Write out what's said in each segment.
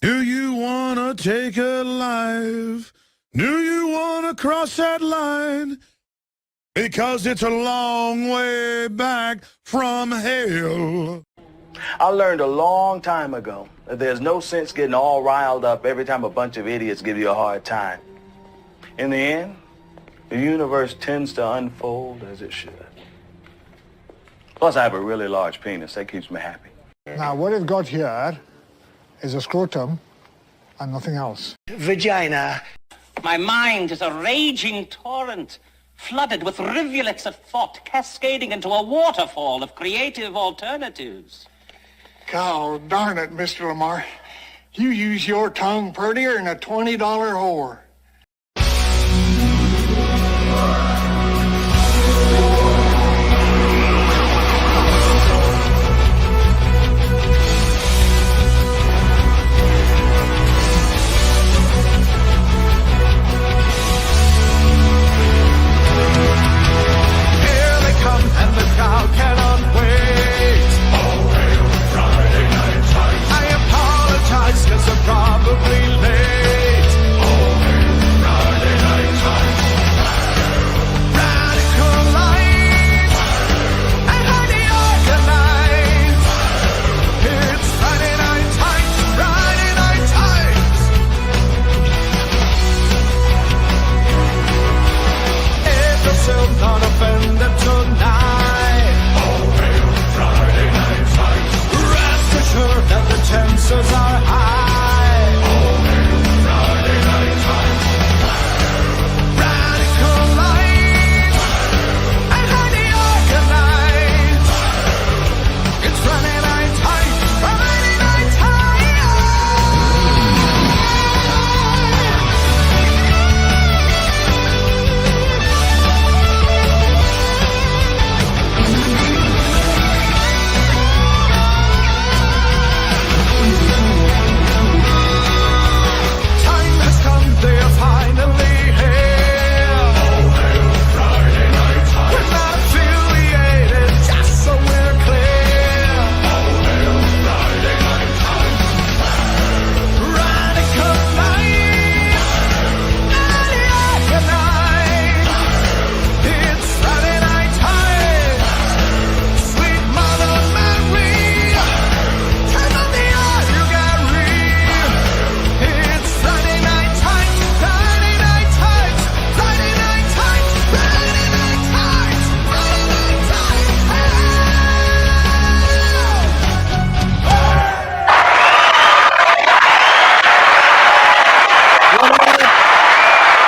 Do you want to take a life? Do you want to cross that line? Because it's a long way back from hell. I learned a long time ago that there's no sense getting all riled up every time a bunch of idiots give you a hard time. In the end, the universe tends to unfold as it should. Plus, I have a really large penis. That keeps me happy. Now, what you've got here is a scrotum and nothing else. Vagina. My mind is a raging torrent, flooded with rivulets of thought, cascading into a waterfall of creative alternatives. God darn it, Mr. Lamar. You use your tongue prettier than a $20 whore.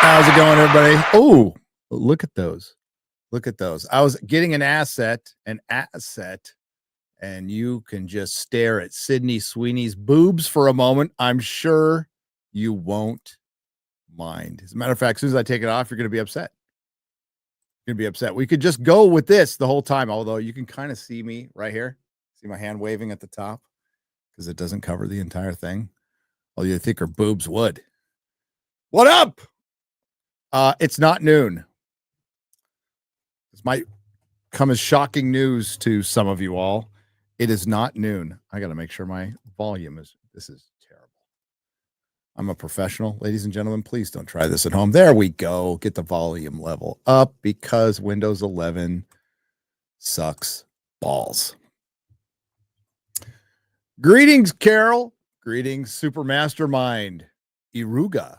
How's it going, everybody? Oh, look at those. Look at those. I was getting an asset, and you can just stare at Sydney Sweeney's boobs for a moment. I'm sure you won't mind. As a matter of fact, as soon as I take it off, you're going to be upset. You're going to be upset. We could just go with this the whole time, although you can kind of see me right here. See my hand waving at the top because it doesn't cover the entire thing. All you think her boobs would. What up? It's not noon. This might come as shocking news to some of you all. It is not noon. I got to make sure my volume is, this is terrible. I'm a professional. Ladies and gentlemen, please don't try this at home. There we go. Get the volume level up because Windows 11 sucks balls. Greetings, Carol. Greetings, Super Mastermind. Iruga.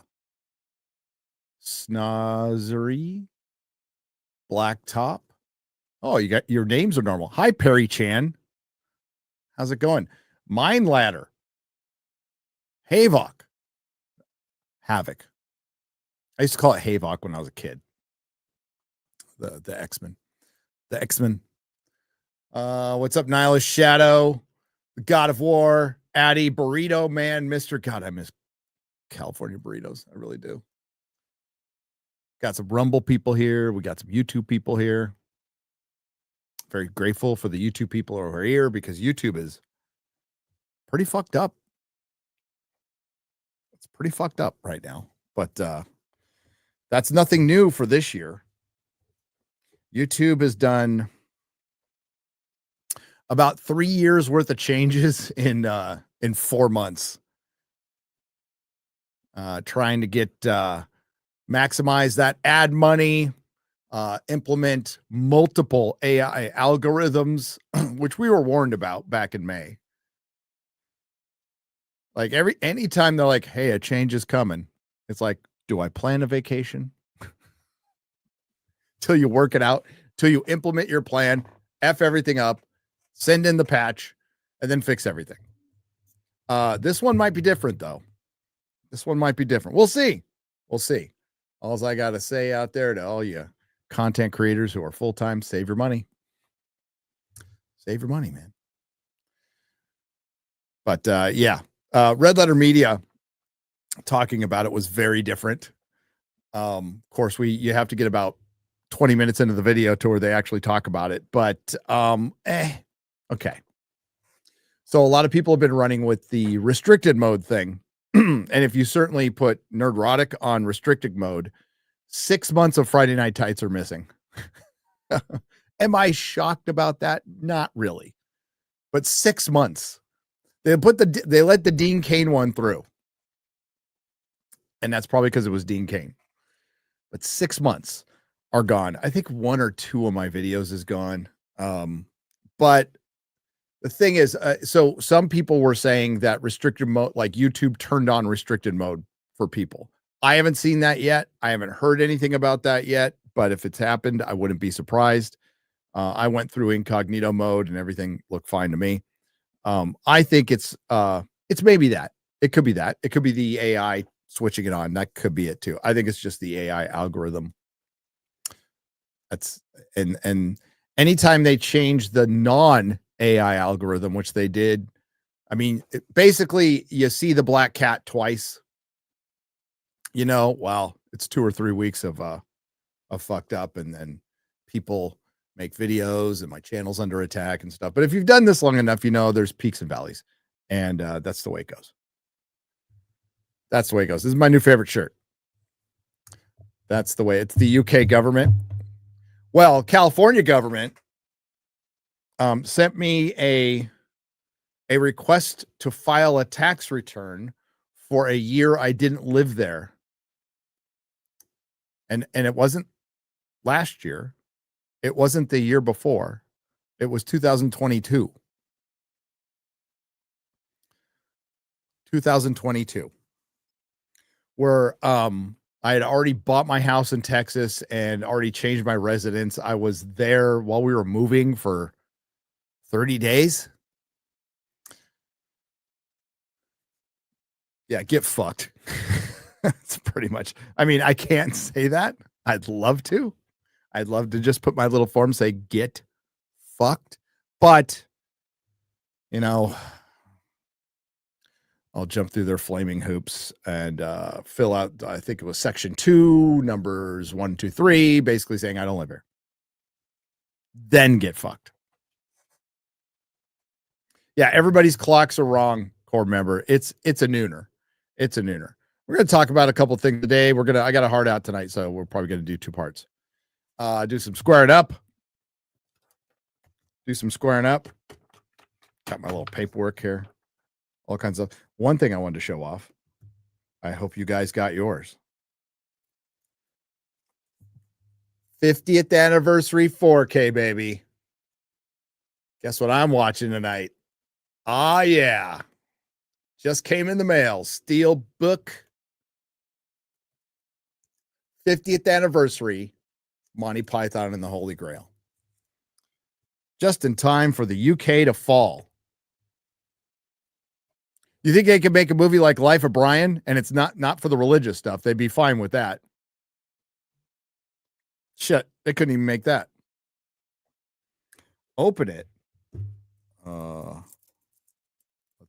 Snozzery, Blacktop. Oh, you got your names are normal. Hi, Perry Chan. How's it going? Mind Ladder. Havok. Havoc. I used to call it Havok when I was a kid. The X-Men. The X-Men. What's up, Nihilist Shadow? The God of War. Addy, Burrito Man, Mr. God, I miss California burritos. I really do. Got some Rumble people here. We got some YouTube people here. Very grateful for the YouTube people over here because YouTube is pretty fucked up. It's pretty fucked up right now. But that's nothing new for this year. YouTube has done about 3 years worth of changes in 4 months. trying to get maximize that ad money, implement multiple AI algorithms, which we were warned about back in May. Like anytime they're like, hey, a change is coming, it's like, do I plan a vacation? Till you work it out, till you implement your plan, F everything up, send in the patch, and then fix everything. This one might be different, though. This one might be different. We'll see. We'll see. All I got to say out there to all you content creators who are full-time, save your money. Save your money, man. But yeah, Red Letter Media talking about it was very different. Of course, you have to get about 20 minutes into the video to where they actually talk about it. But okay. So a lot of people have been running with the restricted mode thing. And if you certainly put Nerdrotic on restricted mode, 6 months of Friday Night Tights are missing. Am I shocked about that? Not really. But 6 months. They let the Dean Cain one through. And that's probably because it was Dean Cain. But 6 months are gone. I think 1 or 2 of my videos is gone. But the thing is, so some people were saying that restricted mode, like YouTube turned on restricted mode for people. I haven't seen that yet. I haven't heard anything about that yet, but if it's happened, I wouldn't be surprised. I went through incognito mode and everything looked fine to me. I think it's maybe that. It could be that. It could be the AI switching it on. That could be it too. I think it's just the AI algorithm. And anytime they change the non-AI algorithm, which they did, I mean, basically you see the black cat twice, well, it's 2 or 3 weeks of fucked up, and then people make videos and my channel's under attack and stuff. But if you've done this long enough, there's peaks and valleys, and that's the way it goes. That's the way it goes. This is my new favorite shirt. That's the way. It's the UK government. Well, California government sent me a request to file a tax return for a year I didn't live there. And it wasn't last year. It wasn't the year before. It was 2022. 2022. Where I had already bought my house in Texas and already changed my residence. I was there while we were moving for 30 days. Yeah, get fucked. That's pretty much. I mean, I can't say that. I'd love to. I'd love to just put my little form, say get fucked. But, I'll jump through their flaming hoops and fill out, I think it was section 2, numbers 1, 2, 3, basically saying I don't live here. Then get fucked. Yeah, everybody's clocks are wrong, core member. It's a nooner. It's a nooner. We're going to talk about a couple things today. I got a hard out tonight, so we're probably going to do 2 parts. Do some squaring up. Got my little paperwork here. All kinds of. One thing I wanted to show off. I hope you guys got yours. 50th anniversary 4K, baby. Guess what I'm watching tonight? Ah, yeah. Just came in the mail. Steel book. 50th anniversary. Monty Python and the Holy Grail. Just in time for the UK to fall. You think they could make a movie like Life of Brian and it's not for the religious stuff? They'd be fine with that. Shit, they couldn't even make that. Open it. Let's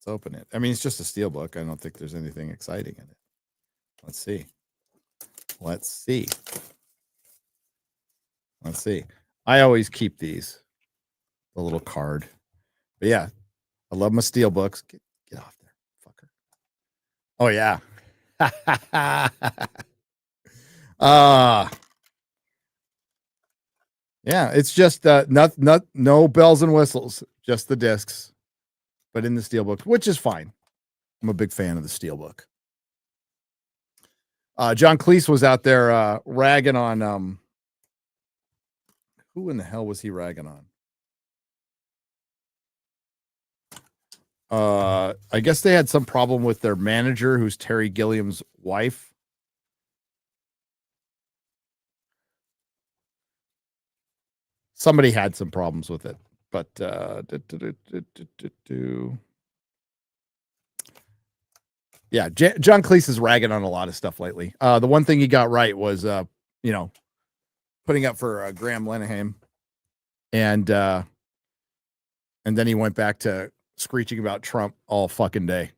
open it. I mean, it's just a steel book. I don't think there's anything exciting in it. Let's see. I always keep these. The little card. But yeah, I love my steel books. Get off there, fucker. Oh yeah. Yeah, it's just no bells and whistles, just the discs, but in the steelbook, which is fine. I'm a big fan of the steelbook. John Cleese was out there ragging on who in the hell was he ragging on? I guess they had some problem with their manager, who's Terry Gilliam's wife. Somebody had some problems with it, but yeah, John Cleese is ragging on a lot of stuff lately. The one thing he got right was, putting up for Graham Linehan, and then he went back to screeching about Trump all fucking day.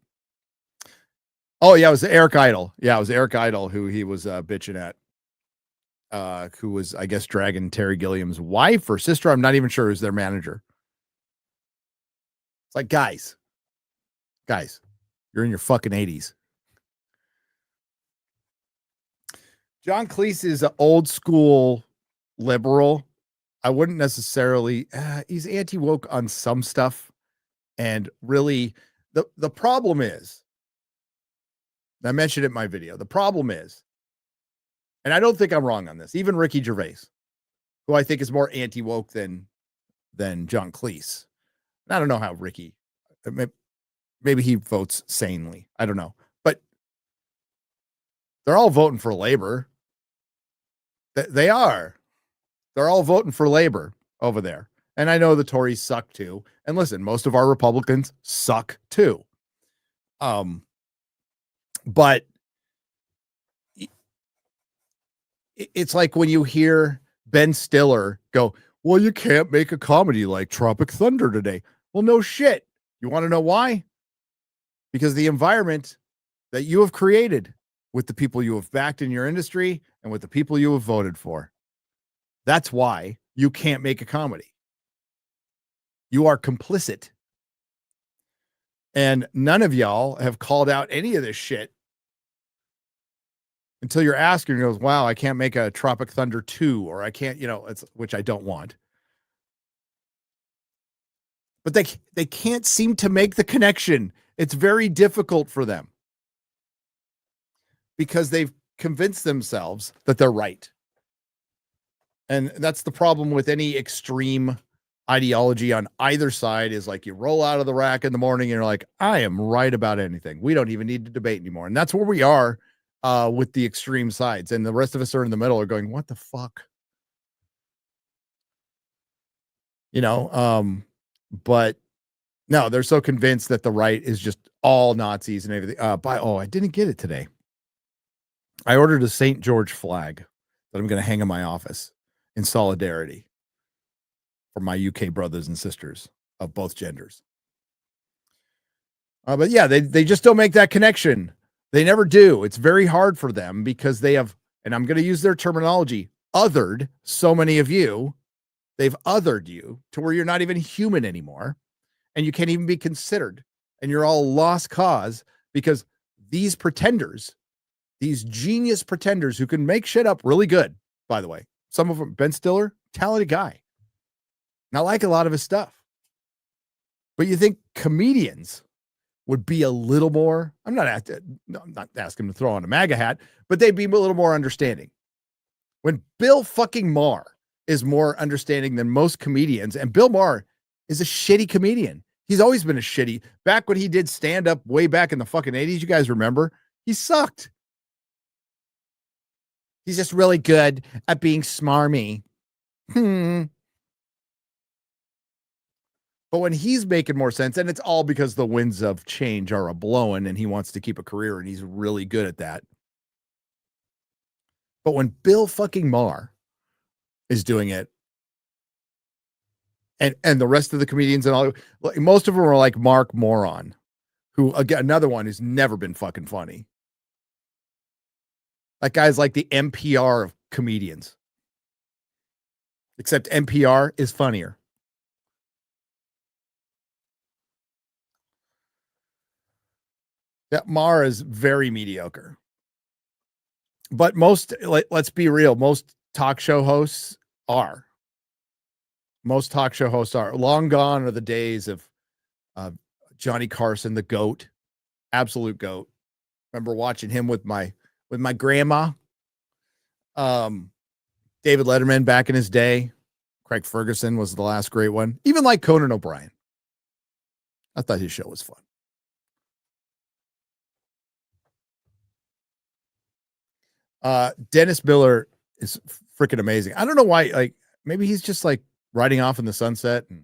Oh yeah, it was Eric Idle. Yeah, it was Eric Idle who he was bitching at. Who was, I guess, dragging Terry Gilliam's wife or sister. I'm not even sure who's their manager. It's like, guys, you're in your fucking 80s. John Cleese is an old school liberal. I wouldn't necessarily, he's anti-woke on some stuff. And really, the problem is, I mentioned it in my video, the problem is, and I don't think I'm wrong on this, even Ricky Gervais, who I think is more anti-woke than John Cleese. I don't know how Ricky, maybe he votes sanely. I don't know. But they're all voting for labor. They are. They're all voting for labor over there. And I know the Tories suck too. And listen, most of our Republicans suck too. But it's like when you hear Ben Stiller go, well, you can't make a comedy like Tropic Thunder today. Well, no shit. You want to know why? Because the environment that you have created with the people you have backed in your industry and with the people you have voted for. That's why you can't make a comedy. You are complicit. And none of y'all have called out any of this shit until you're asking, and goes, wow, I can't make a Tropic Thunder 2, or I can't, it's, which I don't want. But they can't seem to make the connection. It's very difficult for them because they've convinced themselves that they're right. And that's the problem with any extreme ideology on either side, is like you roll out of the rack in the morning and you're like, I am right about anything. We don't even need to debate anymore. And that's where we are with the extreme sides. And the rest of us are in the middle are going, what the fuck? But no, they're so convinced that the right is just all Nazis and everything. I didn't get it today. I ordered a St. George flag that I'm going to hang in my office in solidarity for my UK brothers and sisters of both genders. But yeah, they just don't make that connection. They never do. It's very hard for them because they have, and I'm going to use their terminology, othered so many of you. They've othered you to where you're not even human anymore, and you can't even be considered, and you're all lost cause because these pretenders, these genius pretenders who can make shit up really good, by the way, some of them, Ben Stiller, talented guy. And I like a lot of his stuff. But you think comedians would be a little more, I'm not asking them to throw on a MAGA hat, but they'd be a little more understanding. When Bill fucking Maher is more understanding than most comedians, and Bill Maher is a shitty comedian. He's always been a shitty. Back when he did stand up way back in the fucking 80s, you guys remember? He sucked. He's just really good at being smarmy. But when he's making more sense, and it's all because the winds of change are a-blowing and he wants to keep a career and he's really good at that. But when Bill fucking Maher is doing it, and the rest of the comedians and all, most of them are like Mark Moron, who, again, another one who's never been fucking funny. That guy's like the NPR of comedians. Except NPR is funnier. Yeah, Maher is very mediocre. But most, let's be real, most talk show hosts are. Most talk show hosts are. Long gone are the days of Johnny Carson, the GOAT, absolute GOAT. Remember watching him with my with my grandma. David Letterman back in his day. Craig Ferguson was the last great one. Even like Conan O'Brien. I thought his show was fun. Dennis Miller is freaking amazing. I don't know why, like, maybe he's just like riding off in the sunset, and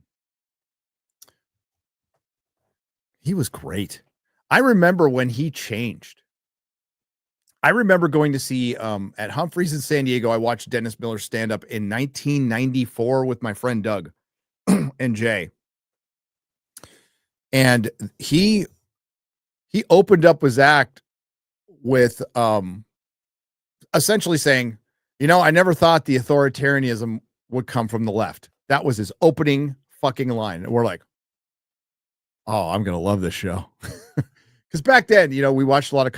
he was great. I remember when he changed. I remember going to see at Humphreys in San Diego. I watched Dennis Miller stand up in 1994 with my friend Doug and Jay. And he opened up his act with essentially saying, you know, I never thought the authoritarianism would come from the left. That was his opening fucking line. And we're like, oh, I'm going to love this show. Because back then, you know, we watched a lot of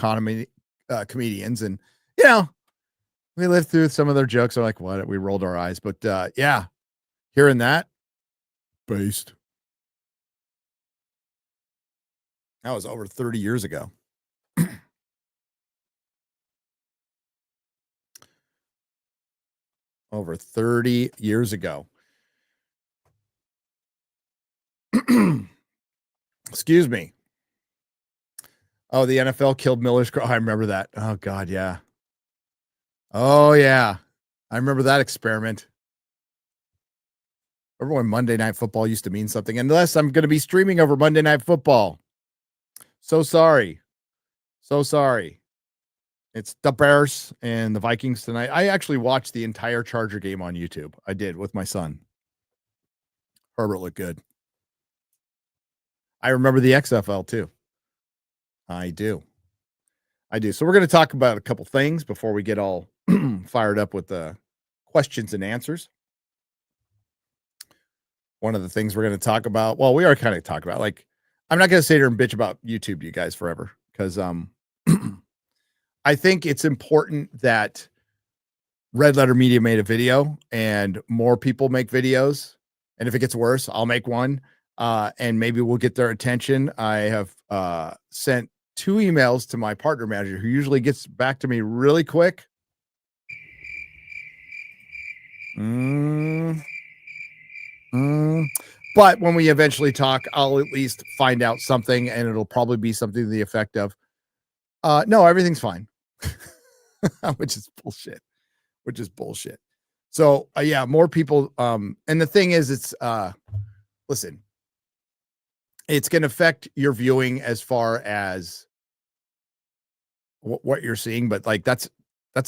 comedians, and, you know, we lived through some of their jokes. Are like, what? We rolled our eyes. But yeah, hearing that, based. That was over 30 years ago. Over 30 years ago. Excuse me. Oh, the NFL killed Miller's Crow. I remember that. Oh, God, yeah. Oh, yeah. I remember that experiment. Remember when Monday Night Football used to mean something? Unless I'm going to be streaming over Monday Night Football. So sorry. So sorry. It's the Bears and the Vikings tonight. I actually watched the entire Charger game on YouTube. I did with my son. Herbert looked good. I remember the XFL too. I do. So we're going to talk about a couple things before we get all fired up with the questions and answers. One of the things we're going to talk about, well, we are kind of talking about, like, I'm not going to sit here and bitch about YouTube to you guys forever, because I think it's important that Red Letter Media made a video and more people make videos. And if it gets worse, I'll make one. And maybe we'll get their attention. I have sent 2 emails to my partner manager, who usually gets back to me really quick. But when we eventually talk, I'll at least find out something, and it'll probably be something to the effect of, no, everything's fine. Which is bullshit. So yeah, more people. And the thing is, it's listen, it's going to affect your viewing as far as what you're seeing, but like that's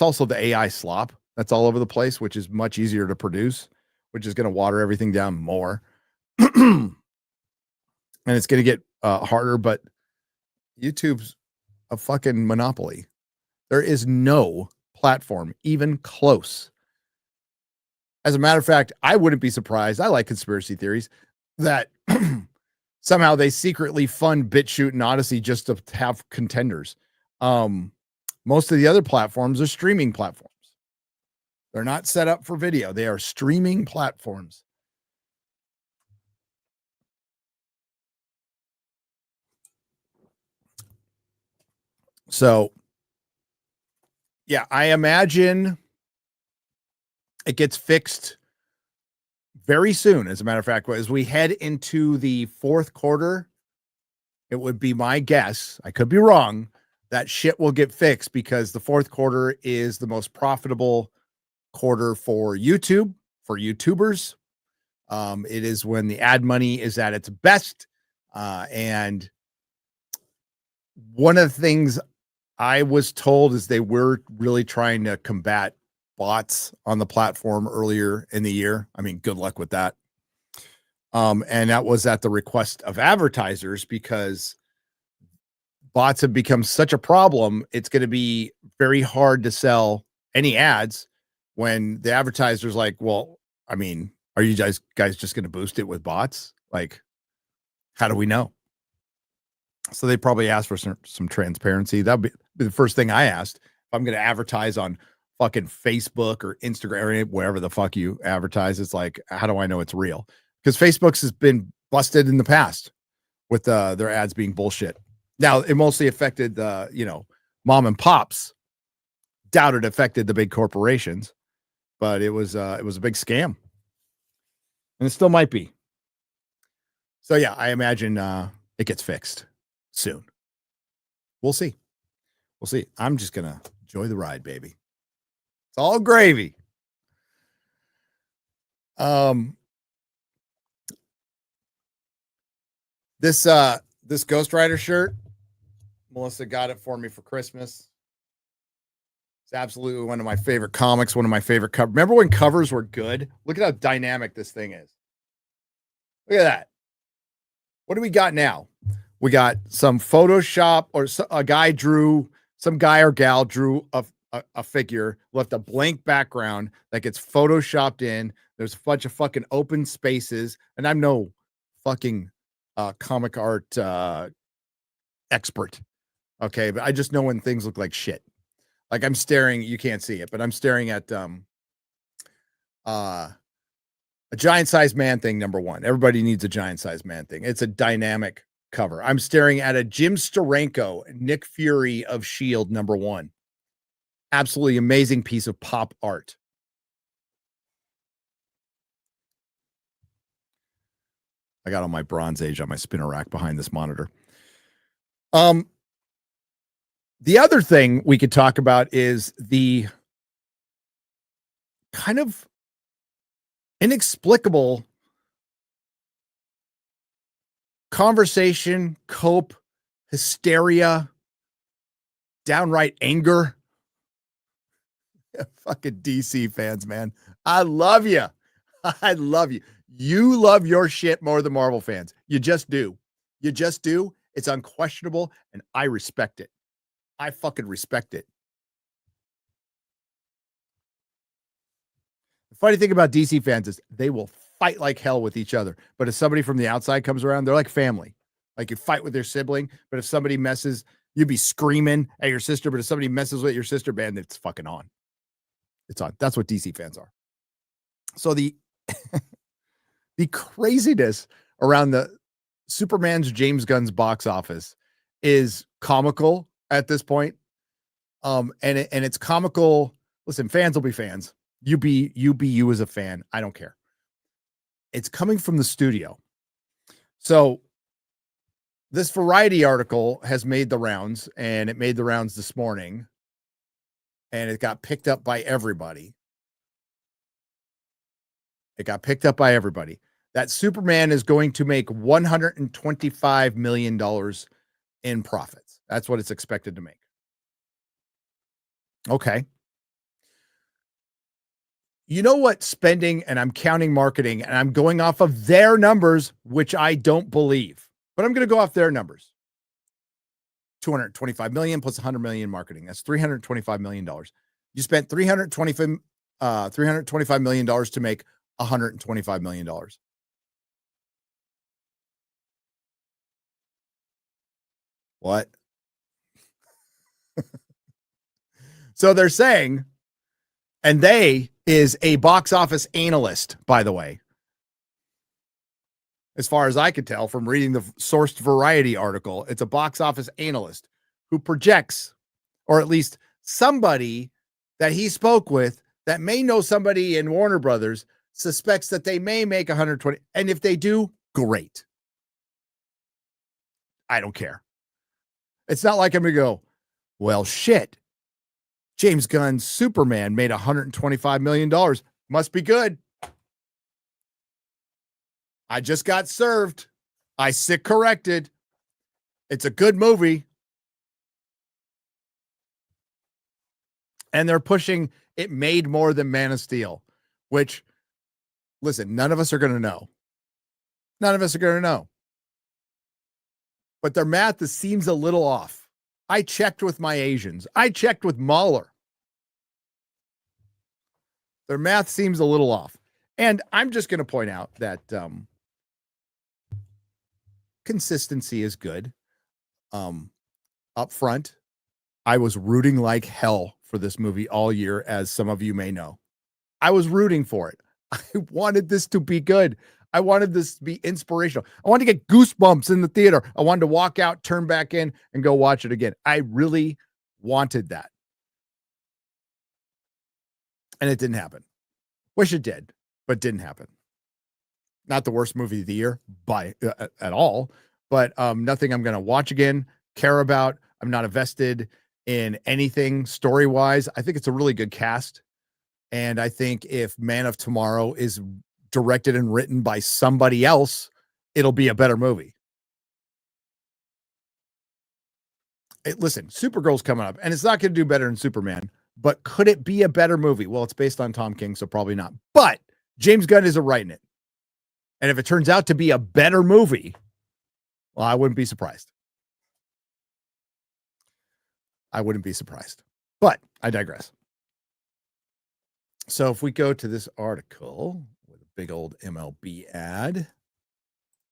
also the AI slop that's all over the place, which is much easier to produce, which is going to water everything down more. And it's going to get harder, but YouTube's a fucking monopoly. There is no platform even close. As a matter of fact, I wouldn't be surprised. I like conspiracy theories that somehow they secretly fund BitChute and Odyssey just to have contenders. Most of the other platforms are streaming platforms. They're not set up for video. They are streaming platforms. So, yeah, I imagine it gets fixed very soon. As a matter of fact, as we head into the fourth quarter, it would be my guess, I could be wrong, that shit will get fixed, because the fourth quarter is the most profitable quarter for YouTube, for YouTubers. It is when the ad money is at its best. And one of the things I was told is they were really trying to combat bots on the platform earlier in the year. I mean, good luck with that. And that was at the request of advertisers, because bots have become such a problem. It's going to be very hard to sell any ads when the advertiser's like, well, I mean, are you guys just going to boost it with bots? Like, how do we know? So they probably asked for some transparency. That'd be the first thing I asked. If I'm going to advertise on fucking Facebook or Instagram or wherever the fuck you advertise, it's like, how do I know it's real? Because Facebook's has been busted in the past with their ads being bullshit. Now, it mostly affected the, mom and pops, Doubt it affected the big corporations, but it was a big scam. And it still might be. So yeah, I imagine it gets fixed soon. We'll see. We'll see. I'm just gonna enjoy the ride, baby. It's all gravy. This Ghost Rider shirt, Melissa got it for me for Christmas. It's absolutely one of my favorite comics, one of my favorite covers. Remember when covers were good? Look at how dynamic this thing is. Look at that. What do we got now? We got some Photoshop, or a guy drew, some guy or gal drew a figure, left a blank background that gets photoshopped in. There's a bunch of fucking open spaces, and I'm no fucking comic art expert. Okay, but I just know when things look like shit. Like I'm staring, you can't see it, but I'm staring at a giant sized man thing, number one. Everybody needs a giant sized man thing. It's a dynamic cover. I'm staring at a Jim Steranko, Nick Fury of S.H.I.E.L.D. number one. Absolutely amazing piece of pop art. I got all my Bronze Age on my spinner rack behind this monitor. The other thing we could talk about is the kind of inexplicable conversation, cope, hysteria, downright anger. Fucking DC fans, man. I love you. I love you. You love your shit more than Marvel fans. You just do. You just do. It's unquestionable, and I respect it. I fucking respect it. The funny thing about DC fans is they will fight like hell with each other. But if somebody from the outside comes around, they're like family. Like you fight with your sibling, but if somebody messes, you'd be screaming at your sister. But if somebody messes with your sister, man, it's fucking on. It's on. That's what DC fans are. So the the craziness around the Superman's James Gunn's box office is comical at this point. And it's comical. Listen, fans will be fans. You be you as a fan. I don't care. It's coming from the studio. So this Variety article has made the rounds, and it made the rounds this morning, and it got picked up by everybody. It got picked up by everybody. That Superman is going to make $125 million in profits. That's what it's expected to make. Okay. You know what spending, and I'm counting marketing, and I'm going off of their numbers, which I don't believe, but I'm going to go off their numbers. 225 million plus 100 million in marketing. That's $325 million. You spent $325 million to make $125 million. What? So they're saying, and they is a box office analyst, by the way, as far as I could tell from reading the sourced Variety article. It's a box office analyst who projects, or at least somebody that he spoke with that may know somebody in Warner Brothers, suspects that they may make 120. And if they do, great. I don't care. It's not like I'm going to go, well, shit. James Gunn's Superman made $125 million. Must be good. I just got served. I sick corrected. It's a good movie. And they're pushing it made more than Man of Steel, which, listen, none of us are going to know. None of us are going to know. But their math seems a little off. I checked with my Asians. I checked with Mahler. Their math seems a little off. And I'm just going to point out that consistency is good. Up front, I was rooting like hell for this movie all year, as some of you may know. I was rooting for it. I wanted this to be good. I wanted this to be inspirational. I wanted to get goosebumps in the theater. I wanted to walk out, turn back in, and go watch it again. I really wanted that. And it didn't happen. Wish it did, but didn't happen. Not the worst movie of the year at all, but nothing I'm going to watch again, care about. I'm not invested in anything story-wise. I think it's a really good cast. And I think if Man of Tomorrow is directed and written by somebody else, it'll be a better movie. Listen, Supergirl's coming up, and it's not going to do better than Superman, but could it be a better movie? Well, it's based on Tom King, so probably not. But James Gunn isn't writing it. And if it turns out to be a better movie, well, I wouldn't be surprised. I wouldn't be surprised. But I digress. So if we go to this article with a big old MLB ad,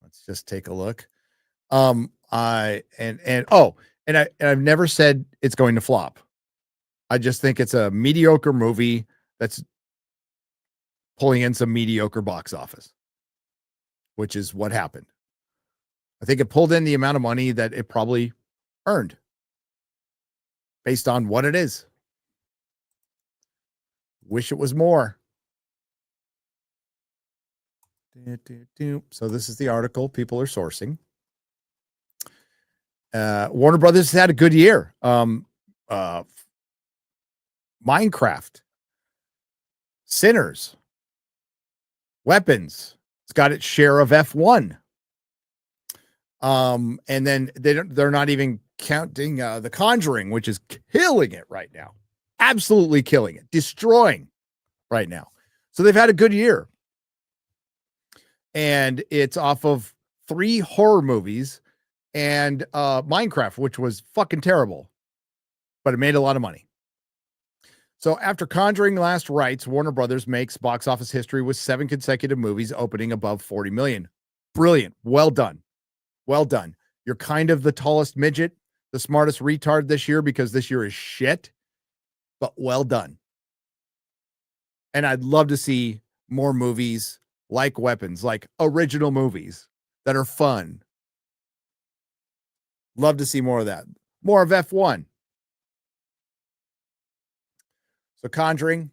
let's just take a look. I've never said it's going to flop. I just think it's a mediocre movie that's pulling in some mediocre box office, which is what happened. I think it pulled in the amount of money that it probably earned based on what it is. Wish it was more. So this is the article people are sourcing. Warner Brothers has had a good year. Minecraft, Sinners, Weapons. It's got its share of F1. And then they're not even counting The Conjuring, which is killing it right now. Absolutely killing it, destroying right now. So they've had a good year. And it's off of 3 horror movies and Minecraft, which was fucking terrible, but it made a lot of money. So after Conjuring last rites, Warner Brothers makes box office history with 7 consecutive movies opening above 40 million. Brilliant. Well done. Well done. You're kind of the tallest midget, the smartest retard this year because this year is shit, but well done. And I'd love to see more movies like Weapons, like original movies that are fun. Love to see more of that. More of F1. So Conjuring.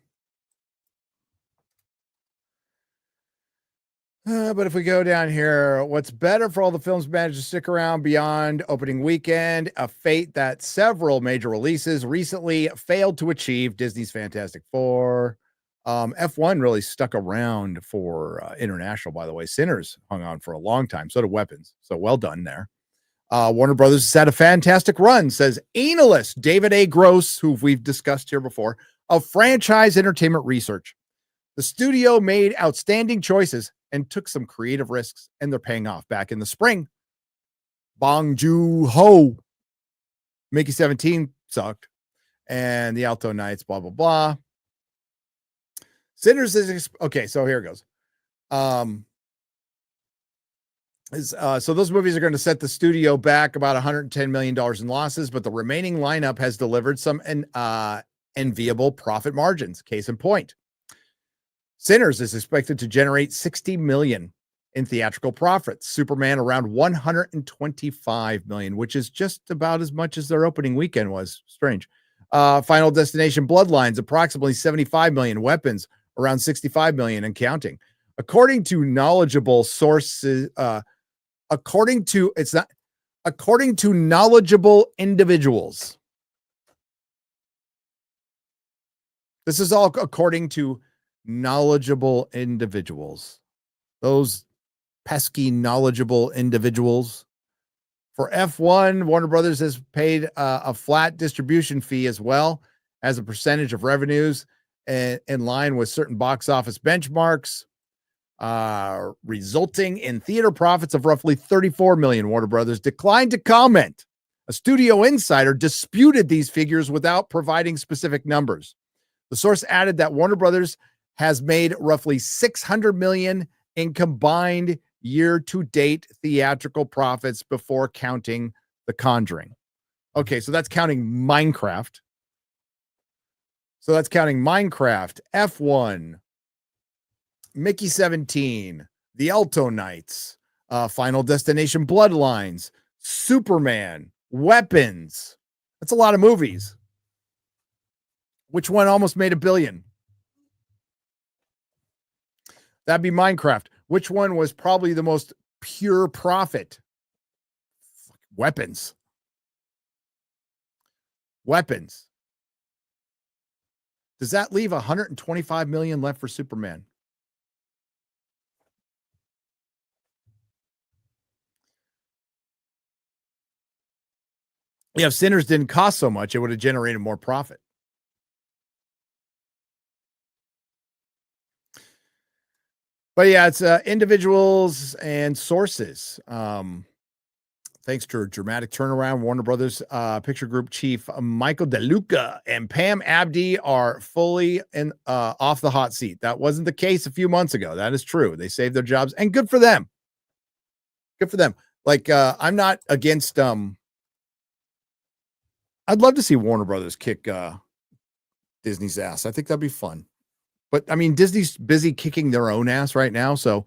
But if we go down here, what's better for all the films managed to stick around beyond opening weekend? A fate that several major releases recently failed to achieve. Disney's Fantastic Four. F1 really stuck around for international, by the way. Sinners hung on for a long time. So did Weapons. So well done there. Warner Brothers has had a fantastic run, says analyst David A. Gross, who we've discussed here before, of Franchise Entertainment Research. The studio made outstanding choices and took some creative risks, and they're paying off. Back in the spring, Bong Joon-ho, Mickey 17 sucked, and the Alto Knights, blah, blah, blah. Sinners is, okay, so here it goes. So those movies are going to set the studio back about $110 million in losses, but the remaining lineup has delivered some enviable profit margins. Case in point, Sinners is expected to generate $60 million in theatrical profits. Superman around $125 million, which is just about as much as their opening weekend was. Strange. Final Destination Bloodlines, approximately $75 million. Weapons, around $65 million and counting. According to knowledgeable sources, according to knowledgeable individuals. This is all according to knowledgeable individuals. Those pesky knowledgeable individuals. For F1, Warner Brothers has paid a flat distribution fee as well as a percentage of revenues in line with certain box office benchmarks, resulting in theater profits of roughly $34 million. Warner Brothers declined to comment. A studio insider disputed these figures without providing specific numbers. The source added that Warner Brothers has made roughly $600 million in combined year-to-date theatrical profits before counting The Conjuring. Okay, so that's counting Minecraft. F1, Mickey 17, The Alto Knights, Final Destination Bloodlines, Superman, Weapons. That's a lot of movies. Which one almost made $1 billion? That'd be Minecraft. Which one was probably the most pure profit? Weapons. Weapons. Does that leave 125 million left for Superman? Yeah, if Sinners didn't cost so much, it would have generated more profit. But yeah, it's individuals and sources. Thanks to a dramatic turnaround, Warner Brothers Picture Group chief Michael DeLuca and Pam Abdi are fully off the hot seat. That wasn't the case a few months ago. That is true. They saved their jobs, and good for them. Good for them. Like, I'm not against. I'd love to see Warner Brothers kick Disney's ass. I think that'd be fun. But I mean, Disney's busy kicking their own ass right now. So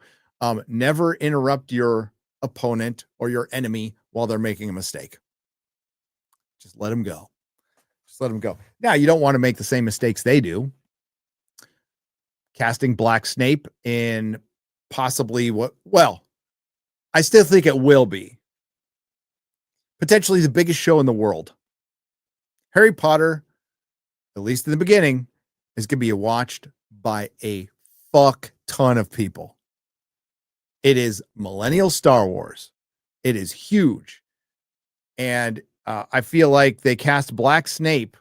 never interrupt your opponent or your enemy while they're making a mistake. Just let them go. Just let them go. Now, you don't want to make the same mistakes they do. Casting Black Snape in possibly I still think it will be potentially the biggest show in the world. Harry Potter, at least in the beginning, is going to be watched by a fuck ton of people. It is millennial Star Wars. It is huge. And I feel like they cast Black Snape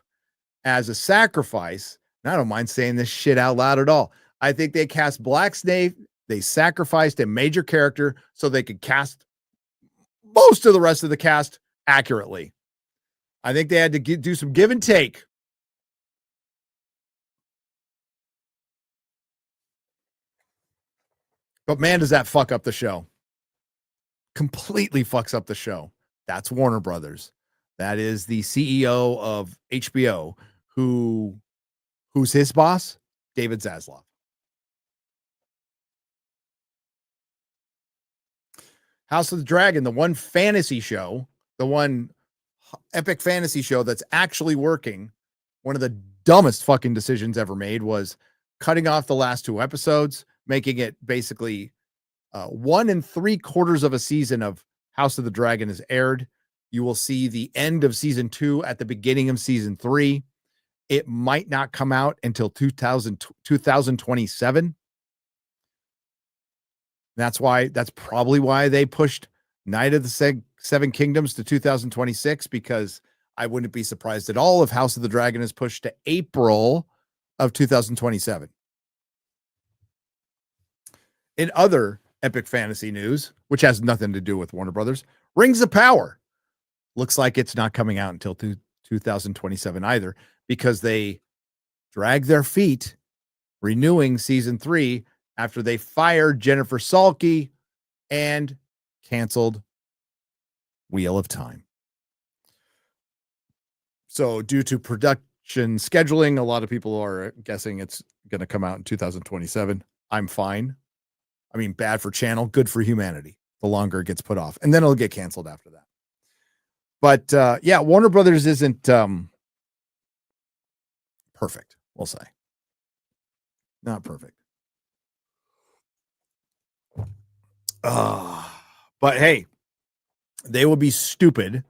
as a sacrifice. And I don't mind saying this shit out loud at all. I think they cast Black Snape. They sacrificed a major character so they could cast most of the rest of the cast accurately. I think they had to do some give and take. But man, does that fuck up the show. Completely fucks up the show. That's Warner Brothers. That is the CEO of HBO, who's his boss? David Zaslav. House of the Dragon, the one fantasy show, the one epic fantasy show that's actually working. One of the dumbest fucking decisions ever made was cutting off the last 2 episodes, making it basically 1 3/4 of a season of House of the Dragon is aired. You will see the end of season 2 at the beginning of season 3. It might not come out until 2027. That's probably why they pushed Night of the Seven Kingdoms to 2026, because I wouldn't be surprised at all if House of the Dragon is pushed to April of 2027. In other epic fantasy news, which has nothing to do with Warner Brothers, Rings of Power looks like it's not coming out until 2027 either, because they dragged their feet renewing season 3 after they fired Jennifer Salke and canceled Wheel of Time. So due to production scheduling, a lot of people are guessing it's going to come out in 2027. I'm fine. I mean, bad for channel, good for humanity. The longer it gets put off, and then it'll get canceled after that. But yeah, Warner Brothers isn't perfect, we'll say. Not perfect. But hey, they will be stupid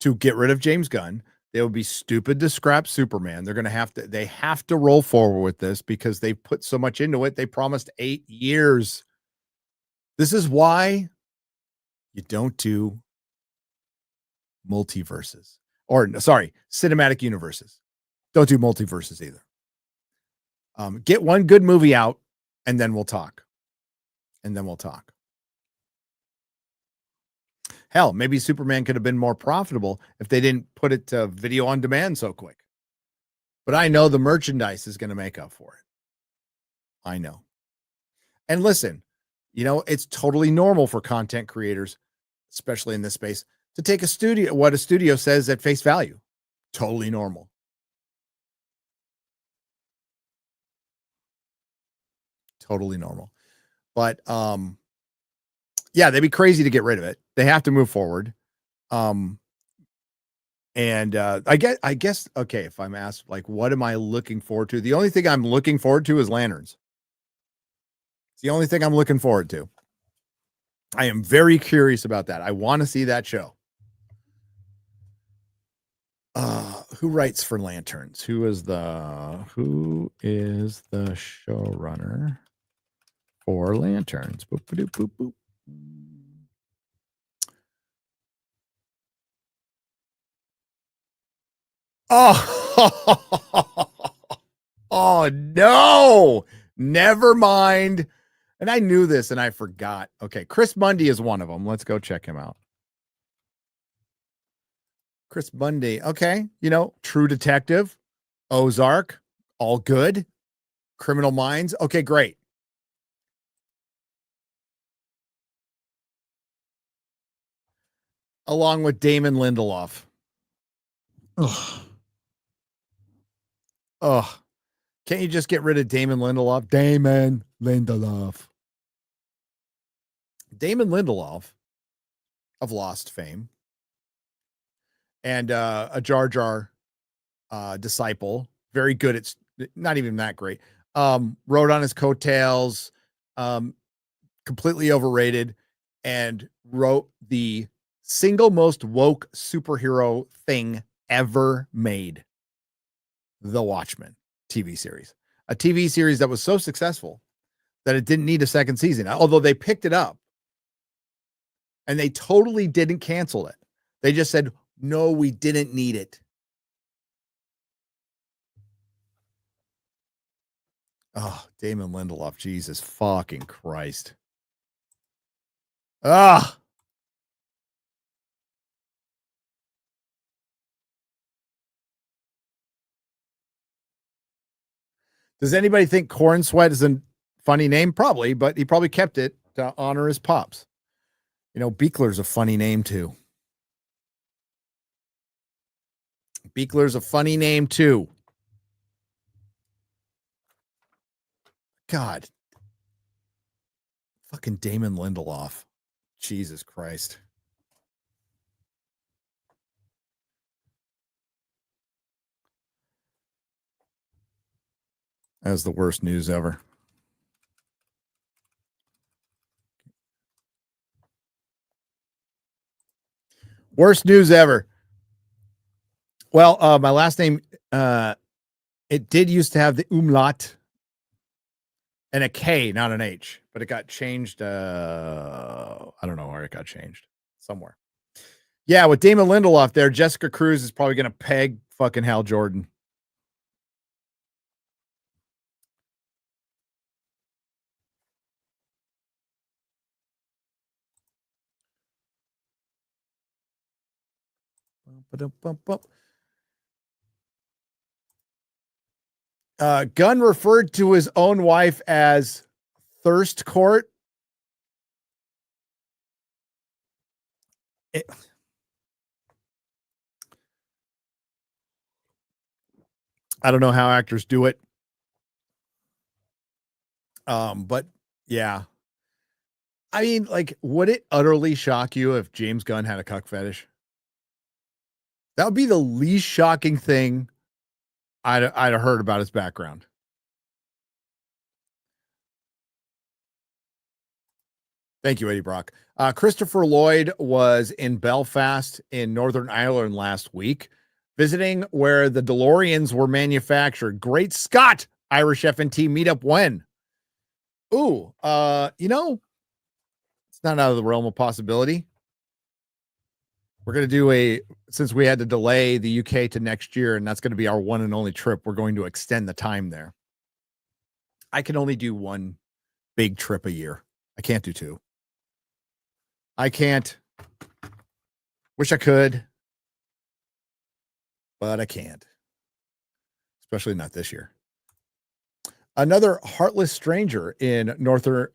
to get rid of James Gunn. They will be stupid to scrap Superman. They have to roll forward with this because they put so much into it. They promised 8 years. This is why you don't do multiverses, or sorry, cinematic universes. Don't do multiverses either. Get one good movie out, and then we'll talk. Hell, maybe Superman could have been more profitable if they didn't put it to video on demand so quick. But I know the merchandise is going to make up for it. I know. And listen, it's totally normal for content creators, especially in this space, to take what a studio says at face value. Totally normal. Totally normal. But yeah, they'd be crazy to get rid of it. They have to move forward. And I guess, okay, if I'm asked, like, what am I looking forward to? The only thing I'm looking forward to is Lanterns. the only thing I'm looking forward to. I am very curious about that. I want to see that show. Who writes for Lanterns? Who is the showrunner for Lanterns? Boop, boop, boop, boop. Oh, oh no, never mind. And I knew this and I forgot. Okay, Chris Mundy is one of them. Let's go check him out. Chris Bundy. Okay. True Detective, Ozark, all good. Criminal Minds. Okay, great. Along with Damon Lindelof. Ugh. Ugh. Can't you just get rid of Damon Lindelof? Damon Lindelof of Lost fame. And a Jar Jar disciple, very good. It's not even that great. Rode on his coattails, completely overrated, and wrote the single most woke superhero thing ever made. The Watchmen TV series, a TV series that was so successful that it didn't need a second season, although they picked it up and they totally didn't cancel it. They just said, no, we didn't need it. Oh, Damon Lindelof. Jesus fucking Christ. Ah. Does anybody think Corn Sweat is a funny name? Probably, but he probably kept it to honor his pops. Beekler's a funny name too. Beekler's a funny name too. God. Fucking Damon Lindelof. Jesus Christ. That's the worst news ever. Worst news ever. Well, my last name, it did used to have the umlaut and a K, not an H, but it got changed. I don't know where it got changed. Somewhere. Yeah, with Damon Lindelof there, Jessica Cruz is probably going to peg fucking Hal Jordan. Gunn referred to his own wife as Thirst Court. I don't know how actors do it. But yeah. I mean, would it utterly shock you if James Gunn had a cuck fetish? That would be the least shocking thing I'd have heard about his background. Thank you, Eddie Brock. Christopher Lloyd was in Belfast in Northern Ireland last week, visiting where the DeLoreans were manufactured. Great Scott! Irish FNT meetup when? Ooh, it's not out of the realm of possibility. We're going to do since we had to delay the UK to next year, and that's going to be our one and only trip, we're going to extend the time there. I can only do one big trip a year. I can't do two. I can't. Wish I could, but I can't. Especially not this year. Another heartless stranger in another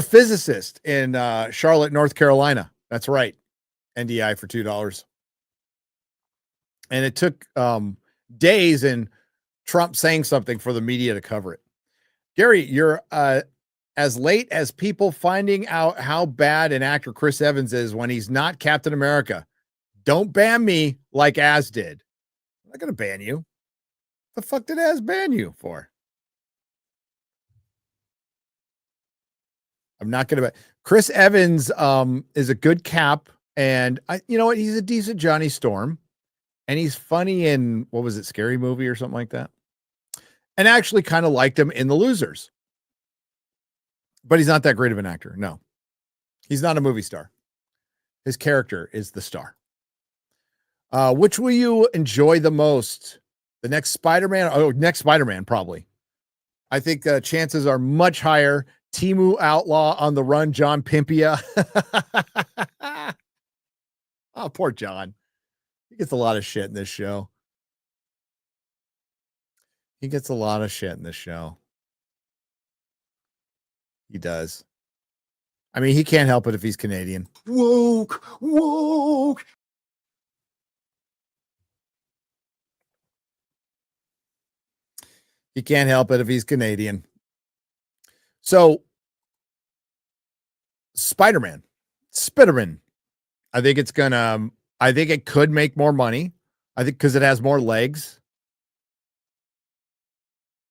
physicist in Charlotte, North Carolina. That's right. NDI for $2. And it took days and Trump saying something for the media to cover it. Gary, you're as late as people finding out how bad an actor Chris Evans is when he's not Captain America. Don't ban me like Az did. I'm not going to ban you. The fuck did Az ban you for? I'm not going to. Chris Evans is a good Cap, and you know what? He's a decent Johnny Storm, and he's funny in what was it, Scary Movie or something like that. And I actually kind of liked him in The Losers, but he's not that great of an actor. No, he's not a movie star. His character is the star. Which will you enjoy the most? The next Spider-Man? Oh, next Spider-Man, probably. I think the chances are much higher. Timu Outlaw on the Run, John Pimpia. Oh, poor John. He gets a lot of shit in this show. He gets a lot of shit in this show. He does. I mean, he can't help it if he's Canadian. Woke. He can't help it if he's Canadian. So, Spider-Man. I think it could make more money. I think because it has more legs.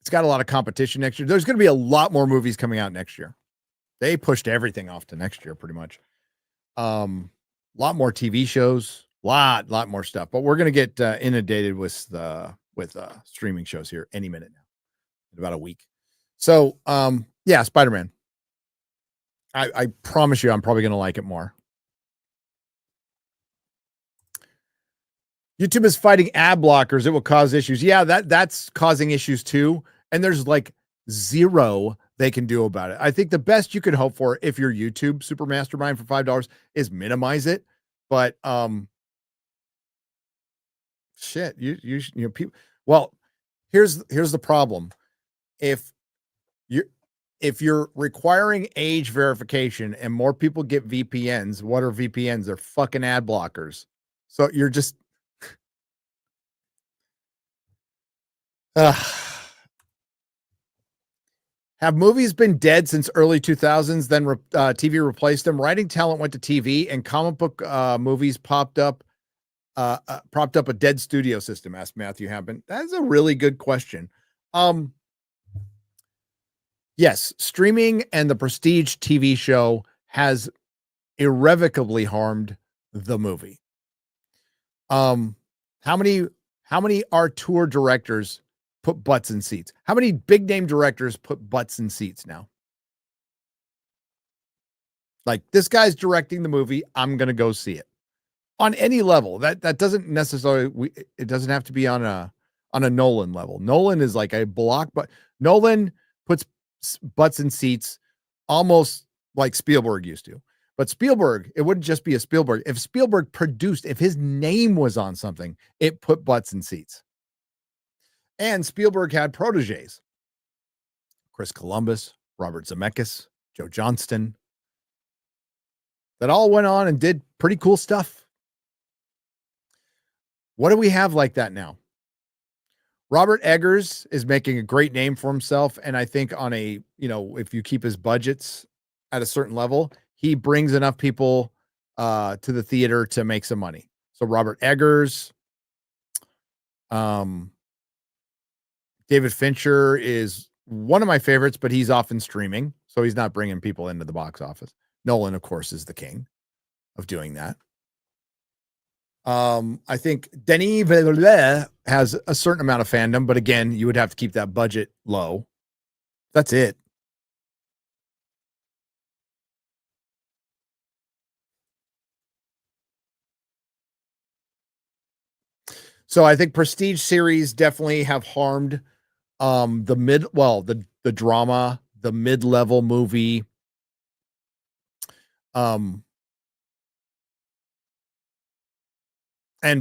It's got a lot of competition next year. There's going to be a lot more movies coming out next year. They pushed everything off to next year, pretty much. A lot more TV shows, lot more stuff. But we're going to get inundated with streaming shows here any minute now, in about a week. So, yeah, Spider-Man. I promise you, I'm probably going to like it more. YouTube is fighting ad blockers. It will cause issues. Yeah, that's causing issues too. And there's like zero they can do about it. I think the best you could hope for if you're YouTube Super Mastermind for $5 is minimize it. But shit, you know people. Well, here's the problem. If you're requiring age verification and more people get VPNs, what are VPNs? They're fucking ad blockers. So you're just have movies been dead since early 2000s, then TV replaced them? Writing talent went to TV, and comic book movies propped up a dead studio system, asked Matthew Hampton. That's a really good question. Yes, streaming and the prestige TV show has irrevocably harmed the movie. How many are tour directors put butts in seats? How many big name directors put butts in seats now? Like, this guy's directing the movie, I'm going to go see it. On any level. That doesn't necessarily, it doesn't have to be on a Nolan level. Nolan is like a block, but Nolan puts butts in seats almost like Spielberg used to. But Spielberg, it wouldn't just be a Spielberg. If Spielberg produced, if his name was on something, it put butts in seats. And Spielberg had proteges. Chris Columbus, Robert Zemeckis, Joe Johnston, that all went on and did pretty cool stuff. What do we have like that now? Robert Eggers is making a great name for himself. And I think on a, if you keep his budgets at a certain level, he brings enough people to the theater to make some money. So Robert Eggers, David Fincher is one of my favorites, but he's often streaming, so he's not bringing people into the box office. Nolan, of course, is the king of doing that. I think Denis Villeneuve has a certain amount of fandom, but again, you would have to keep that budget low. That's it. So I think prestige series definitely have harmed the drama, the mid-level movie. And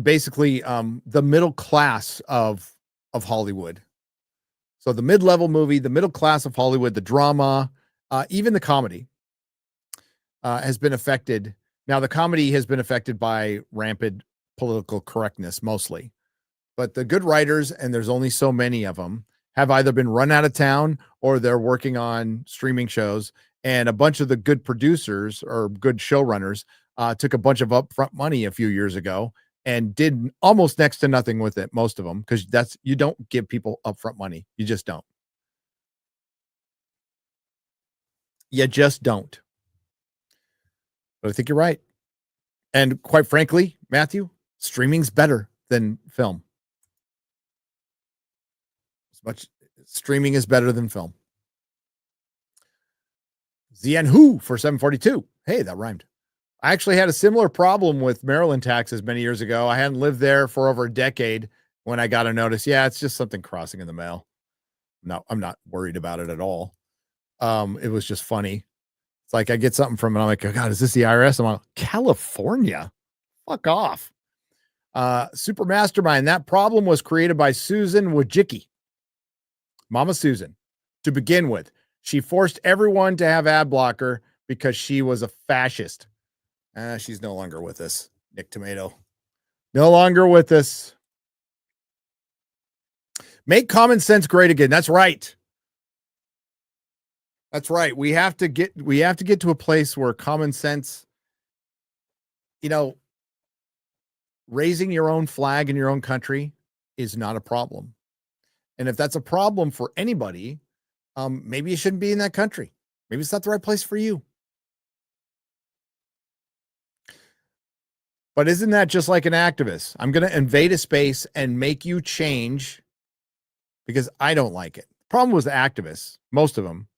basically the middle class of Hollywood. So the mid-level movie, the middle class of Hollywood, the drama, even the comedy has been affected. Now the comedy has been affected by rampant political correctness mostly, but the good writers, and there's only so many of them, have either been run out of town or they're working on streaming shows. And a bunch of the good producers or good showrunners took a bunch of upfront money a few years ago and did almost next to nothing with it. Most of them, because you don't give people upfront money. You just don't. You just don't. But I think you're right. And quite frankly, Matthew, streaming's better than film. Streaming is better than film. Zien Hu for 742. Hey, that rhymed. I actually had a similar problem with Maryland taxes many years ago. I hadn't lived there for over a decade when I got a notice. Yeah, it's just something crossing in the mail. No, I'm not worried about it at all. It was just funny. It's like I get something from it. I'm like, oh God, is this the IRS? I'm like, California? Fuck off. Super Mastermind. That problem was created by Susan Wojcicki. Mama Susan. To begin with, she forced everyone to have ad blocker because she was a fascist. She's no longer with us. Nick Tomato. No longer with us. Make common sense great again. That's right. That's right. We have to get to a place where common sense, raising your own flag in your own country is not a problem. And if that's a problem for anybody, maybe you shouldn't be in that country. Maybe it's not the right place for you. But isn't that just like an activist? I'm going to invade a space and make you change because I don't like it. Problem with activists, most of them,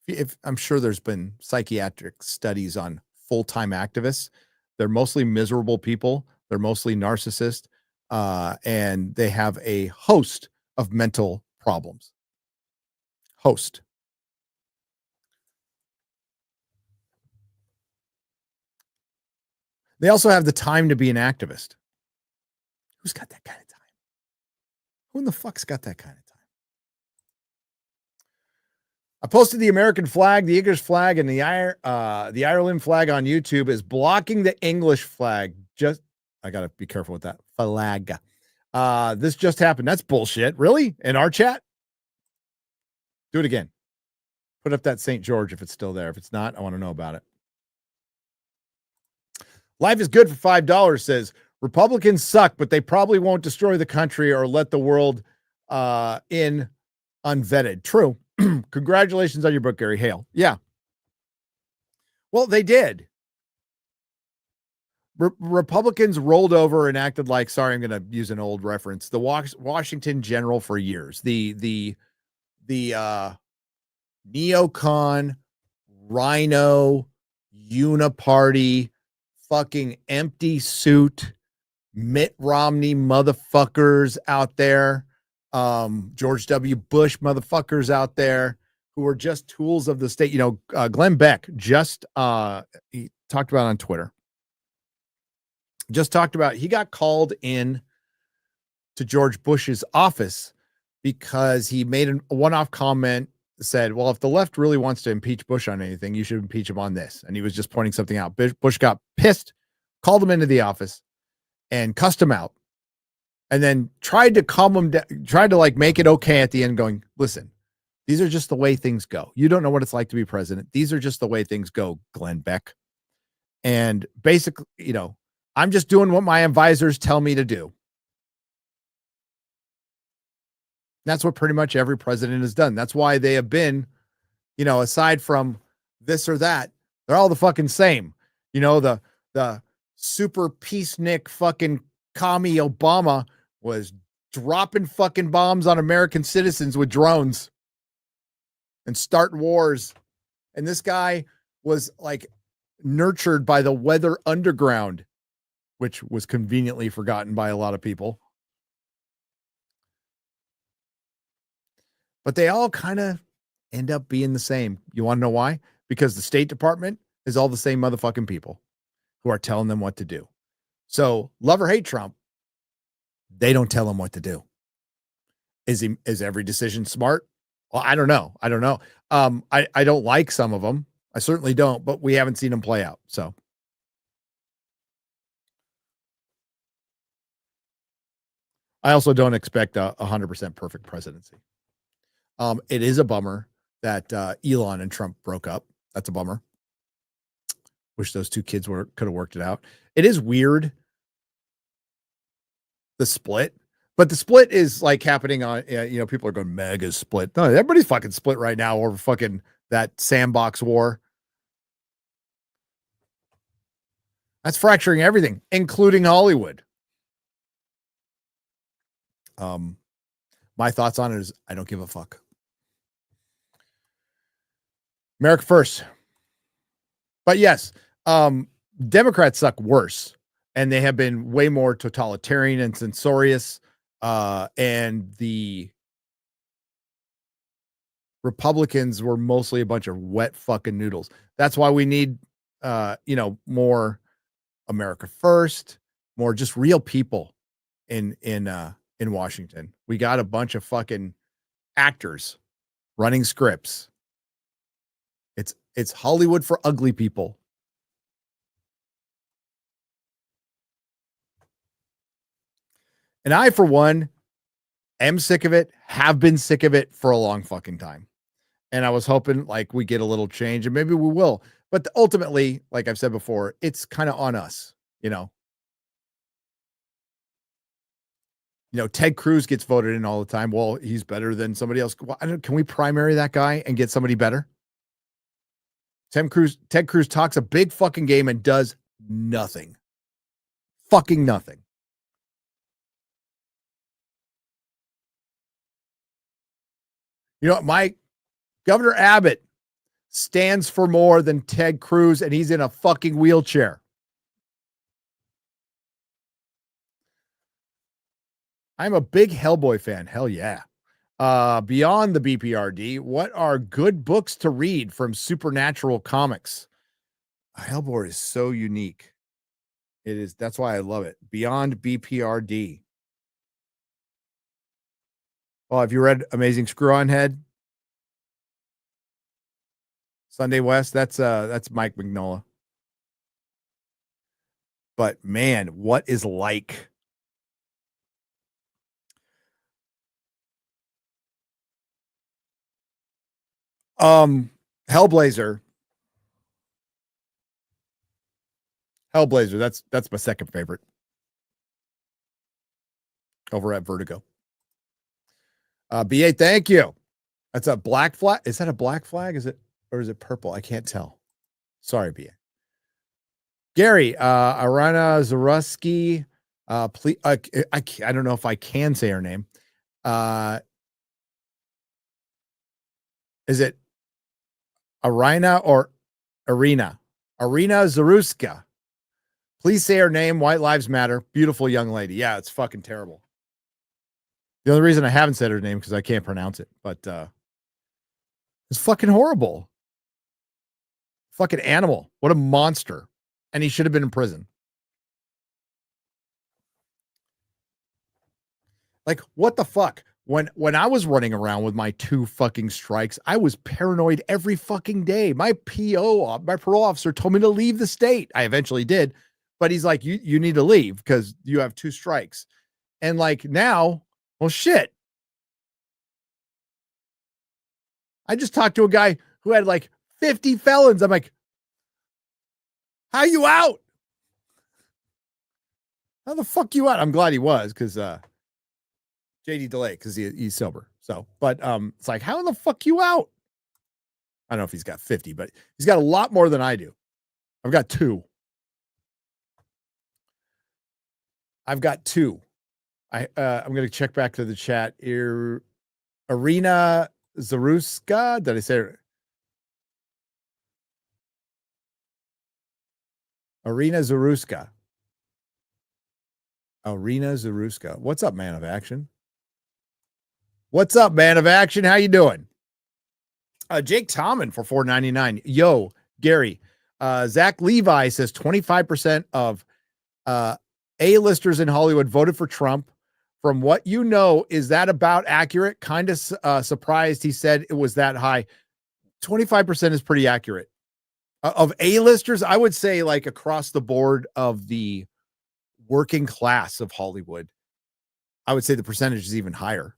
if I'm sure there's been psychiatric studies on full-time activists. They're mostly miserable people. They're mostly narcissists, and they have a host of mental problems. Host. They also have the time to be an activist. Who's got that kind of time? Who in the fuck's got that kind of time? I posted the American flag, the English flag, and the Ireland flag on YouTube is blocking the English flag. I got to be careful with that. Flag. This just happened. That's bullshit. Really? In our chat? Do it again. Put up that St. George if it's still there. If it's not, I want to know about it. Life is good for $5 says Republicans suck, but they probably won't destroy the country or let the world in unvetted. True. Congratulations on your book, Gary Hale. Yeah. Well, they did. Republicans rolled over and acted like, sorry, I'm going to use an old reference, the Washington General for years. The neocon, rhino, uniparty, fucking empty suit, Mitt Romney motherfuckers out there. George W. Bush motherfuckers out there who are just tools of the state. Glenn Beck just he talked about on Twitter. He got called in to George Bush's office because he made a one-off comment, said, well, if the left really wants to impeach Bush on anything, you should impeach him on this. And he was just pointing something out. Bush got pissed, called him into the office and cussed him out. And then tried to calm him down, tried to make it okay at the end, going, listen, these are just the way things go. You don't know what it's like to be president. These are just the way things go, Glenn Beck. And basically, I'm just doing what my advisors tell me to do. That's what pretty much every president has done. That's why they have been, aside from this or that, they're all the fucking same. The super peacenik fucking commie Obama was dropping fucking bombs on American citizens with drones and starting wars. And this guy was nurtured by the Weather Underground, which was conveniently forgotten by a lot of people. But they all kind of end up being the same. You want to know why? Because the State Department is all the same motherfucking people who are telling them what to do. So love or hate Trump, they don't tell him what to do. Is every decision smart? Well, I don't know. I don't like some of them. I certainly don't, but we haven't seen them play out. So I also don't expect a 100% perfect presidency. It is a bummer that Elon and Trump broke up. That's a bummer. Wish those two kids could have worked it out. It is weird, the split, but the split is happening on, people are going mega split. No, everybody's fucking split right now over fucking that sandbox war. That's fracturing everything, including Hollywood. My thoughts on it is I don't give a fuck. America first. But yes, Democrats suck worse, and they have been way more totalitarian and censorious. And the Republicans were mostly a bunch of wet fucking noodles. That's why we need, more America first, more just real people in Washington. We got a bunch of fucking actors running scripts. It's Hollywood for ugly people. And I, for one, am sick of it, have been sick of it for a long fucking time. And I was hoping like we get a little change, and maybe we will. But ultimately, like I've said before, it's kind of on us, Ted Cruz gets voted in all the time. Well, he's better than somebody else. Well, can we primary that guy and get somebody better? Ted Cruz talks a big fucking game and does nothing. Fucking nothing. My Governor Abbott stands for more than Ted Cruz, and he's in a fucking wheelchair. I'm a big Hellboy fan. Hell yeah. Beyond the BPRD, what are good books to read from Supernatural Comics? Hellboy is so unique. It is. That's why I love it. Beyond BPRD. Oh, have you read Amazing Screw-On Head? Sunday West? That's Mike Mignola. But man, what is like? Hellblazer. That's my second favorite. Over at Vertigo. BA, thank you. That's a black flag. Is that a black flag? Or is it purple? I can't tell. Sorry, BA. Gary, Arana Zaruski. Please, I don't know if I can say her name. Is it Arina or Arena? Arina Zaruska. Please say her name. White Lives Matter. Beautiful young lady. Yeah, it's fucking terrible. The only reason I haven't said her name because I can't pronounce it, but it's fucking horrible. Fucking animal. What a monster. And he should have been in prison. Like, what the fuck? When I was running around with my 2 fucking strikes, I was paranoid every fucking day. My parole officer told me to leave the state. I eventually did, but he's like, you need to leave because you have 2 strikes. And like now, well, shit. I just talked to a guy who had like 50 felons. I'm like, how you out? How the fuck you out? I'm glad he was because JD delay because he's sober. So, but it's like, how the fuck you out? I don't know if he's got 50, but he's got a lot more than I do. I've got 2. I'm going to check back to the chat here. Arina Zaruska. Did I say it? Arina Zaruska. Arina Zaruska. What's up, man of action? What's up, man of action? How you doing? Jake Tomlin for $4.99. Yo, Gary. Zach Levi says 25% of A-listers in Hollywood voted for Trump. From what you know, is that about accurate? Kind of surprised he said it was that high. 25% is pretty accurate. Of A-listers, I would say like across the board of the working class of Hollywood, I would say the percentage is even higher.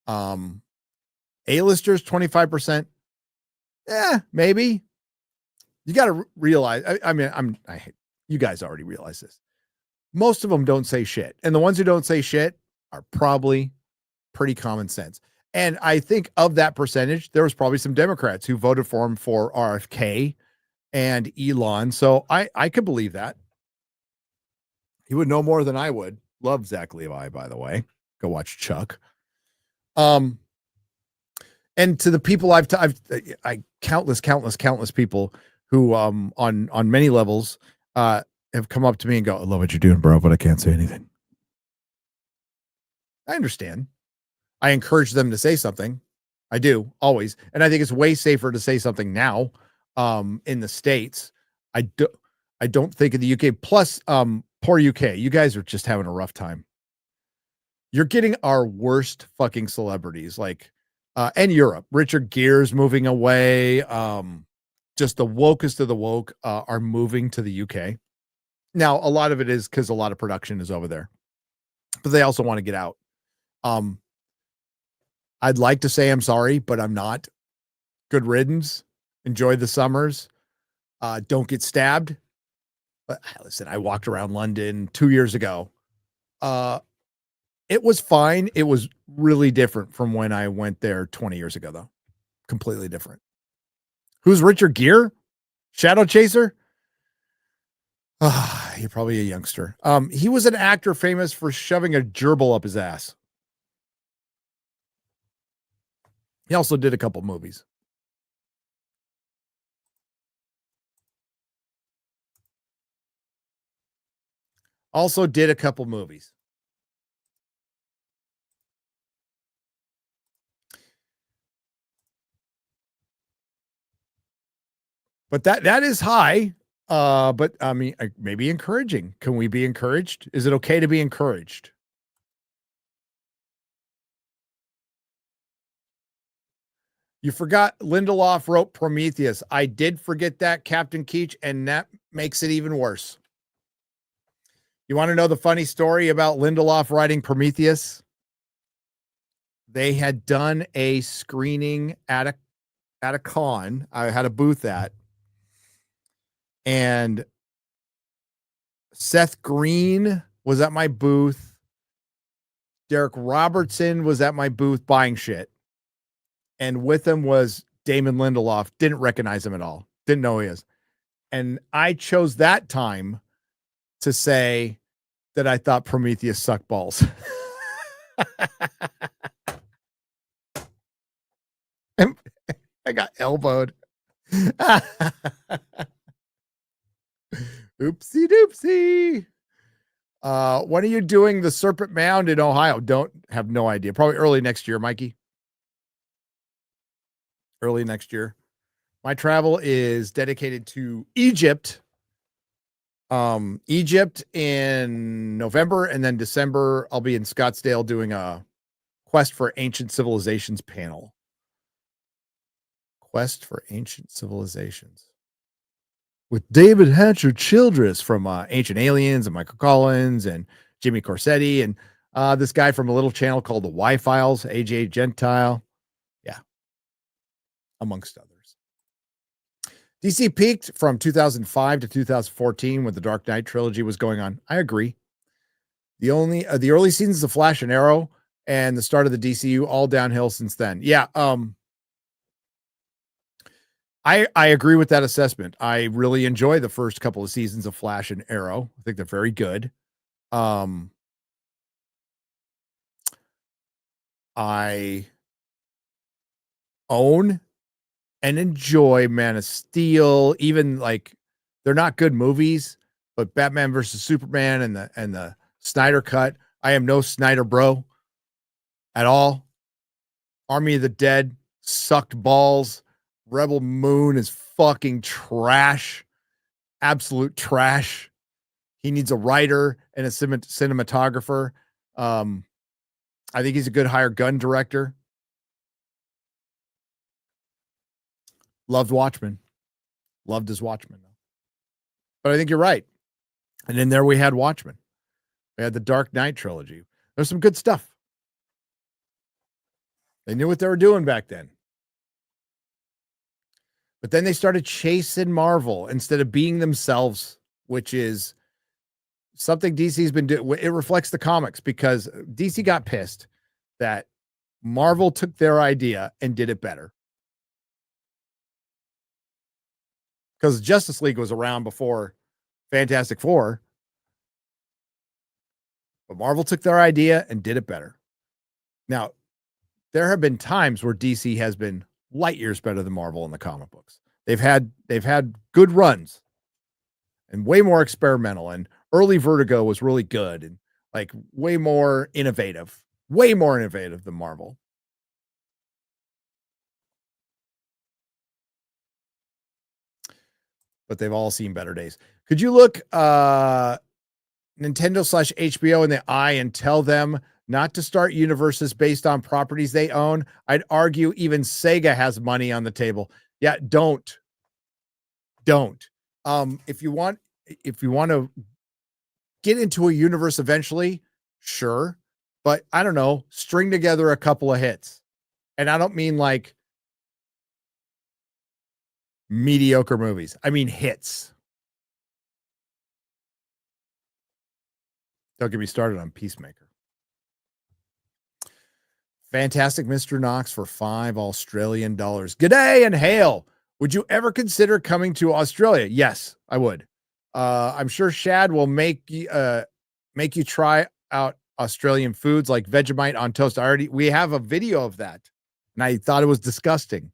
A-listers, 25%. Maybe. You got to realize, you guys already realize this. Most of them don't say shit. And the ones who don't say shit are probably pretty common sense. And I think of that percentage, there was probably some Democrats who voted for him for RFK and Elon. So I could believe that. He would know more than I would. Love Zach Levi, by the way. Go watch Chuck. And to the people I countless people who on many levels have come up to me and go, I love what you're doing, bro, but I can't say anything. I understand. I encourage them to say something. I do always. And I think it's way safer to say something now in the States. I don't think in the UK. Plus, poor UK. You guys are just having a rough time. You're getting our worst fucking celebrities, like and Europe. Richard Gere's moving away. Just the wokest of the woke are moving to the UK. Now, a lot of it is because a lot of production is over there, but they also want to get out. I'd like to say I'm sorry, but I'm not. Good riddance. Enjoy the summers. Don't get stabbed. But listen, I walked around London 2 years ago. It was fine. It was really different from when I went there 20 years ago, though. Completely different. Who's Richard Gere? Shadow Chaser? You're probably a youngster. He was an actor famous for shoving a gerbil up his ass. He also did a couple movies. Also did a couple movies. But that is high. But I mean, maybe encouraging. Can we be encouraged? Is it okay to be encouraged? You forgot Lindelof wrote Prometheus. I did forget that, Captain Keach, and that makes it even worse. You want to know the funny story about Lindelof writing Prometheus? They had done a screening at a con. I had a booth at, and Seth Green was at my booth. Derek Robertson was at my booth buying shit. And with him was Damon Lindelof. Didn't recognize him at all. Didn't know who he is. And I chose that time to say that I thought Prometheus sucked balls. I got elbowed. Oopsie doopsie. When are you doing the Serpent Mound in Ohio? Have no idea. Probably early next year, Mikey. Early next year. My travel is dedicated to Egypt. Egypt in November, and then December I'll be in Scottsdale doing a Quest for Ancient Civilizations panel. Quest for Ancient Civilizations with David Hatcher Childress from Ancient Aliens and Michael Collins and Jimmy Corsetti and this guy from a little channel called the Y-Files, AJ Gentile. Yeah. Amongst others. DC peaked from 2005 to 2014 when the Dark Knight trilogy was going on. I agree. The early seasons of Flash and Arrow and the start of the DCU all downhill since then. Yeah. I agree with that assessment. I really enjoy the first couple of seasons of Flash and Arrow. I think they're very good. I own and enjoy Man of Steel. Even like they're not good movies, but Batman versus Superman and the Snyder cut. I am no Snyder bro at all. Army of the Dead sucked balls. Rebel Moon is fucking trash. Absolute trash. He needs a writer and a cinematographer. I think he's a good hired gun director. Loved Watchmen. Loved his Watchmen. But I think you're right. And in there we had Watchmen. We had the Dark Knight trilogy. There's some good stuff. They knew what they were doing back then. But then they started chasing Marvel instead of being themselves, which is something DC's been doing. It reflects the comics because DC got pissed that Marvel took their idea and did it better. Because Justice League was around before Fantastic Four. But Marvel took their idea and did it better. Now, there have been times where DC has been light years better than Marvel in the comic books. They've had good runs and way more experimental, and early Vertigo was really good and like way more innovative than Marvel. But they've all seen better days. Could you look Nintendo/HBO in the eye and tell them not to start universes based on properties they own? I'd argue even Sega has money on the table. Yeah, don't. If you want to get into a universe eventually, sure. But I don't know, string together a couple of hits. And I don't mean like mediocre movies. I mean hits. Don't get me started on Peacemaker. Fantastic Mr. Knox for $5 Australian. G'day and hail. Would you ever consider coming to Australia? Yes, I would. I'm sure Shad will make you try out Australian foods like Vegemite on toast. We have a video of that, and I thought it was disgusting.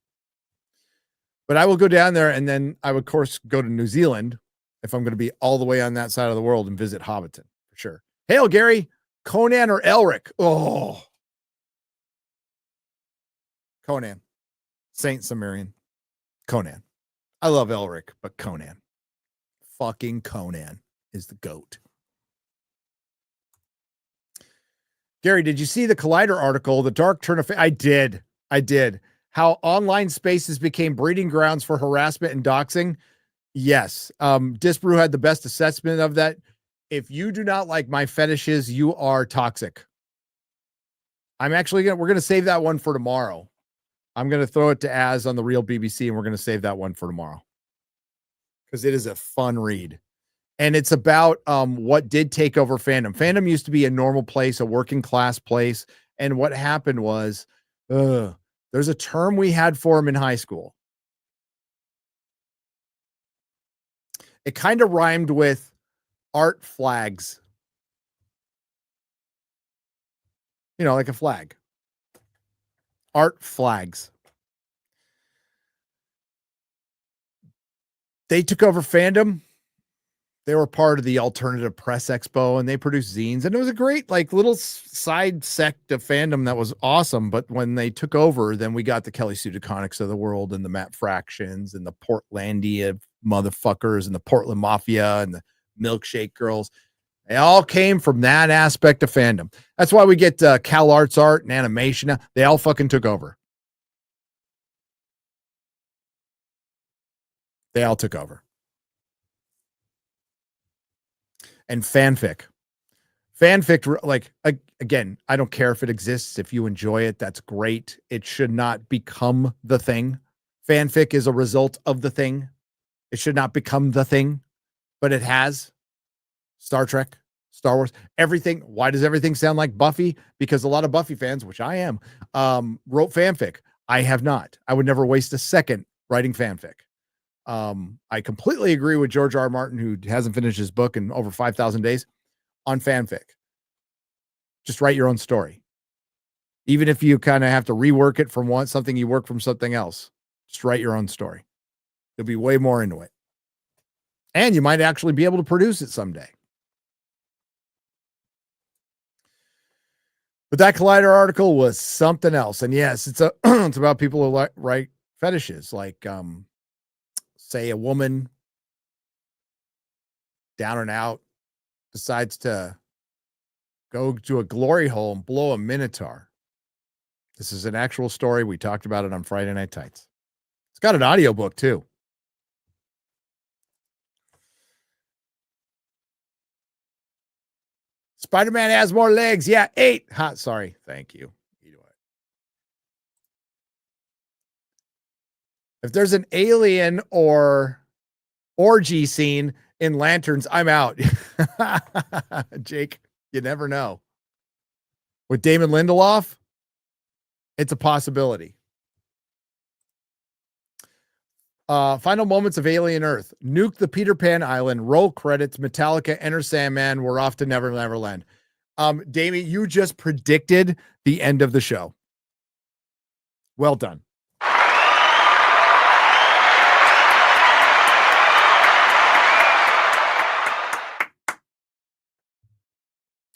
But I will go down there, and then I would, of course, go to New Zealand if I'm going to be all the way on that side of the world and visit Hobbiton for sure. Hail, Gary. Conan or Elric? Oh, Conan. Saint Sumerian. Conan. I love Elric, but Conan. Fucking Conan is the GOAT. Gary, did you see the Collider article, The Dark Turn of Fate? I did. How online spaces became breeding grounds for harassment and doxing? Yes. Disbrew had the best assessment of that. If you do not like my fetishes, you are toxic. We're going to save that one for tomorrow. I'm going to throw it to Az on the Real BBC, and we're going to save that one for tomorrow because it is a fun read. And it's about what did take over fandom. Fandom used to be a normal place, a working class place. And what happened was, there's a term we had for them in high school. It kind of rhymed with art flags. You know, like a flag. Art flags. They took over fandom. They were part of the Alternative Press Expo, and they produced zines, and it was a great like little side sect of fandom that was awesome. But when they took over, then we got the Kelly Pseudoconics of the world and the Matt Fractions and the Portlandia motherfuckers and the Portland Mafia and the Milkshake Girls. They all came from that aspect of fandom. That's why we get Cal Arts art and animation. They all fucking took over. They all took over. And fanfic, like, again, I don't care if it exists. If you enjoy it, that's great. It should not become the thing. Fanfic is a result of the thing. It should not become the thing, but it has. Star Trek, Star Wars, everything. Why does everything sound like Buffy? Because a lot of Buffy fans, which I am, wrote fanfic. I have not. I would never waste a second writing fanfic. I completely agree with George R. Martin, who hasn't finished his book in over 5,000 days, on fanfic. Just write your own story. Even if you kind of have to rework it from something you work from something else, just write your own story. You'll be way more into it. And you might actually be able to produce it someday. But that Collider article was something else. And yes, it's it's about people who write fetishes, like, say a woman down and out decides to go to a glory hole and blow a minotaur. This is an actual story. We talked about it on Friday Night Tights. It's got an audiobook too. Spider-Man has more legs. Yeah, 8. Sorry. Thank you. If there's an alien or orgy scene in Lanterns, I'm out. Jake, you never know. With Damon Lindelof? It's a possibility. Final moments of Alien Earth. Nuke the Peter Pan Island. Roll credits. Metallica, Enter Sandman. We're off to Never Never Land. Damien, you just predicted the end of the show. Well done.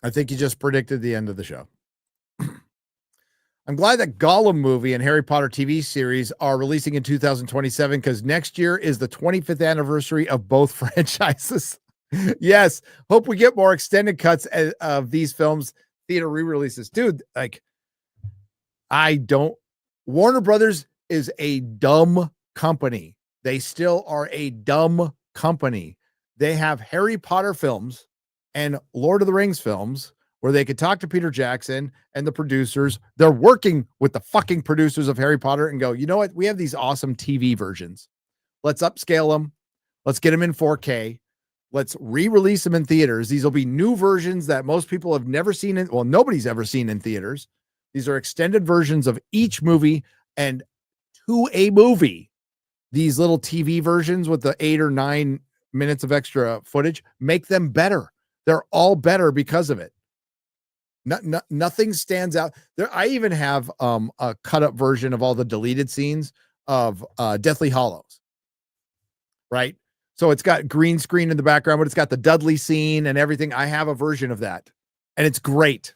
I think you just predicted the end of the show. I'm glad that Gollum movie and Harry Potter TV series are releasing in 2027 because next year is the 25th anniversary of both franchises. Yes. Hope we get more extended cuts of these films, theater re-releases. Dude, like, Warner Brothers is a dumb company. They still are a dumb company. They have Harry Potter films and Lord of the Rings films where they could talk to Peter Jackson and the producers. They're working with the fucking producers of Harry Potter and go, you know what? We have these awesome TV versions. Let's upscale them. Let's get them in 4K. Let's re-release them in theaters. These will be new versions that most people have never seen nobody's ever seen in theaters. These are extended versions of each movie, and to a movie, these little TV versions with the 8 or 9 minutes of extra footage make them better. They're all better because of it. Nothing stands out there. I even have a cut up version of all the deleted scenes of Deathly Hallows. Right. So it's got green screen in the background, but it's got the Dudley scene and everything. I have a version of that and it's great.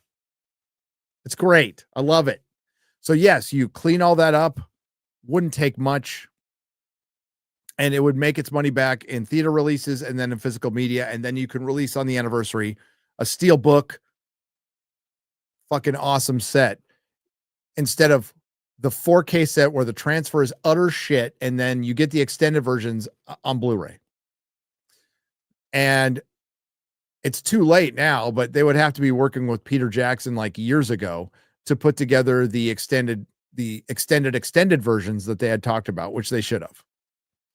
It's great. I love it. So yes, you clean all that up. Wouldn't take much. And it would make its money back in theater releases and then in physical media. And then you can release on the anniversary a steel book, fucking awesome set instead of the 4K set where the transfer is utter shit. And then you get the extended versions on Blu-ray. And it's too late now, but they would have to be working with Peter Jackson like years ago to put together the extended versions that they had talked about, which they should have.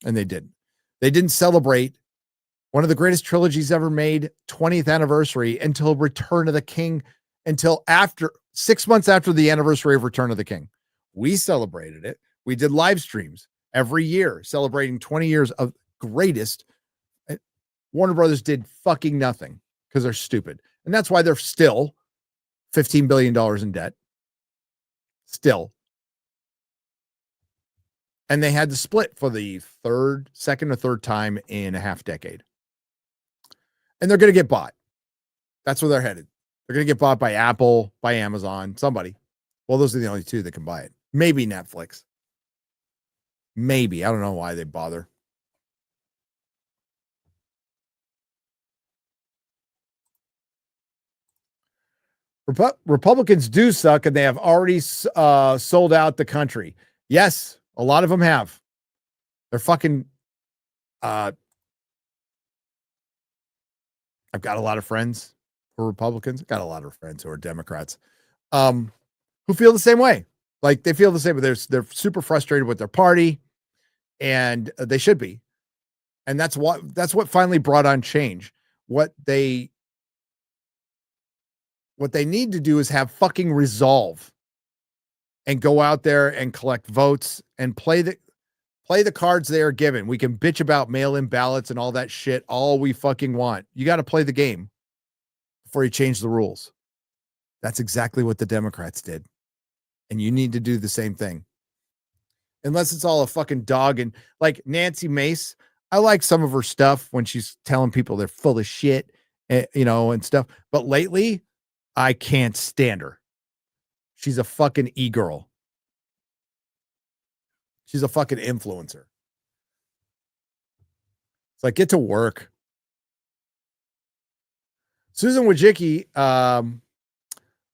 And they didn't. They didn't celebrate one of the greatest trilogies ever made, 20th anniversary, until Return of the King, until after 6 months after the anniversary of Return of the King. We celebrated it. We did live streams every year celebrating 20 years of greatest. Warner Brothers did fucking nothing because they're stupid. And that's why they're still $15 billion in debt. Still. And they had to split for the second or third time in a half decade. And they're going to get bought. That's where they're headed. They're going to get bought by Apple, by Amazon, somebody. Well, those are the only two that can buy it. Maybe Netflix. Maybe. I don't know why they bother. Republicans do suck, and they have already sold out the country. Yes, a lot of them have. They're fucking. I've got a lot of friends who are Republicans. I've got a lot of friends who are Democrats, who feel the same way. Like they feel the same, but they're super frustrated with their party, and they should be. And that's what finally brought on change. What they need to do is have fucking resolve and go out there and collect votes and play the cards they are given. We can bitch about mail-in ballots and all that shit all we fucking want. You got to play the game before you change the rules. That's exactly what the Democrats did. And you need to do the same thing. Unless it's all a fucking dog. And like Nancy Mace, I like some of her stuff when she's telling people they're full of shit, and stuff. But lately, I can't stand her. She's a fucking e-girl. She's a fucking influencer. It's like, get to work. Susan Wojcicki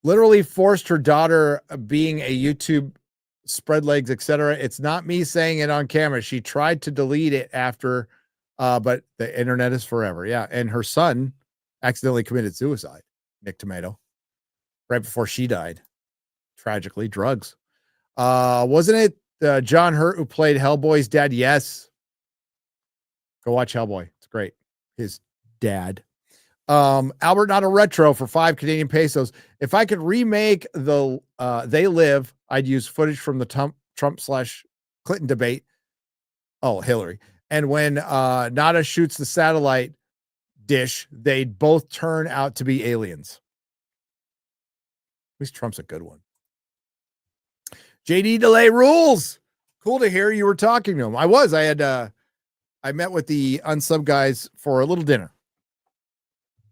literally forced her daughter being a YouTube spread legs, etc. It's not me saying it on camera. She tried to delete it after, but the internet is forever. Yeah. And her son accidentally committed suicide, Nick Tomato, right before she died. Tragically, drugs. Wasn't it John Hurt who played Hellboy's dad? Yes. Go watch Hellboy. It's great. His dad. Albert, not a retro for 5 Canadian pesos. If I could remake the They Live, I'd use footage from the Trump/Clinton debate. Oh, Hillary. And when Nada shoots the satellite dish, they'd both turn out to be aliens. At least Trump's a good one. JD Delay rules. Cool to hear you were talking to him. I met with the unsub guys for a little dinner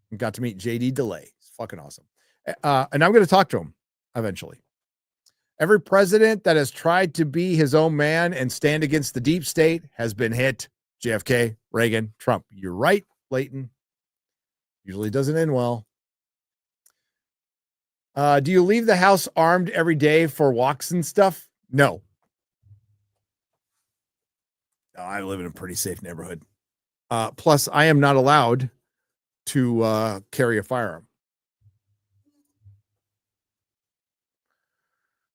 and got to meet JD Delay. It's fucking awesome. And I'm going to talk to him eventually. Every president that has tried to be his own man and stand against the deep state has been hit. JFK, Reagan, Trump. You're right, Leighton. Usually doesn't end well. Do you leave the house armed every day for walks and stuff? No. I live in a pretty safe neighborhood. Plus, I am not allowed to carry a firearm.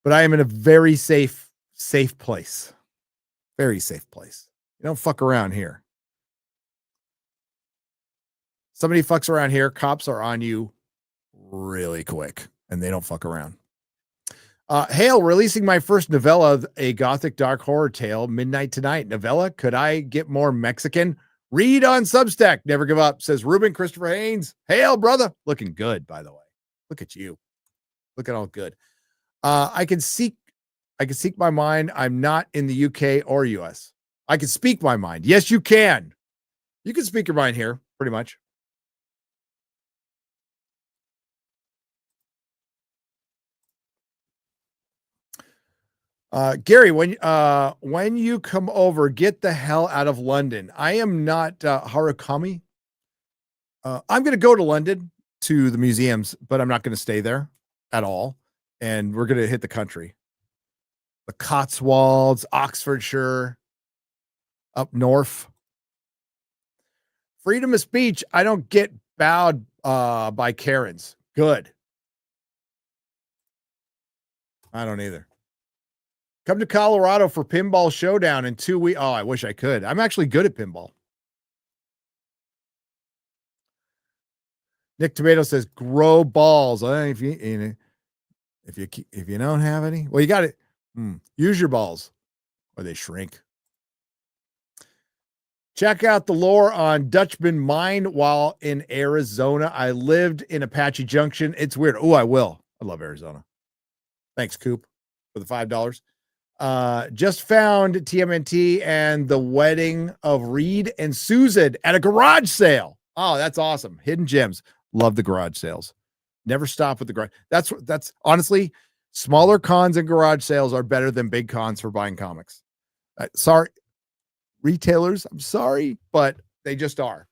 But I am in a very safe place. Very safe place. You don't fuck around here. Somebody fucks around here, cops are on you really quick, and they don't fuck around. Hale, releasing my first novella, a gothic dark horror tale, Midnight Tonight. Novella, could I get more Mexican? Read on Substack. Never give up, says Ruben Christopher Haynes. Hale, brother. Looking good, by the way. Look at you. Looking all good. I can seek my mind. I'm not in the UK or US. I can speak my mind. Yes, you can. You can speak your mind here, pretty much. Gary, when you come over, get the hell out of London. I am not Harakami. I'm going to go to London to the museums, but I'm not going to stay there at all. And we're going to hit the country. The Cotswolds, Oxfordshire, up north. Freedom of speech. I don't get bowed by Karens. Good. I don't either. Come to Colorado for Pinball Showdown in 2 weeks. Oh, I wish I could. I'm actually good at pinball. Nick Tomato says, grow balls. If you don't have any, well, you got it. Use your balls or they shrink. Check out the lore on Dutchman Mine while in Arizona. I lived in Apache Junction. It's weird. Oh, I will. I love Arizona. Thanks, Coop, for the $5. Just found TMNT and the wedding of Reed and Susan at a garage sale. Oh, that's awesome. Hidden gems. Love the garage sales. Never stop with the garage. That's honestly, smaller cons and garage sales are better than big cons for buying comics. Sorry, retailers. I'm sorry, but they just are.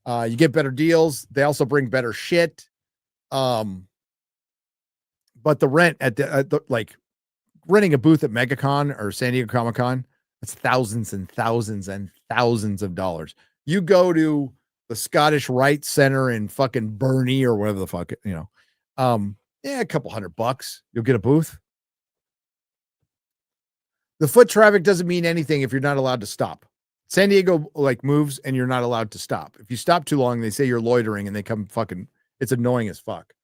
You get better deals. They also bring better shit. But the rent at the like renting a booth at MegaCon or San Diego Comic-Con, that's thousands and thousands and thousands of dollars. You go to the Scottish Rite Center in fucking Burnie or whatever the fuck, a couple $100, you'll get a booth. The foot traffic doesn't mean anything if you're not allowed to stop. San Diego moves and you're not allowed to stop. If you stop too long, they say you're loitering and they come it's annoying as fuck.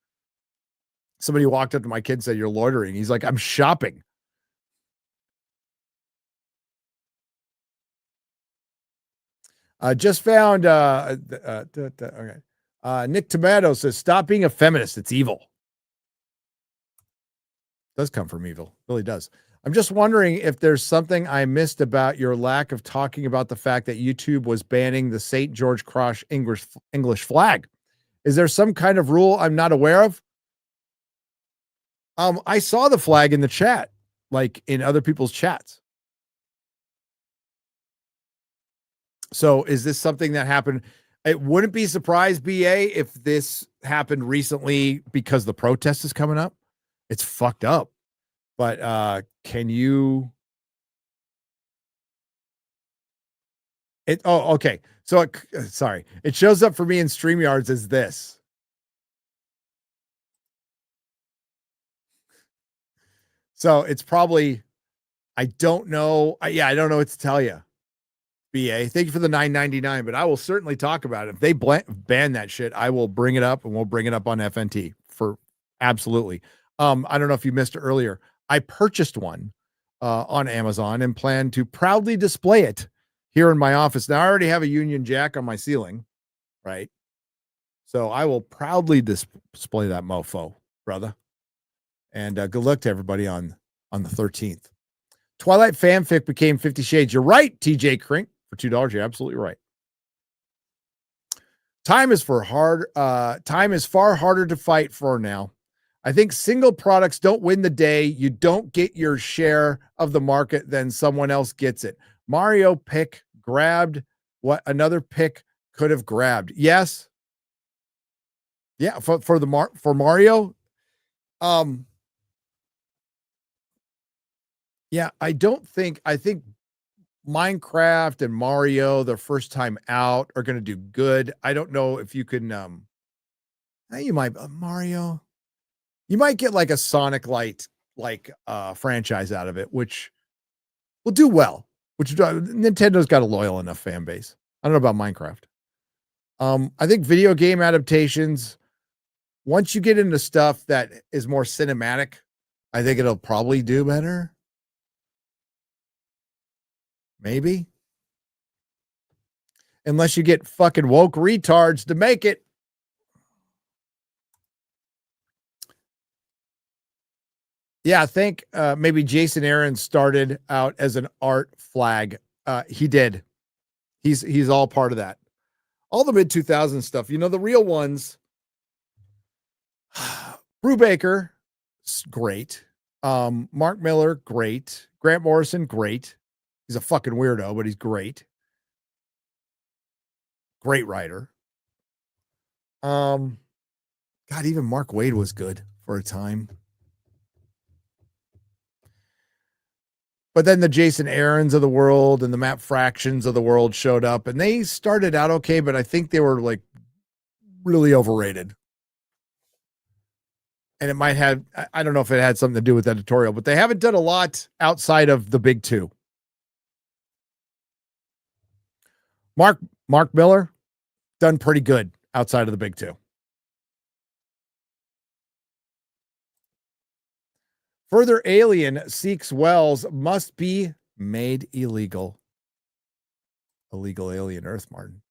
Somebody walked up to my kid and said, you're loitering. He's like, I'm shopping. Just found okay. Nick Tomato says, stop being a feminist. It's evil. It does come from evil. It really does. I'm just wondering if there's something I missed about your lack of talking about the fact that YouTube was banning the St. George Cross English flag. Is there some kind of rule I'm not aware of? I saw the flag in the chat, like in other people's chats. So is this something that happened? It wouldn't be surprised, BA, if this happened recently because the protest is coming up. It's fucked up. But can you? Okay. So sorry. It shows up for me in StreamYards as this. So it's probably, I don't know. I don't know what to tell you. BA. Thank you for the $9.99, but I will certainly talk about it. If they ban that shit, I will bring it up, and we'll bring it up on FNT for absolutely. I don't know if you missed it earlier. I purchased one on Amazon and plan to proudly display it here in my office. Now I already have a Union Jack on my ceiling, right? So I will proudly display that mofo, brother. And good luck to everybody on the 13th. Twilight fanfic became 50 Shades. You're right, TJ Crink. For $2, you're absolutely right. Time is far harder to fight for now. I think single products don't win the day. You don't get your share of the market, then someone else gets it. Mario pick grabbed what another pick could have grabbed. Yes. Yeah, for Mario. Yeah, I think Minecraft and Mario, their first time out, are going to do good. I don't know if you can, you might, Mario, you might get like a Sonic Light, franchise out of it, which will do well, which Nintendo's got a loyal enough fan base. I don't know about Minecraft. I think video game adaptations, once you get into stuff that is more cinematic, I think it'll probably do better. Maybe. Unless you get fucking woke retards to make it. Yeah, I think maybe Jason Aaron started out as an art flag. He did. He's all part of that. All the mid-2000s stuff. You know, the real ones. Brubaker, great. Mark Miller, great. Grant Morrison, great. He's a fucking weirdo, but he's great. Great writer. God, even Mark Waid was good for a time. But then the Jason Aarons of the world and the Matt Fractions of the world showed up, and they started out okay, but I think they were like really overrated. And it might have, I don't know if it had something to do with editorial, but they haven't done a lot outside of the big two. Mark Miller, done pretty good outside of the big two. Further alien seeks Wells must be made illegal. Illegal alien Earth, Martin.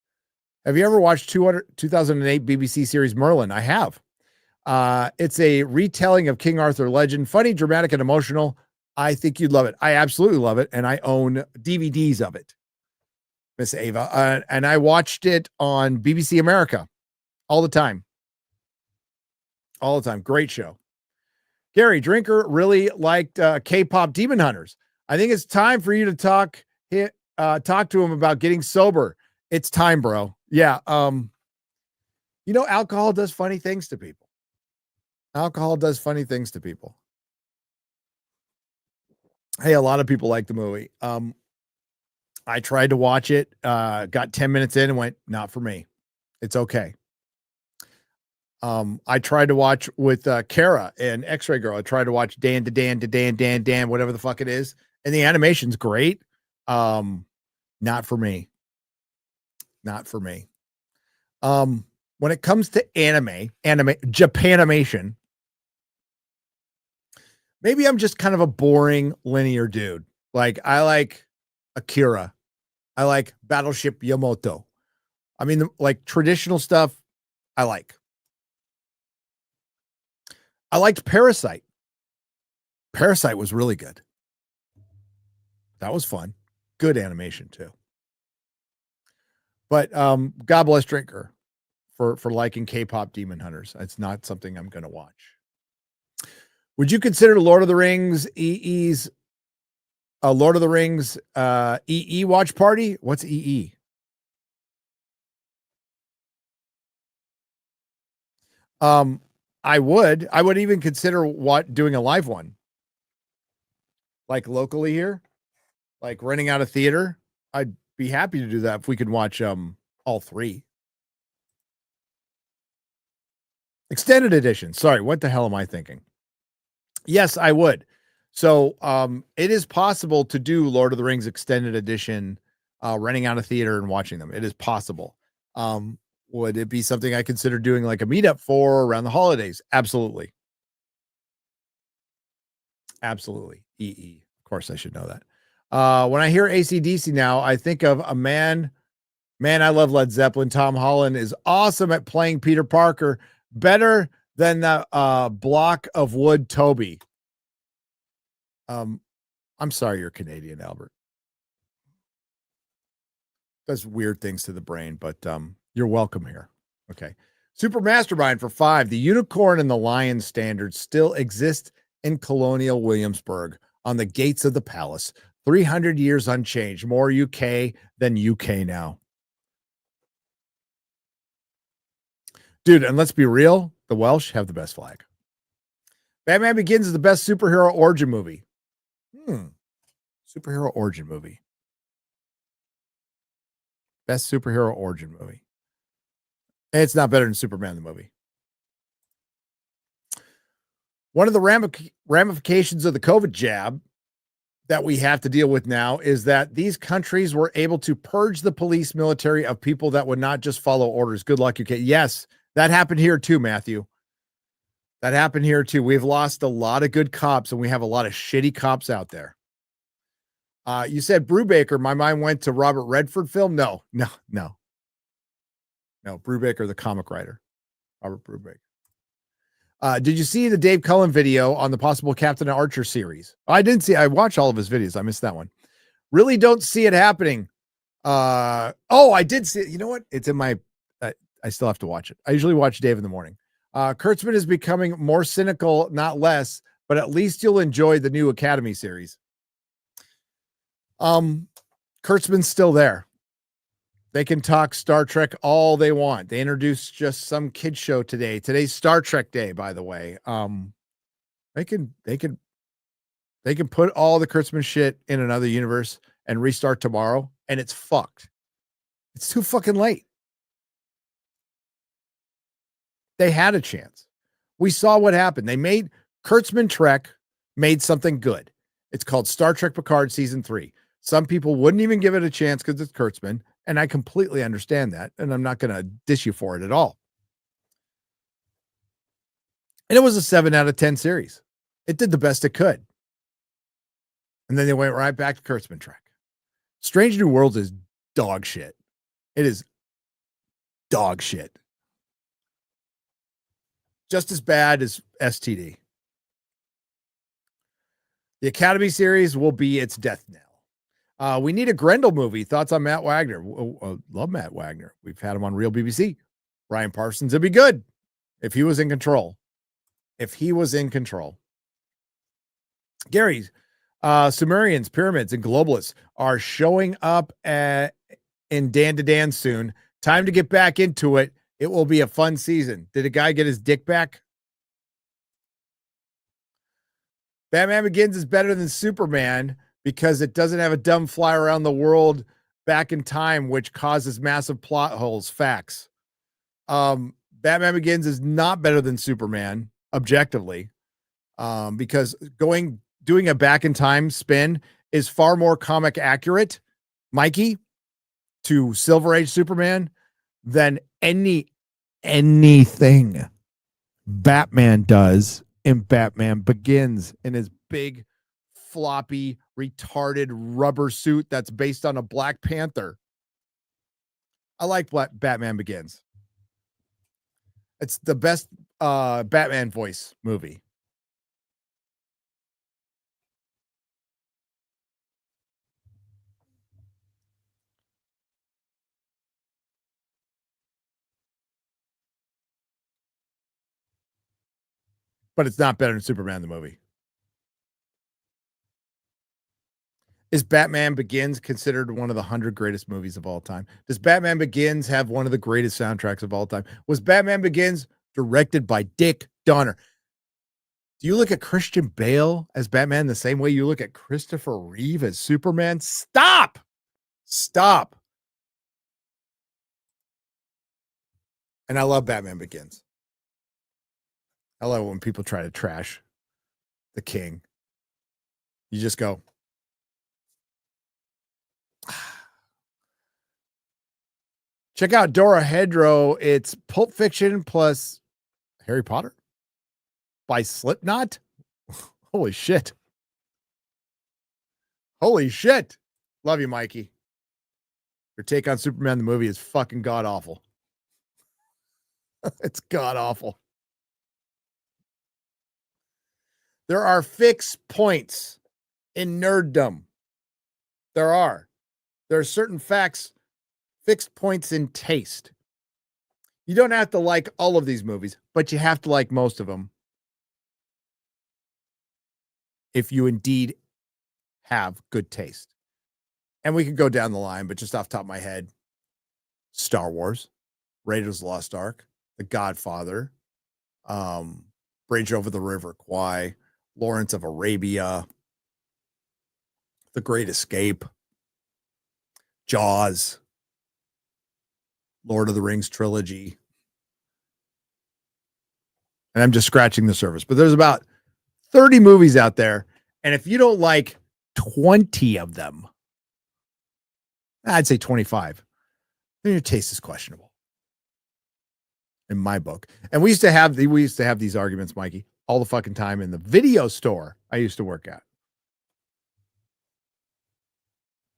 Have you ever watched 2008 BBC series Merlin? I have. It's a retelling of King Arthur legend, funny, dramatic, and emotional. I think you'd love it. I absolutely love it, and I own DVDs of it, Miss Ava. And I watched it on BBC America all the time. All the time. Great show. Gary Drinker really liked K-pop Demon Hunters. I think it's time for you to talk to him about getting sober. It's time, bro. Yeah. You know, alcohol does funny things to people. Alcohol does funny things to people. Hey, a lot of people like the movie. I tried to watch it, got 10 minutes in and went, not for me. It's okay. I tried to watch with Kara and X-Ray Girl. I tried to watch Dan, whatever the fuck it is. And the animation's great. Not for me. Not for me. When it comes to anime, Japanimation, maybe I'm just kind of a boring linear dude. Like, I like Akira. I like Battleship Yamato. I mean, like traditional stuff, I like. I liked Parasite. Parasite was really good. That was fun. Good animation too. But God bless Drinker for liking K-pop Demon Hunters. It's not something I'm going to watch. Would you consider Lord of the Rings EE's Lord of the Rings EE watch party? What's EE? I would even consider doing a live one. Like locally here, like renting out a theater. I'd be happy to do that if we could watch all three. Extended edition. Sorry, what the hell am I thinking? Yes, I would. So it is possible to do Lord of the Rings extended edition renting out a theater and watching them. It is possible. Would it be something I consider doing like a meetup for around the holidays? Absolutely. Absolutely. EE. Of course, I should know that. When I hear AC/DC now, I think of a man. Man, I love Led Zeppelin. Tom Holland is awesome at playing Peter Parker, better than the block of wood Toby. I'm sorry you're Canadian, Albert. Does weird things to the brain, but you're welcome here. Okay. Super Mastermind for 5. The unicorn and the lion standards still exist in colonial Williamsburg on the gates of the palace. 300 years unchanged. More UK than UK now. Dude, and let's be real, the Welsh have the best flag. Batman Begins is the best superhero origin movie. Superhero origin movie. Best superhero origin movie. It's not better than Superman the movie. One of the ramifications of the COVID jab that we have to deal with now is that these countries were able to purge the police military of people that would not just follow orders. Good luck, UK. Yes, that happened here too, Matthew. That happened here too. We've lost a lot of good cops and we have a lot of shitty cops out there. You said Brubaker. My mind went to Robert Redford film. No. Brubaker, the comic writer, Robert Brubaker. Did you see the Dave Cullen video on the possible Captain Archer series? I didn't see. I watched all of his videos. I missed that one. Really don't see it happening. I did see it. You know what? It's in my. I still have to watch it. I usually watch Dave in the morning. Kurtzman is becoming more cynical, not less, but at least you'll enjoy the new Academy series. Kurtzman's still there. They can talk Star Trek all they want. They introduced just some kid show today. Today's Star Trek Day, by the way. They can put all the Kurtzman shit in another universe and restart tomorrow, and it's fucked. It's too fucking late. They had a chance. We saw what happened. They made Kurtzman Trek made something good. It's called Star Trek Picard Season 3. Some people wouldn't even give it a chance because it's Kurtzman, and I completely understand that, and I'm not going to diss you for it at all. And it was a 7 out of 10 series. It did the best it could. And then they went right back to Kurtzman Trek. Strange New Worlds is dog shit. It is dog shit. Just as bad as STD. The Academy series will be its death knell. We need a Grendel movie. Thoughts on Matt Wagner? Love Matt Wagner. We've had him on Real BBC. Ryan Parsons. It'd be good if he was in control. Gary, Sumerians, pyramids, and globalists are showing up in Dan to Dan soon. Time to get back into it. It will be a fun season. Did a guy get his dick back? Batman Begins is better than Superman because it doesn't have a dumb fly around the world back in time, which causes massive plot holes. Facts. Batman Begins is not better than Superman, objectively, because doing a back in time spin is far more comic accurate, Mikey, to Silver Age Superman than anything Batman does in Batman Begins in his big, floppy, retarded rubber suit that's based on a Black Panther. I like Batman Begins. It's the best Batman voice movie. But it's not better than Superman the movie. Is Batman Begins considered one of the 100 greatest movies of all time? Does Batman Begins have one of the greatest soundtracks of all time? Was Batman Begins directed by Dick Donner? Do you look at Christian Bale as Batman the same way you look at Christopher Reeve as Superman? Stop! And I love Batman Begins. I love it when people try to trash the king. You just go, Check out Dora Hedro. It's Pulp Fiction plus Harry Potter by Slipknot. Holy shit. Holy shit. Love you, Mikey. Your take on Superman the movie is fucking god awful. It's god awful. There are fixed points in nerddom. There are certain facts, fixed points in taste. You don't have to like all of these movies, but you have to like most of them. If you indeed have good taste. And we could go down the line, but just off the top of my head, Star Wars, Raiders of the Lost Ark, The Godfather, Bridge Over the River Kwai, Lawrence of Arabia, The Great Escape, Jaws, Lord of the Rings trilogy. And I'm just scratching the surface, but there's about 30 movies out there. And if you don't like 20 of them, I'd say 25, then your taste is questionable in my book. And we used to have these arguments, Mikey, all the fucking time in the video store I used to work at.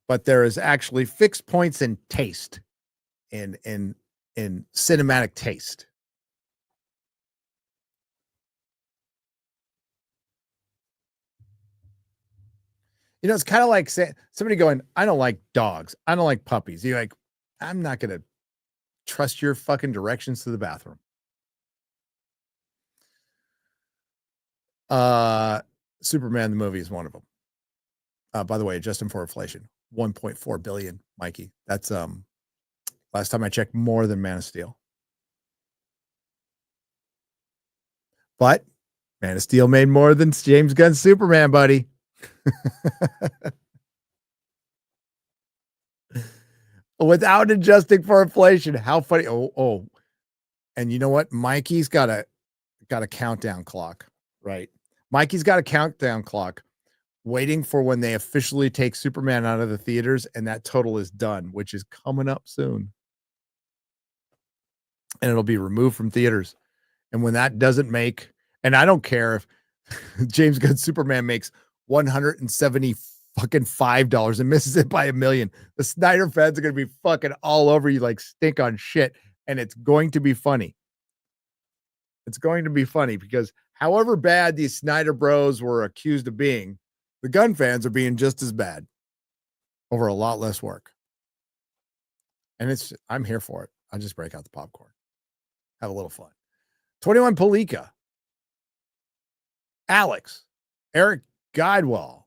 But there is actually fixed points in taste, in cinematic taste. You know, it's kind of like somebody going, I don't like dogs. I don't like puppies. You're like, I'm not going to trust your fucking directions to the bathroom. Superman the movie is one of them. By the way, adjusting for inflation, 1.4 billion, Mikey. That's last time I checked, more than Man of Steel. But Man of Steel made more than James Gunn's Superman, buddy. Without adjusting for inflation. How funny. Oh. And you know what? Mikey's got a countdown clock, right? Mikey's got a countdown clock waiting for when they officially take Superman out of the theaters, and that total is done, which is coming up soon. And it'll be removed from theaters. And when that doesn't make, and I don't care if James Gunn Superman makes $175 and misses it by $1 million. The Snyder fans are going to be fucking all over you like stink on shit. And it's going to be funny. It's going to be funny because however bad these Snyder bros were accused of being, the Gunn fans are being just as bad over a lot less work. And I'm here for it. I'll just break out the popcorn. Have a little fun. 21 Palika. Alex. Eric Guidewell,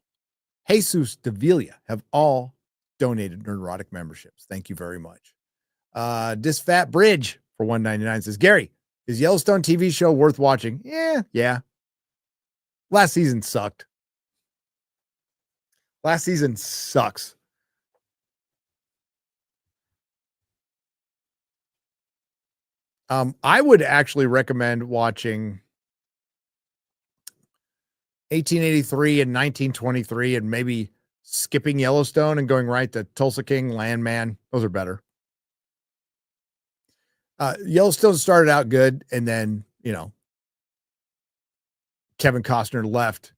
Jesus Davila have all donated Nerdrotic memberships. Thank you very much. Disfat Bridge for $1.99 says, Gary, is Yellowstone TV show worth watching? Yeah. Last season sucked. Last season sucks. I would actually recommend watching 1883 and 1923 and maybe skipping Yellowstone and going right to Tulsa King, Landman. Those are better. Yellowstone started out good, and then, Kevin Costner left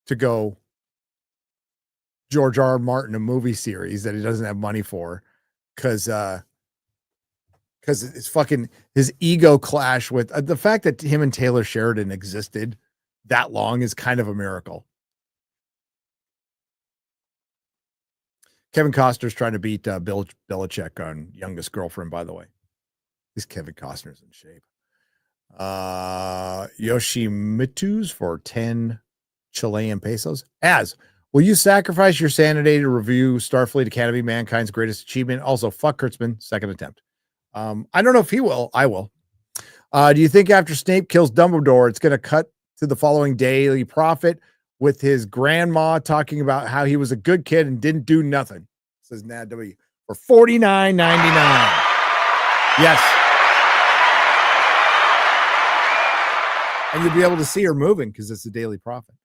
to go George R. Martin, a movie series that he doesn't have money for because it's fucking his ego clash with the fact that him and Taylor Sheridan existed that long is kind of a miracle. Kevin Costner's trying to beat Bill Belichick on Youngest Girlfriend, by the way. This Kevin Costner's in shape. Yoshimitu's for 10 Chilean pesos. Will you sacrifice your sanity to review Starfleet Academy, Mankind's Greatest Achievement? Also, fuck Kurtzman, second attempt. I don't know if he will. I will. Do you think after Snape kills Dumbledore, it's going to cut to the following Daily Prophet with his grandma talking about how he was a good kid and didn't do nothing? Says Nad W for $49.99. Yes. And you'll be able to see her moving because it's a Daily Prophet.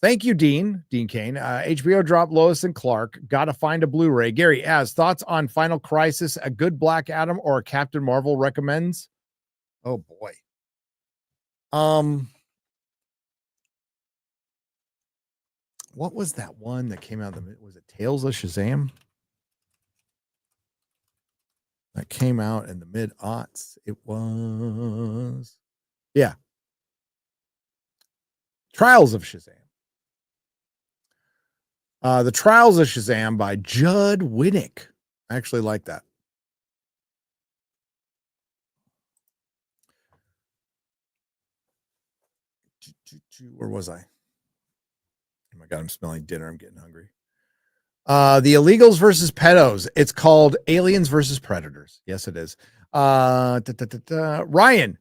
Thank you, Dean Kane. HBO dropped Lois and Clark. Gotta find a Blu-ray. Gary, as thoughts on Final Crisis, a good Black Adam or a Captain Marvel recommends? Oh boy. What was that one that came out? Was it Tales of Shazam? That came out in the mid-aughts. It was, yeah, Trials of Shazam. The Trials of Shazam by Judd Winnick. I actually like that. Where was I? Oh my God, I'm smelling dinner. I'm getting hungry. The Illegals versus Pedos. It's called Aliens versus Predators. Yes, it is. Ryan,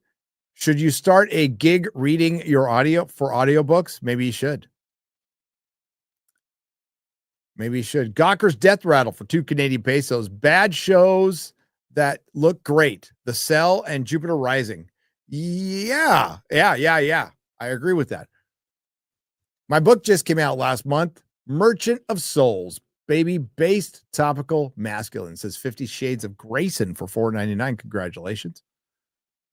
should you start a gig reading your audio for audiobooks? Maybe you should. Maybe you should. Gawker's Death Rattle for 2 Canadian pesos. Bad shows that look great. The Cell and Jupiter Rising. Yeah. I agree with that. My book just came out last month. Merchant of Souls. Baby-based topical masculine. Says 50 Shades of Grayson for $4.99. Congratulations.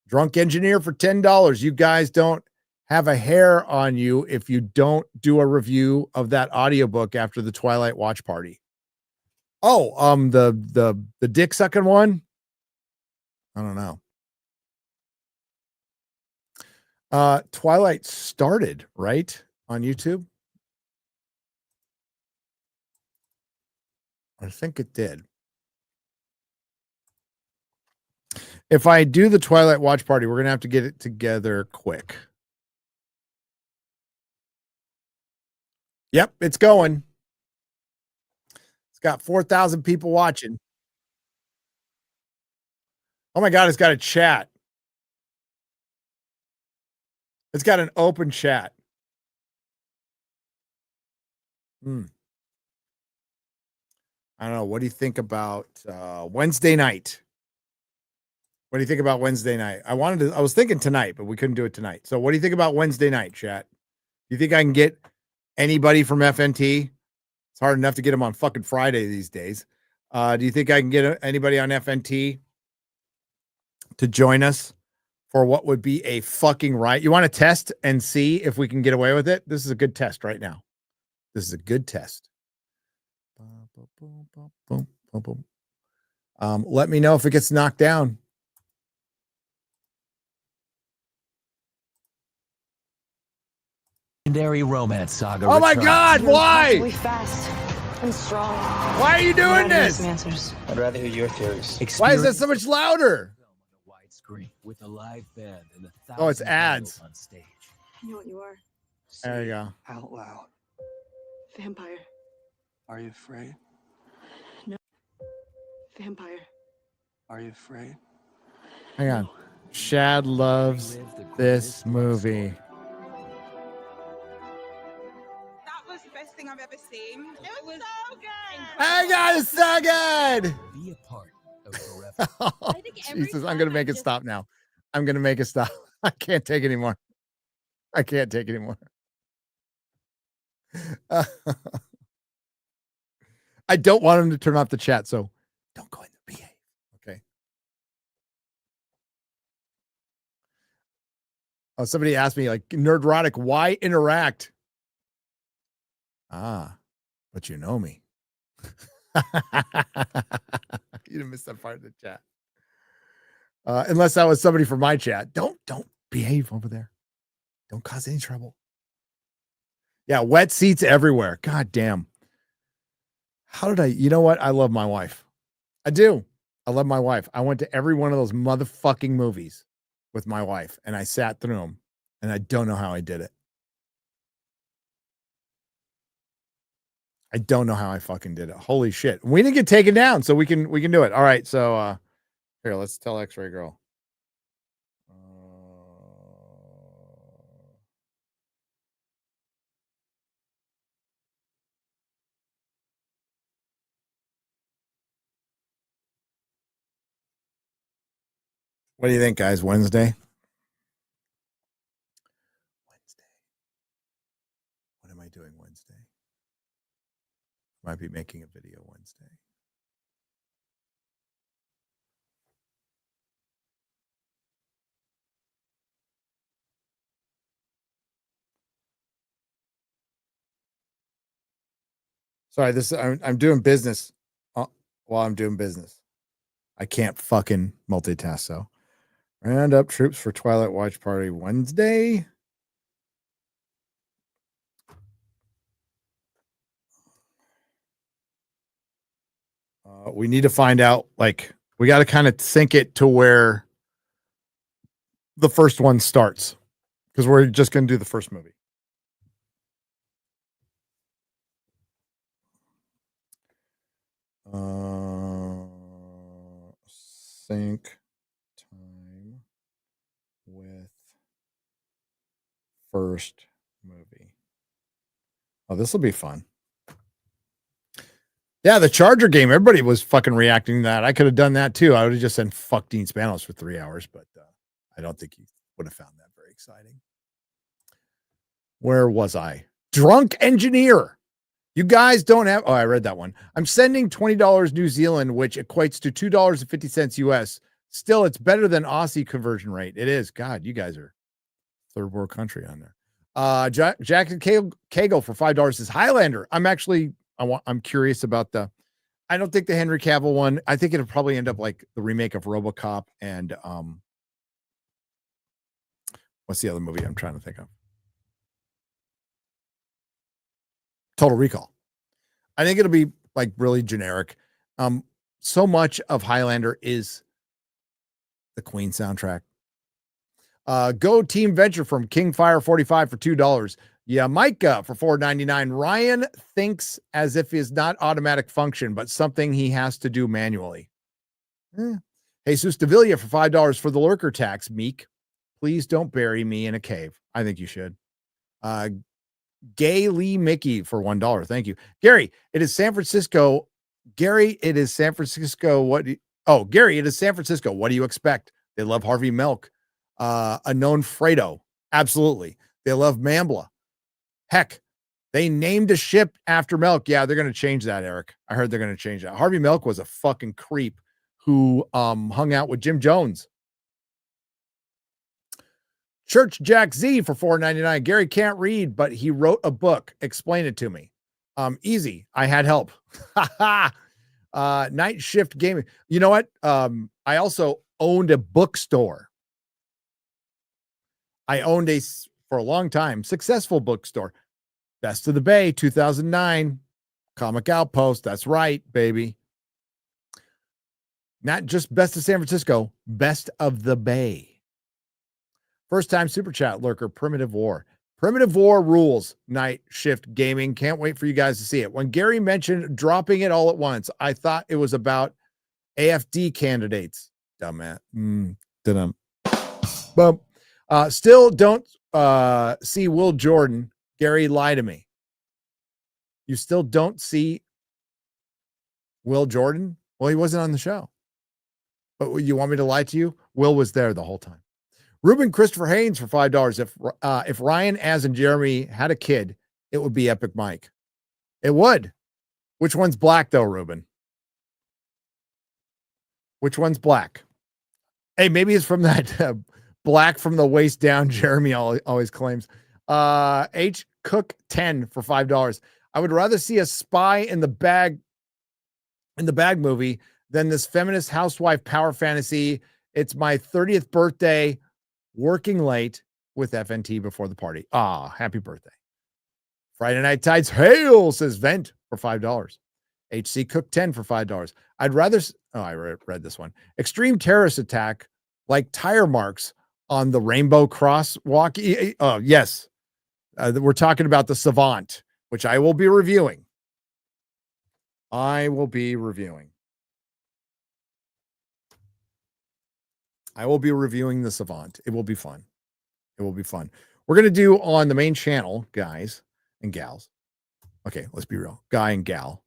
Drunk Engineer for $10. You guys don't have a hair on you if you don't do a review of that audiobook after the Twilight watch party. Oh, the dick sucking one? I don't know. Twilight started, right? On YouTube? I think it did. If I do the Twilight watch party, we're going to have to get it together quick. Yep, it's going. It's got 4,000 people watching. Oh my God, it's got a chat. It's got an open chat. I don't know. What do you think about Wednesday night? What do you think about Wednesday night? I was thinking tonight, but we couldn't do it tonight. So what do you think about Wednesday night, chat? Do you think I can get anybody from FNT? It's hard enough to get them on fucking Friday these days. Do you think I can get anybody on FNT to join us for what would be a fucking riot? You want to test and see if we can get away with it? This is a good test right now. This is a good test. Let me know if it gets knocked down. Legendary romance saga. Oh my God! Why? Fast and strong. Why are you doing this? I'd rather hear your theories. Why is that so much louder? Widescreen with a live band and 1,000 Oh, it's ads on stage. I know what you are. There you go. Out loud. Vampire. Are you afraid? No. Vampire. Are you afraid? Hang on. Shad loves this movie. That was the best thing I've ever seen. It was so good. Hang on, it's so good. Be a part of forever. Oh, Jesus, I'm gonna make it stop now. I'm gonna make it stop. I can't take anymore. I can't take anymore. I don't want him to turn off the chat, so don't go in the PA. Okay. Oh, somebody asked me, like, Nerdrotic, why interact? Ah, but you know me. You didn't miss that part of the chat. Unless that was somebody from my chat. Don't behave over there. Don't cause any trouble. Yeah, wet seats everywhere. God damn. How did you know what? I love my wife. I do. I love my wife. I went to every one of those motherfucking movies with my wife, and I sat through them, and I don't know how I did it. I don't know how I fucking did it. Holy shit. We didn't get taken down, so we can do it. All right, so here, let's tell X-Ray Girl. What do you think, guys? Wednesday? What am I doing Wednesday? Might be making a video Wednesday. Sorry, I'm doing business while I'm doing business. I can't fucking multitask. So, round up troops for Twilight Watch Party Wednesday. We need to find out. Like, we got to kind of sync it to where the first one starts, because we're just going to do the first movie. Sync time with first movie. Oh, this will be fun. Yeah, the Charger game. Everybody was fucking reacting to that. I could have done that too. I would have just said fuck Dean Spanos for 3 hours, but I don't think he would have found that very exciting. Where was I? Drunk engineer. You guys don't have. Oh, I read that one. I'm sending $20 New Zealand, which equates to $2.50 US. Still, it's better than Aussie conversion rate. It is. God, you guys are third world country on there. Jack and Kegel for $5 is Highlander. I'm curious about I don't think the Henry Cavill one. I think it'll probably end up like the remake of RoboCop and what's the other movie I'm trying to think of? Total Recall. I think it'll be like really generic. So much of Highlander is the Queen soundtrack. Go Team Venture from Kingfire 45 for $2. Yeah, Micah for $4.99. Ryan thinks as if it's not automatic function, but something he has to do manually. Jesus Davilla for $5 for the lurker tax. Meek, please don't bury me in a cave. I think you should. Gay Lee Mickey for $1. Thank you. Gary, it is San Francisco. Gary, it is San Francisco. Gary, it is San Francisco. What do you expect? They love Harvey Milk. A known Fredo. Absolutely. They love Mambla. Heck, they named a ship after Milk. Yeah, they're going to change that, Eric. I heard they're going to change that. Harvey Milk was a fucking creep who hung out with Jim Jones. Church Jack Z for $4.99. Gary can't read, but he wrote a book. Explain it to me. Easy. I had help. Night Shift Gaming. You know what? I also owned a bookstore. I owned for a long time, successful bookstore. Best of the Bay, 2009. Comic Outpost. That's right, baby. Not just best of San Francisco, best of the Bay. First time super chat lurker, Primitive War. Primitive War rules. Night Shift Gaming. Can't wait for you guys to see it. When Gary mentioned dropping it all at once, I thought it was about AFD candidates. Dumbass. Dum. Still don't see Will Jordan. Gary, lie to me. You still don't see Will Jordan? Well, he wasn't on the show. But you want me to lie to you? Will was there the whole time. Ruben Christopher Haynes for $5. If Ryan, Az, and Jeremy had a kid, it would be Epic Mike. It would. Which one's black, though, Ruben? Which one's black? Hey, maybe it's from that black from the waist down Jeremy always claims. H. Cook 10 for $5. I would rather see a spy in the bag movie than this feminist housewife power fantasy. It's my 30th birthday, working late with FNT before the party. Happy birthday. Friday Night Tides hail, says Vent for $5. HC Cook 10 for $5. I'd rather, I read this one. Extreme terrorist attack like tire marks on the Rainbow Crosswalk. Yes. We're talking about the Savant, which I will be reviewing. I will be reviewing the Savant. It will be fun. We're going to do on the main channel, guys and gals. Okay, let's be real. Guy and gal.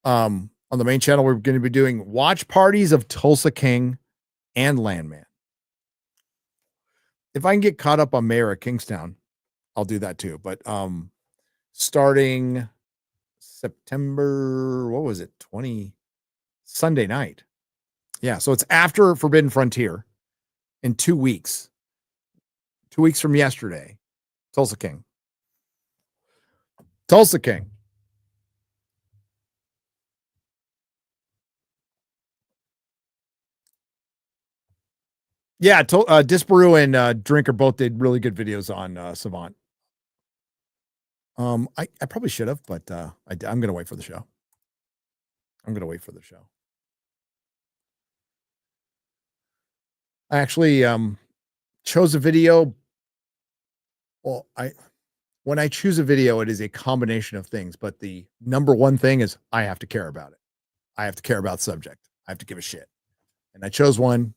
On the main channel, we're going to be doing watch parties of Tulsa King and Landman. If I can get caught up on Mayor of Kingstown, I'll do that too. But starting September, what was it? Sunday night. Yeah, so it's after Forbidden Frontier in 2 weeks. 2 weeks from yesterday. Tulsa King. Tulsa King. Yeah, Disparu and Drinker both did really good videos on Savant. I probably should have, but I'm gonna wait for the show. I actually chose a video. Well, when I choose a video, it is a combination of things, but the number one thing is I have to care about it. I have to care about the subject. I have to give a shit. And I chose one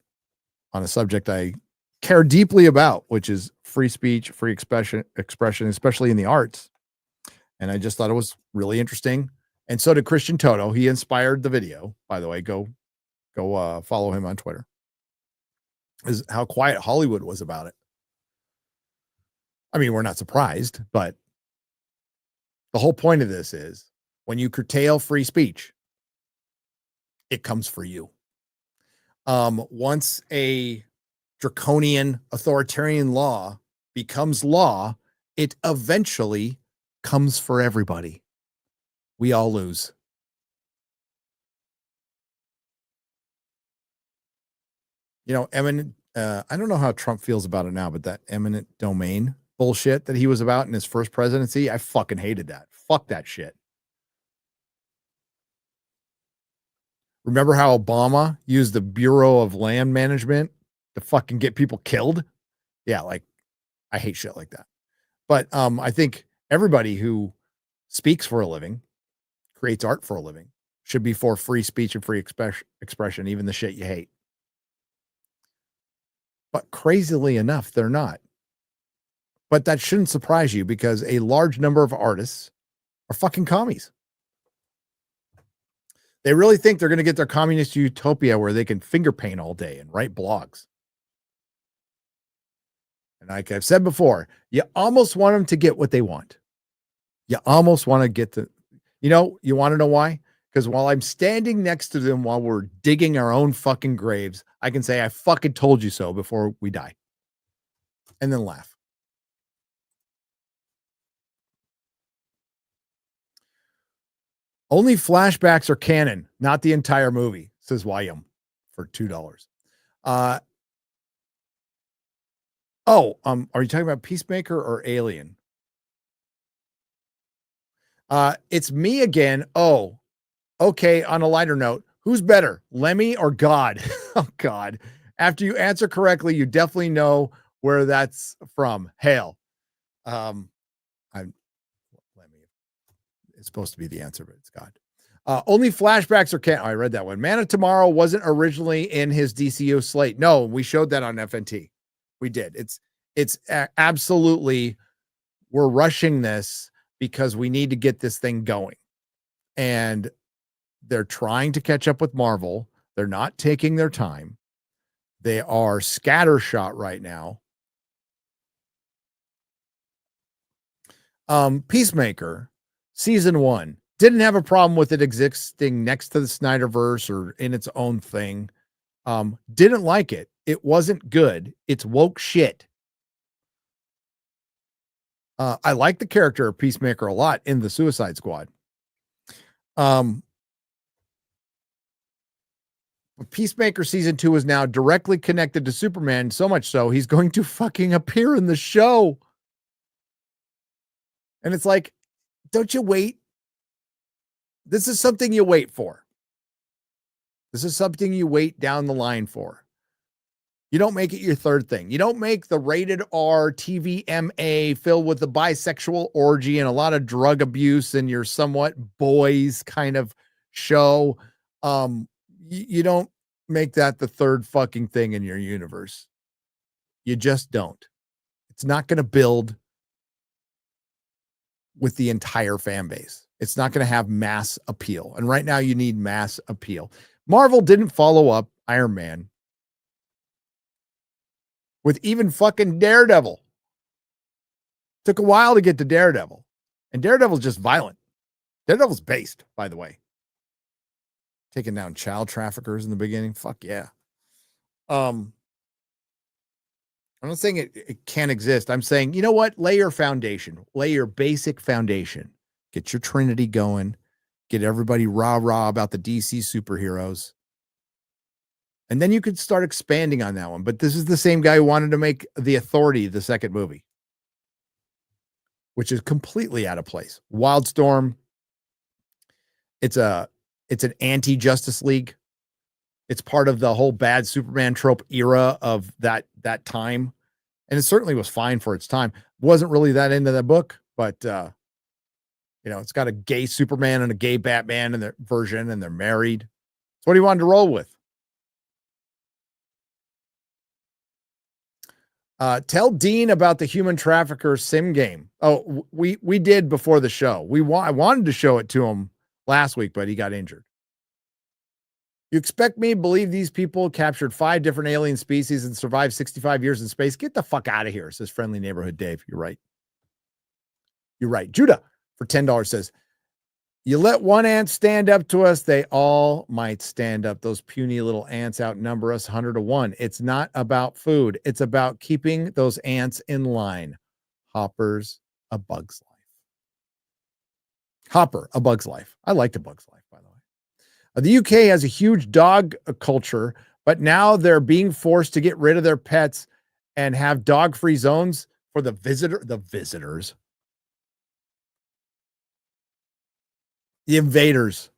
on a subject I care deeply about, which is free speech, free expression, especially in the arts. And I just thought it was really interesting. And so did Christian Toto. He inspired the video, by the way. Go follow him on Twitter. Is how quiet Hollywood was about it. I mean, we're not surprised, but the whole point of this is when you curtail free speech, it comes for you. Once a draconian authoritarian law becomes law, it eventually comes for everybody. We all lose. You know, I don't know how Trump feels about it now, but that eminent domain bullshit that he was about in his first presidency, I fucking hated that. Fuck that shit. Remember how Obama used the Bureau of Land Management to fucking get people killed? Yeah, like I hate shit like that. But I think everybody who speaks for a living, creates art for a living, should be for free speech and free expression, even the shit you hate. But crazily enough, they're not. But that shouldn't surprise you because a large number of artists are fucking commies. They really think they're going to get their communist utopia where they can finger paint all day and write blogs. And like I've said before, you almost want them to get what they want. You almost want to get the, you want to know why? Because while I'm standing next to them while we're digging our own fucking graves, I can say, I fucking told you so before we die. And then laugh. Only flashbacks are canon, not the entire movie, says Wyam for $2. Are you talking about Peacemaker or Alien? It's me again. Oh, okay. On a lighter note, who's better, Lemmy or God? Oh, God. After you answer correctly, you definitely know where that's from. Hail. Lemmy. It's supposed to be the answer, but it's God. Only flashbacks are canon. I read that one. Man of Tomorrow wasn't originally in his DCU slate. No, we showed that on FNT. We did. It's absolutely, we're rushing this because we need to get this thing going. And they're trying to catch up with Marvel. They're not taking their time. They are scattershot right now. Peacemaker, season 1, didn't have a problem with it existing next to the Snyderverse or in its own thing. Didn't like it. It wasn't good. It's woke shit. I like the character of Peacemaker a lot in the Suicide Squad. Peacemaker season 2 is now directly connected to Superman, so much so he's going to fucking appear in the show. And it's like, don't you wait? This is something you wait for. This is something you wait down the line for. You don't make it your third thing. You don't make the rated R TVMA filled with the bisexual orgy and a lot of drug abuse and your somewhat boys kind of show. You don't make that the third fucking thing in your universe. You just don't. It's not going to build with the entire fan base. It's not going to have mass appeal. And right now you need mass appeal. Marvel didn't follow up Iron Man with even fucking Daredevil. Took a while to get to Daredevil. And Daredevil's just violent. Daredevil's based, by the way. Taking down child traffickers in the beginning. Fuck yeah. I'm not saying it can't exist. I'm saying, you know what? Lay your foundation. Lay your basic foundation. Get your Trinity going. Get everybody rah-rah about the DC superheroes. And then you could start expanding on that one. But this is the same guy who wanted to make The Authority the second movie, which is completely out of place. Wildstorm. It's an anti-Justice League. It's part of the whole bad Superman trope era of that time. And it certainly was fine for its time. Wasn't really that into the book, but it's got a gay Superman and a gay Batman in their version, and they're married. That's what he wanted to roll with. Tell Dean about the human trafficker sim game. Oh, we did before the show. I wanted to show it to him last week, but he got injured. You expect me to believe these people captured 5 different alien species and survived 65 years in space? Get the fuck out of here, says Friendly Neighborhood Dave. You're right. You're right. Judah for $10 says, you let one ant stand up to us, they all might stand up. Those puny little ants outnumber us 100 to 1. It's not about food. It's about keeping those ants in line. Hopper's A Bug's Life. Hopper, A Bug's Life. I liked A Bug's Life, by the way. The UK has a huge dog culture, but now they're being forced to get rid of their pets and have dog-free zones for the visitors. The invaders.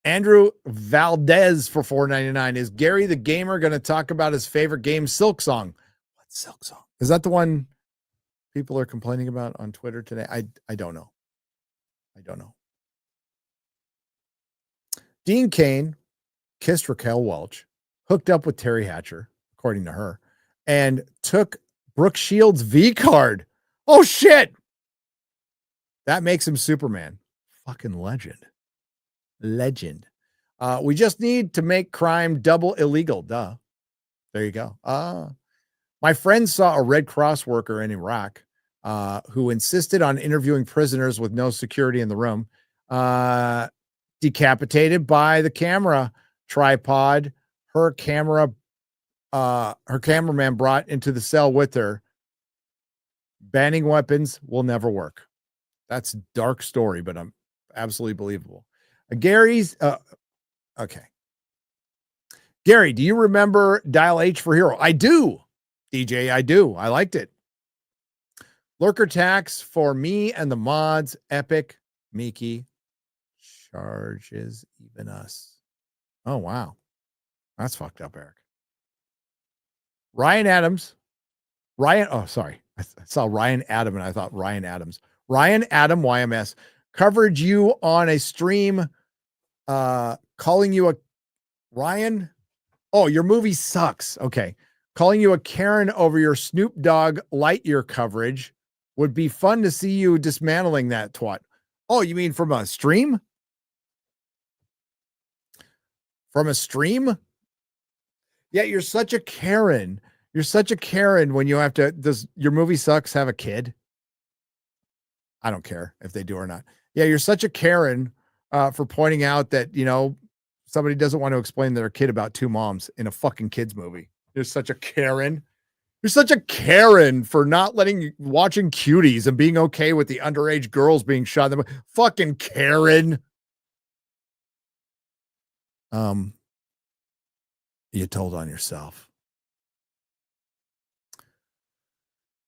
Andrew Valdez for $4.99. Is Gary the Gamer going to talk about his favorite game, Silk Song? What Silk Song? Is that the one people are complaining about on Twitter today? I don't know. I don't know. Dean Cain kissed Raquel Welch, hooked up with Terry Hatcher, according to her, and took Brooke Shields' V card. Oh, shit. That makes him Superman. Fucking legend. Legend. We just need to make crime double illegal. Duh. There you go. My friend saw a Red Cross worker in Iraq who insisted on interviewing prisoners with no security in the room. Decapitated by the camera tripod. Her cameraman brought into the cell with her. Banning weapons will never work. That's a dark story, but I'm absolutely believable. Gary's okay. Gary, do you remember Dial H for Hero? I do. DJ, I do. I liked it. Lurker tax for me and the mods. Epic. Miki charges even us. Oh, wow. That's fucked up, Eric. Ryan Adams. Oh, sorry. I saw Ryan Adam and I thought Ryan Adams. Ryan Adam YMS covered you on a stream calling you a Ryan. Oh, your movie sucks. Okay. Calling you a Karen over your Snoop Dogg Lightyear coverage. Would be fun to see you dismantling that twat. Oh, you mean from a stream? From a stream? Yeah, you're such a Karen. You're such a Karen when you have to. Does your movie sucks have a kid? I don't care if they do or not. Yeah, you're such a Karen for pointing out that, somebody doesn't want to explain their kid about 2 moms in a fucking kids movie. You're such a Karen. You're such a Karen for not watching Cuties and being okay with the underage girls being shot. Fucking Karen. You told on yourself.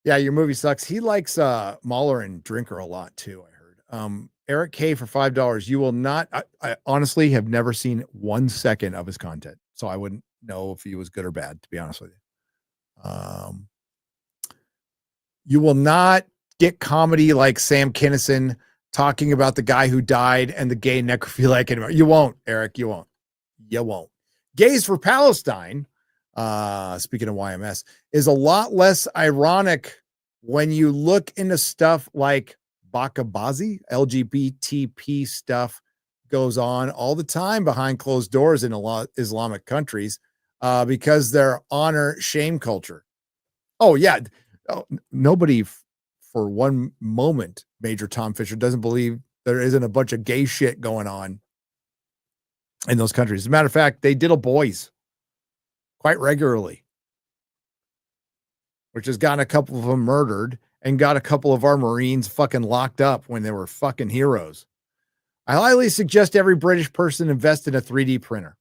Yeah, your movie sucks. He likes Mahler and Drinker a lot too, I heard. Eric K for $5. You will not, I honestly have never seen 1 second of his content, so I wouldn't know if he was good or bad, to be honest with you. You will not get comedy like Sam Kinison talking about the guy who died and the gay necrophiliac anymore. You won't, Eric. You won't. You won't. Gays for Palestine, speaking of YMS, is a lot less ironic when you look into stuff like Bakabazi. LGBTP stuff goes on all the time behind closed doors in a lot of Islamic countries because they're honor shame culture. Oh, yeah. Oh, nobody for one moment Major Tom Fisher doesn't believe there isn't a bunch of gay shit going on in those countries. As a matter of fact, they diddle boys quite regularly, which has gotten a couple of them murdered and got a couple of our Marines fucking locked up when they were fucking heroes. I highly suggest every British person invest in a 3D printer.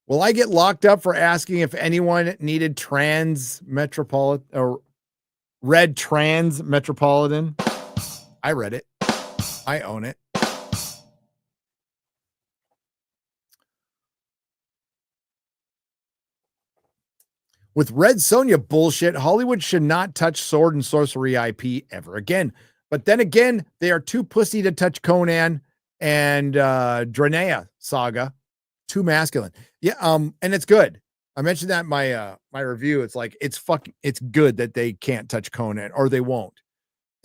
Will I get locked up for asking if anyone needed trans metropolitan or read trans metropolitan? I read it. I own it. With Red Sonja bullshit, Hollywood should not touch sword and sorcery IP ever again. But then again, they are too pussy to touch Conan and Dranea saga. Too masculine. Yeah, and it's good. I mentioned that in my my review. It's like it's good that they can't touch Conan, or they won't.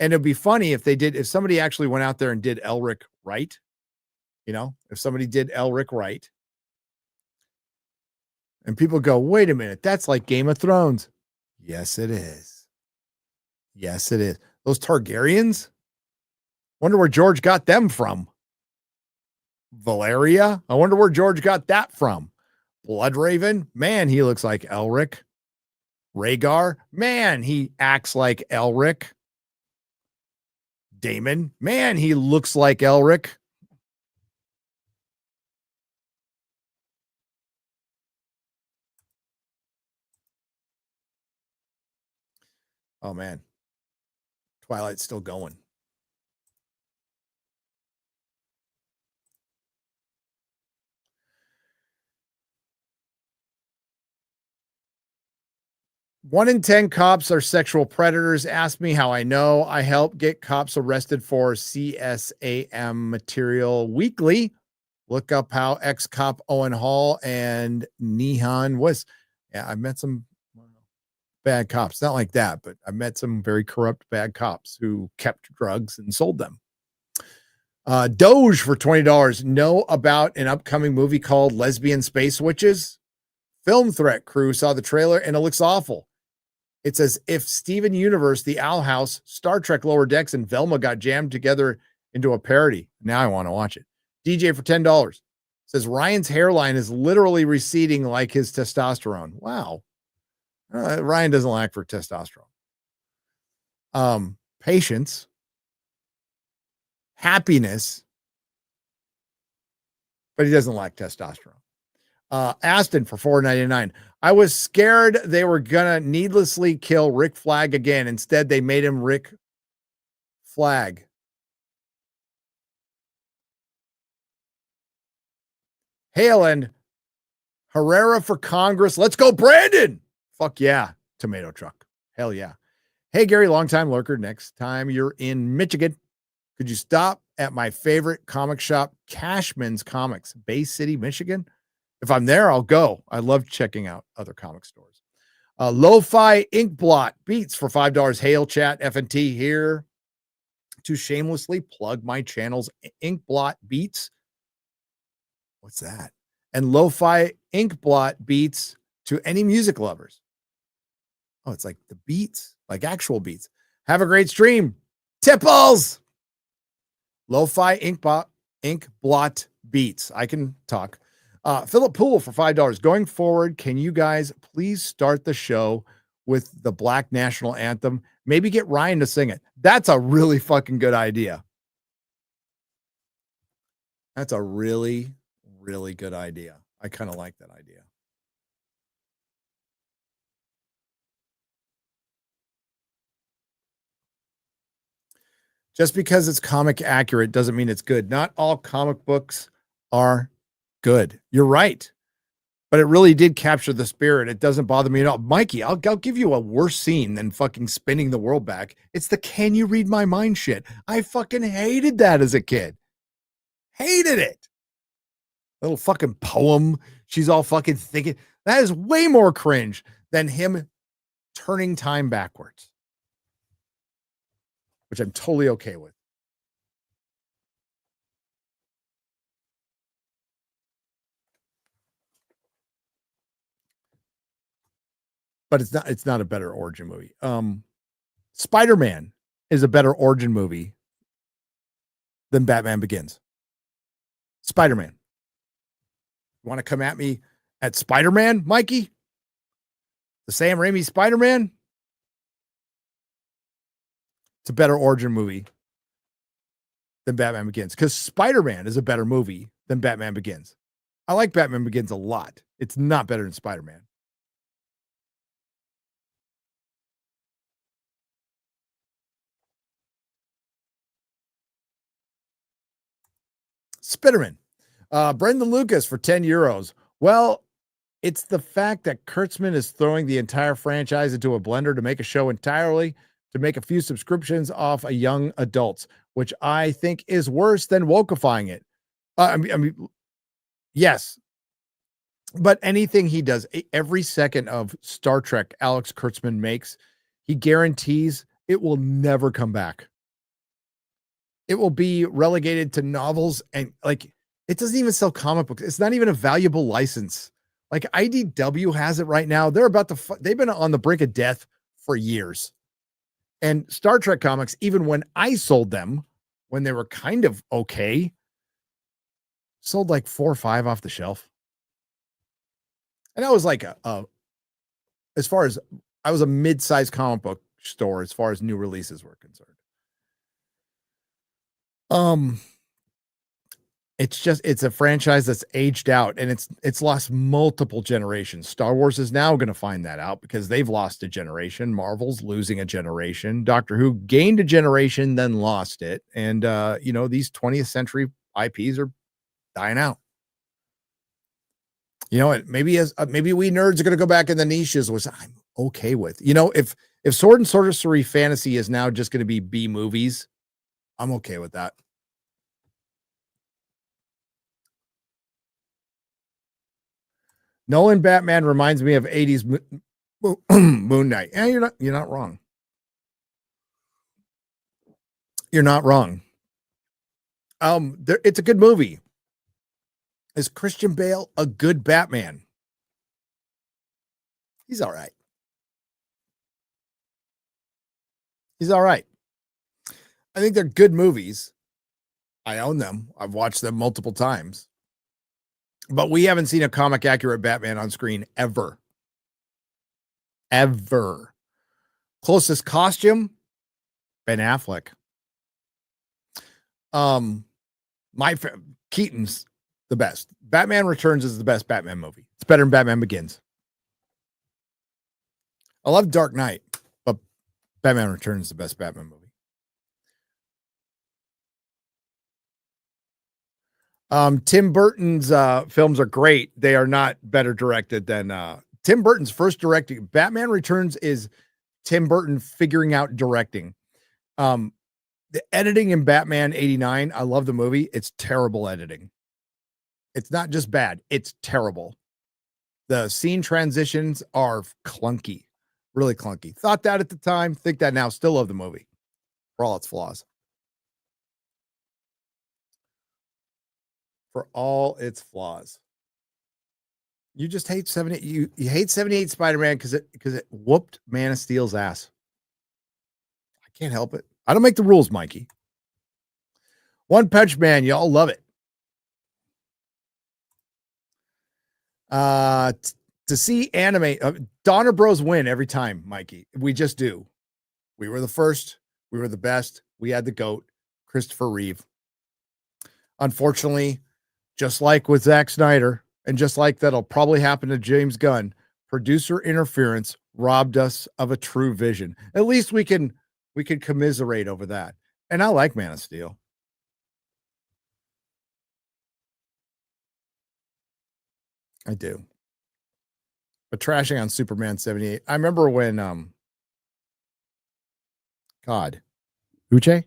And it'd be funny if they did, if somebody actually went out there and did Elric right. You know, if somebody did Elric right. And people go, wait a minute, that's like Game of Thrones. Yes, it is. Yes, it is. Those Targaryens? Wonder where George got them from. Valeria? I wonder where George got that from. Bloodraven? Man, he looks like Elric. Rhaegar? Man, he acts like Elric. Daemon? Man, he looks like Elric. Oh, man. Twilight's still going. One in 10 cops are sexual predators. Ask me how I know. I help get cops arrested for CSAM material weekly. Look up how ex-cop Owen Hall and Nehan was. Yeah, I met some bad cops. Not like that, but I met some very corrupt bad cops who kept drugs and sold them. Doge for $20. Know about an upcoming movie called Lesbian Space Witches? Film Threat crew saw the trailer and it looks awful. It's as if Steven Universe, The Owl House, Star Trek Lower Decks, and Velma got jammed together into a parody. Now I want to watch it. DJ for $10 says Ryan's hairline is literally receding like his testosterone. Wow. Ryan doesn't lack for testosterone. Patience, happiness, but he doesn't lack testosterone. Aston for $4.99. I was scared they were gonna needlessly kill Rick Flag again. Instead, they made him Rick Flag. Hale and Herrera for Congress. Let's go, Brandon. Fuck yeah. Tomato truck. Hell yeah. Hey, Gary, longtime lurker. Next time you're in Michigan, could you stop at my favorite comic shop, Cashman's Comics, Bay City, Michigan? If I'm there, I'll go. I love checking out other comic stores. Lo-Fi Ink Blot Beats for $5. Hail chat, FNT here to shamelessly plug my channel's Ink Blot Beats. What's that? And Lo-Fi Ink Blot Beats to any music lovers. Oh, it's like the beats, like actual beats. Have a great stream. Tipples. Lo-Fi Ink Blot Beats. I can talk. Philip Poole for $5. Going forward, can you guys please start the show with the Black National Anthem? Maybe get Ryan to sing it. That's a really fucking good idea. That's a really, really good idea. I kind of like that idea. Just because it's comic accurate doesn't mean it's good. Not all comic books are good. You're right. But it really did capture the spirit. It doesn't bother me at all. Mikey, I'll give you a worse scene than fucking spinning the world back. It's the can you read my mind shit. I fucking hated that as a kid. Hated it. Little fucking poem. She's all fucking thinking. That is way more cringe than him turning time backwards, which I'm totally okay with. but it's not a better origin movie. Spider-Man is a better origin movie than Batman Begins. Spider-Man. You want to come at me at Spider-Man, Mikey? The Sam Raimi Spider-Man? It's a better origin movie than Batman Begins, because Spider-Man is a better movie than Batman Begins. I like Batman Begins a lot. It's not better than Spider-Man. Spiderman. Brendan Lucas for 10 euros. Well, it's the fact that Kurtzman is throwing the entire franchise into a blender to make a show entirely, to make a few subscriptions off of young adults, which I think is worse than wokeifying it. I mean, yes, but anything he does, every second of Star Trek Alex Kurtzman makes, he guarantees it will never come back. It will be relegated to novels, and like, it doesn't even sell comic books. It's not even a valuable license. Like IDW has it right now. They're about to, they've been on the brink of death for years. And Star Trek comics, even when I sold them, when they were kind of okay, sold like 4 or 5 off the shelf. And I was like as far as, I was a mid-sized comic book store as far as new releases were concerned. It's a franchise that's aged out, and it's lost multiple generations. Star Wars is now going to find that out because they've lost a generation. Marvel's losing a generation. Doctor Who gained a generation, then lost it. And, these 20th century IPs are dying out. You know, maybe we nerds are going to go back in the niches, which I'm okay with. You know, if Sword and Sorcery fantasy is now just going to be B movies, I'm okay with that. Nolan Batman reminds me of 80s Moon Knight. Yeah, you're not wrong. You're not wrong. It's a good movie. Is Christian Bale a good Batman? He's all right. He's all right. I think they're good movies. I own them. I've watched them multiple times. But we haven't seen a comic accurate Batman on screen ever. Ever. Closest costume, Ben Affleck. Keaton's the best. Batman Returns is the best Batman movie. It's better than Batman Begins. I love Dark Knight, but Batman Returns is the best Batman movie. Tim Burton's films are great. They are not better directed than Tim Burton's first directing. Batman Returns is Tim Burton figuring out directing. The editing in Batman 89, I love the movie. It's terrible editing. It's not just bad, it's terrible. The scene transitions are clunky, really clunky. Thought that at the time, think that now, still love the movie for all its flaws. For all its flaws. You just hate 78. You hate 78 Spider-Man because it whooped Man of Steel's ass. I can't help it. I don't make the rules, Mikey. One Punch Man, y'all love it. To see anime, Donner Bros win every time, Mikey. We just do. We were the first. We were the best. We had the GOAT, Christopher Reeve. Unfortunately, just like with Zack Snyder, and just like that'll probably happen to James Gunn, producer interference robbed us of a true vision. At least we can commiserate over that. And I like Man of Steel. I do. But trashing on Superman 78. I remember when Uche?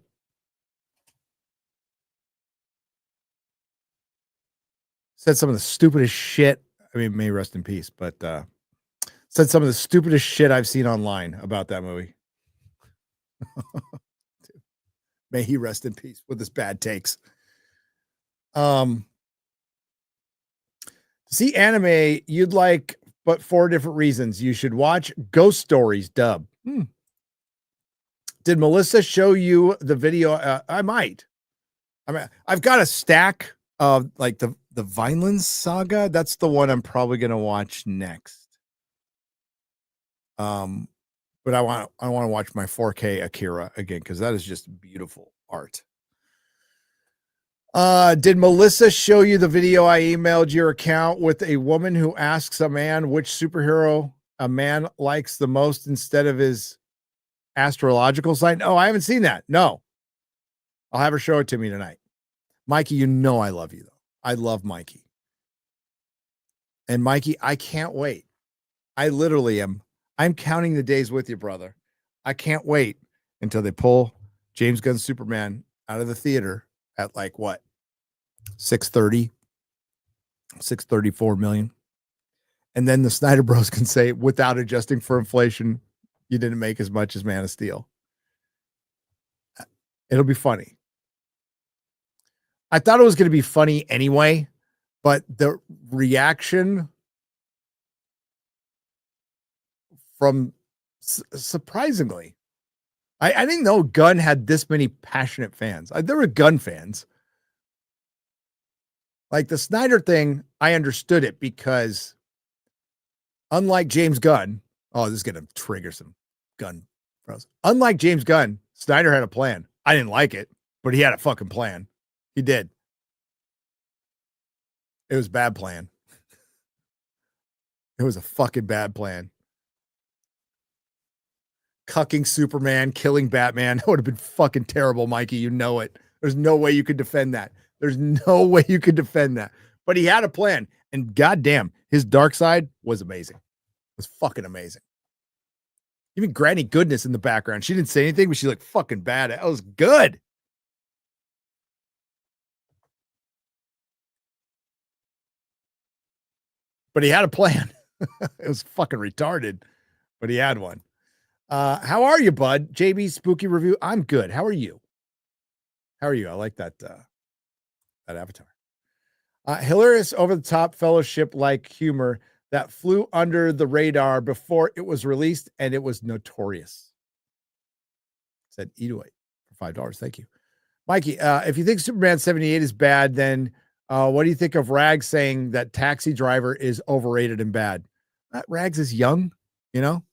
Said some of the stupidest shit. I mean, may rest in peace, but said some of the stupidest shit I've seen online about that movie. May he rest in peace with his bad takes. See anime, you'd like but 4 different reasons you should watch Ghost Stories dub. Did Melissa show you the video? I might. I mean, I've got a stack of like the Vineland Saga. That's the one I'm probably going to watch next. But I want to watch my 4K Akira again because that is just beautiful art. Did Melissa show you the video I emailed your account with a woman who asks a man which superhero a man likes the most instead of his astrological sign? Oh, I haven't seen that. No. I'll have her show it to me tonight. Mikey, you know I love you, though. I love Mikey. And Mikey, I can't wait. I literally am. I'm counting the days with you, brother. I can't wait until they pull James Gunn's Superman out of the theater at like what? 634 million. And then the Snyder Bros can say, without adjusting for inflation, you didn't make as much as Man of Steel. It'll be funny. I thought it was going to be funny anyway, but the reaction from surprisingly, I didn't know Gunn had this many passionate fans. There were Gunn fans. Like the Snyder thing, I understood it because unlike James Gunn, oh, this is going to trigger some Gunn pros. Unlike James Gunn, Snyder had a plan. I didn't like it, but he had a fucking plan. He did. It was a bad plan. It was a fucking bad plan. Cucking Superman, killing Batman. That would have been fucking terrible, Mikey. You know it. There's no way you could defend that. There's no way you could defend that. But he had a plan. And goddamn, his dark side was amazing. It was fucking amazing. Even Granny Goodness in the background. She didn't say anything, but she looked fucking bad. It was good. But he had a plan. It was fucking retarded, but he had one. How are you, bud? JB Spooky Review. I'm good. How are you? How are you? I like that avatar. Hilarious, over the top, fellowship like humor that flew under the radar before it was released, and it was notorious. Said eat away for $5. Thank you, Mikey. If you think Superman 78 is bad, then what do you think of Rags saying that Taxi Driver is overrated and bad? Rags is young, you know.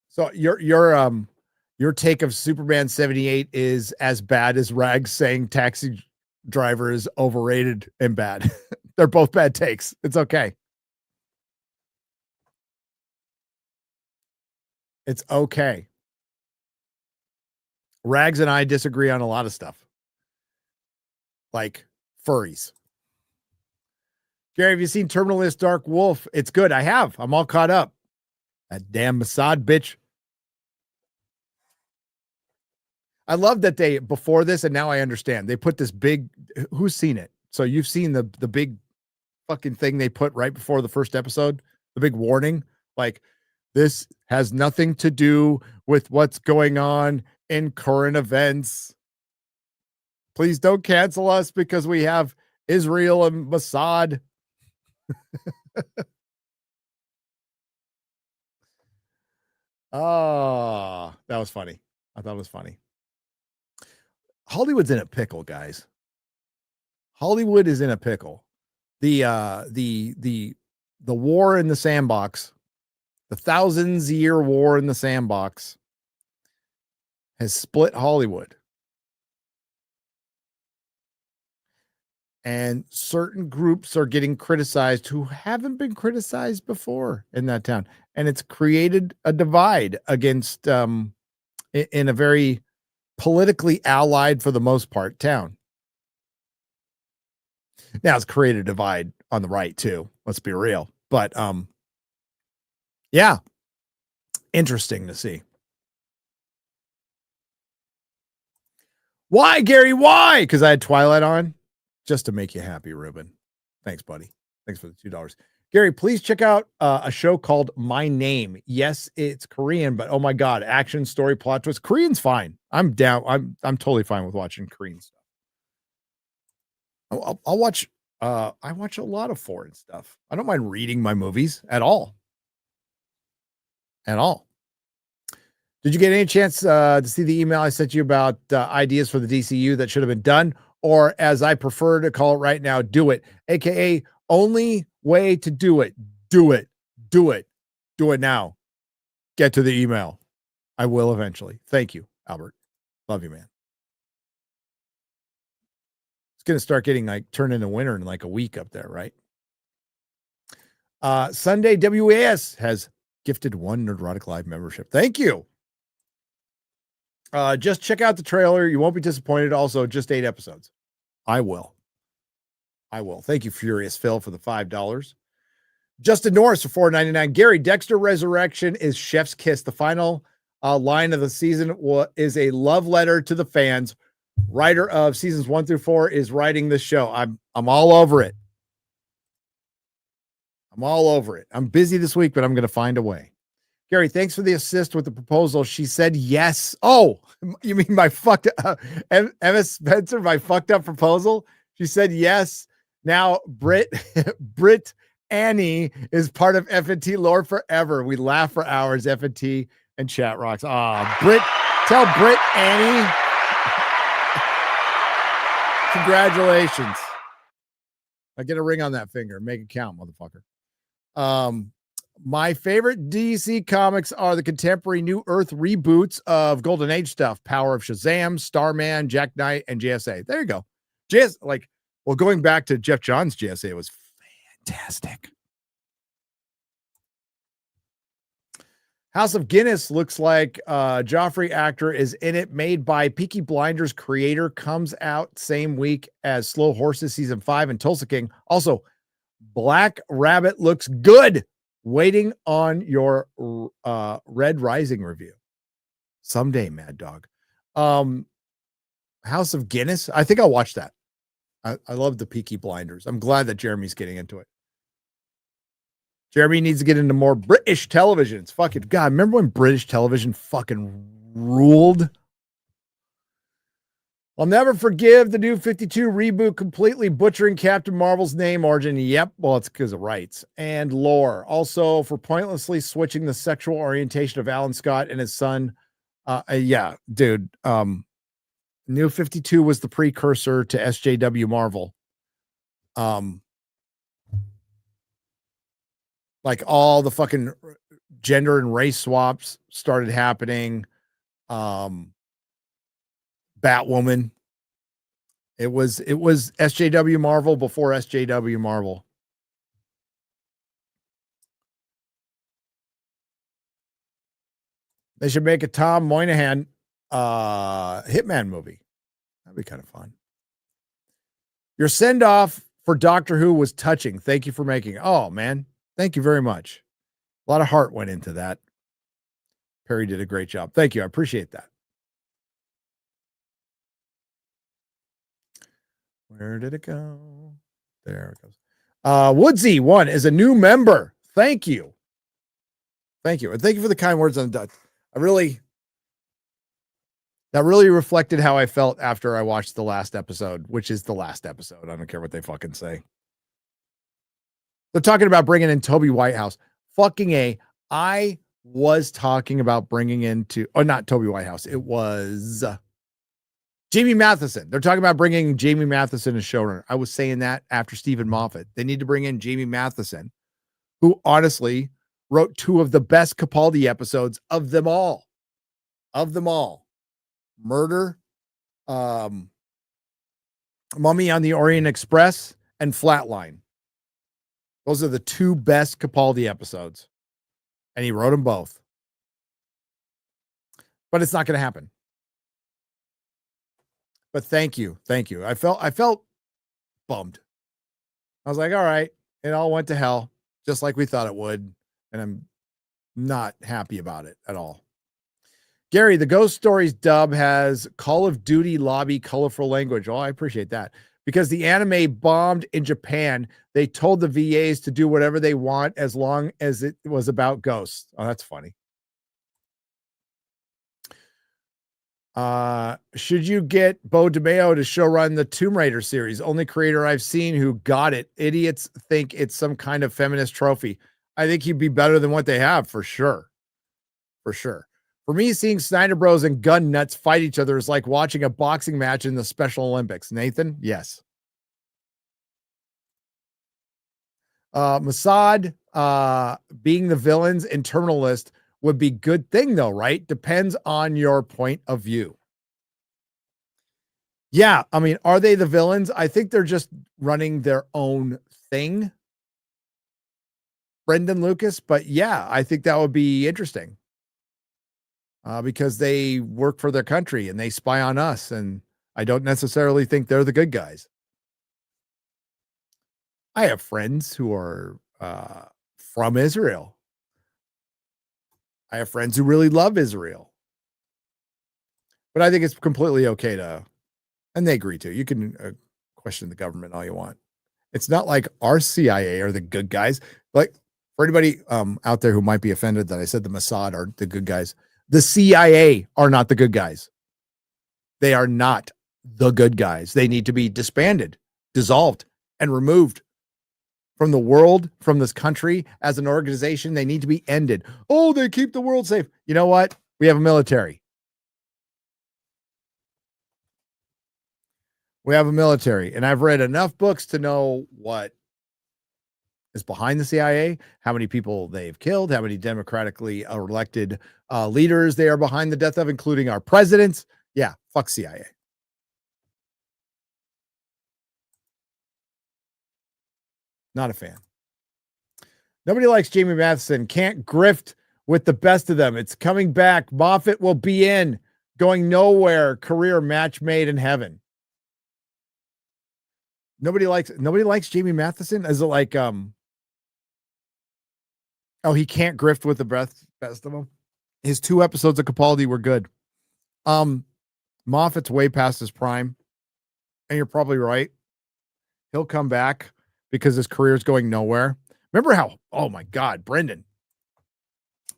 So your take of Superman 78 is as bad as Rags saying Taxi Driver is overrated and bad. They're both bad takes. It's okay. It's okay. Rags and I disagree on a lot of stuff. Like furries. Gary, have you seen Terminal List Dark Wolf? It's good. I have. I'm all caught up. That damn Mossad bitch. I love that they, before this, and now I understand, they put this big, who's seen it? So you've seen the big fucking thing they put right before the first episode, the big warning, like, this has nothing to do with what's going on in current events. Please don't cancel us because we have Israel and Mossad. Oh, that was funny. I thought it was funny. Hollywood's in a pickle, guys. Hollywood is in a pickle. The war in the sandbox, the thousands-year war in the sandbox, has split Hollywood. And certain groups are getting criticized who haven't been criticized before in that town. And it's created a divide against, in a very politically allied, for the most part, town. Now it's created a divide on the right too. Let's be real. But yeah, interesting to see. Why, Gary? Why? Because I had Twilight on just to make you happy, Ruben. Thanks, buddy. Thanks for the $2. Gary, please check out a show called My Name. Yes, it's Korean, but oh my God, action, story, plot twist. Korean's fine. I'm down. I'm totally fine with watching Korean stuff. I'll watch I watch a lot of foreign stuff. I don't mind reading my movies at all. At all. Did you get any chance to see the email I sent you about ideas for the DCU that should have been done? Or as I prefer to call it right now, do it. AKA only way to do it. Do it. Do it. Do it now. Get to the email. I will eventually. Thank you, Albert. Love you, man. It's going to start getting like turned into winter in like a week up there, right? Sunday WAS has gifted 1 Nerdrotic Live membership. Thank you. Just check out the trailer. You won't be disappointed. Also, just 8 episodes. I will. Thank you, Furious Phil, for the $5. Justin Norris for $4.99. Gary, Dexter Resurrection is chef's kiss. The final line of the season is a love letter to the fans. Writer of seasons 1 through 4 is writing this show. I'm all over it. I'm all over it. I'm busy this week, but I'm going to find a way. Gary, thanks for the assist with the proposal. She said yes. Oh, you mean my fucked up Emma Spencer, my fucked up proposal? She said yes. Now Brit Annie is part of FNT lore forever. We laugh for hours. FNT and chat rocks. Brit, tell Brit Annie. Congratulations. I get a ring on that finger. Make it count, motherfucker. My favorite DC comics are the contemporary New Earth reboots of Golden Age stuff. Power of Shazam, Starman, Jack Knight, and JSA. There you go. Going back to Jeff Johns' JSA was fantastic. House of Guinness looks like Joffrey actor is in it, made by Peaky Blinders creator, comes out same week as Slow Horses season 5 and Tulsa King. Also, Black Rabbit looks good. Waiting on your Red Rising review someday, Mad Dog. House of Guinness. I think I'll watch that. I love the Peaky Blinders. I'm glad that Jeremy's getting into it. Jeremy needs to get into more British television. It's fucking God. Remember when British television fucking ruled? I'll never forgive the New 52 reboot completely butchering Captain Marvel's name origin. Yep. Well, it's because of rights and lore. Also for pointlessly switching the sexual orientation of Alan Scott and his son. Yeah, dude. New 52 was the precursor to SJW Marvel. Like all the fucking gender and race swaps started happening. Batwoman. It was SJW Marvel before SJW Marvel. They should make a Tom Moynihan Hitman movie. That'd be kind of fun. Your send-off for Doctor Who was touching. Thank you for making it. Oh, man. Thank you very much. A lot of heart went into that. Perry did a great job. Thank you. I appreciate that. Where did it go? There it goes. Woodsy 1 is a new member. Thank you. Thank you. And thank you for the kind words on Dutch. That really reflected how I felt after I watched the last episode, which is the last episode. I don't care what they fucking say. They're talking about bringing in Toby Whitehouse. Fucking A. I was talking about bringing not Toby Whitehouse. It was Jamie Matheson. They're talking about bringing Jamie Matheson as showrunner. I was saying that after Stephen Moffat. They need to bring in Jamie Matheson, who honestly wrote 2 of the best Capaldi episodes of them all. Murder, Mummy on the Orient Express, and Flatline. Those are the 2 best Capaldi episodes. And he wrote them both. But it's not going to happen. But thank you. I felt bummed. I was like, all right, it all went to hell, just like we thought it would. And I'm not happy about it at all. Gary, the Ghost Stories dub has Call of Duty lobby colorful language. Oh, I appreciate that. Because the anime bombed in Japan, they told the VAs to do whatever they want as long as it was about ghosts. Oh, that's funny. Should you get Bo DeMeo to showrun the Tomb Raider series? Only creator I've seen who got it. Idiots think it's some kind of feminist trophy. I think he'd be better than what they have for sure. For sure. For me, seeing Snyder Bros and gun nuts fight each other is like watching a boxing match in the Special Olympics. Nathan, yes. Mossad being the villains in Terminal List would be good thing though, right? Depends on your point of view. Yeah, I mean, are they the villains? I think they're just running their own thing. Brendan Lucas, but yeah, I think that would be interesting. Because they work for their country and they spy on us, and I don't necessarily think they're the good guys. I have friends who are from Israel. I have friends who really love Israel. But I think it's completely okay to, and they agree to. You can question the government all you want. It's not like our CIA are the good guys. Like, for anybody out there who might be offended that I said the Mossad are the good guys, the CIA are not the good guys. They are not the good guys. They need to be disbanded, dissolved, and removed from the world, from this country as an organization. They need to be ended. Oh, they keep the world safe. You know what? We have a military. We have a military. And I've read enough books to know what is behind the CIA, how many people they've killed, how many democratically elected leaders they are behind the death of, including our presidents. Yeah, fuck CIA. Not a fan. Nobody likes Jamie Matheson. Can't grift with the best of them. It's coming back. Moffat will be in. Going nowhere. Career match made in heaven. Nobody likes Jamie Matheson. Is it like oh, he can't grift with the best of them? His 2 episodes of Capaldi were good. Moffat's way past his prime. And you're probably right. He'll come back because his career is going nowhere. Remember how, oh my God, Brendan.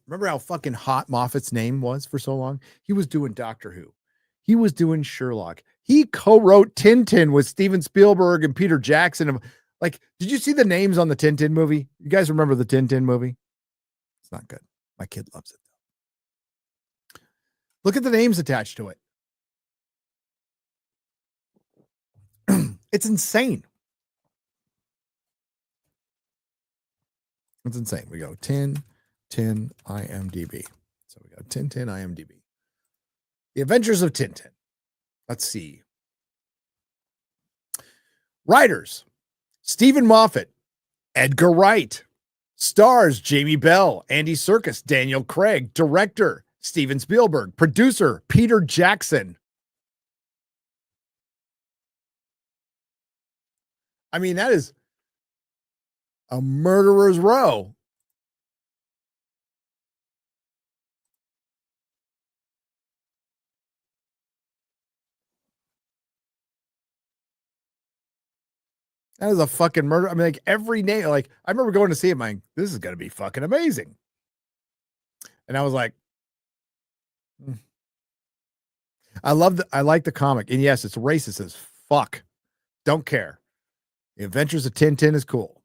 Remember how fucking hot Moffat's name was for so long? He was doing Doctor Who. He was doing Sherlock. He co-wrote Tintin with Steven Spielberg and Peter Jackson. Like, did you see the names on the Tintin movie? You guys remember the Tintin movie? It's not good. My kid loves it. Look at the names attached to it. It's insane. It's insane. We go 10 IMDb. So we got 10 IMDb. The Adventures of Tintin. Let's see. Writers: Stephen Moffat, Edgar Wright. Stars: Jamie Bell, Andy Serkis, Daniel Craig. Director: Steven Spielberg. Producer: Peter Jackson. I mean, that is a murderer's row. That is a fucking murder. I mean, like every day, like I remember going to see it, like, this is going to be fucking amazing. And I was like, I like the comic. And yes, it's racist as fuck. Don't care. The Adventures of Tintin is cool.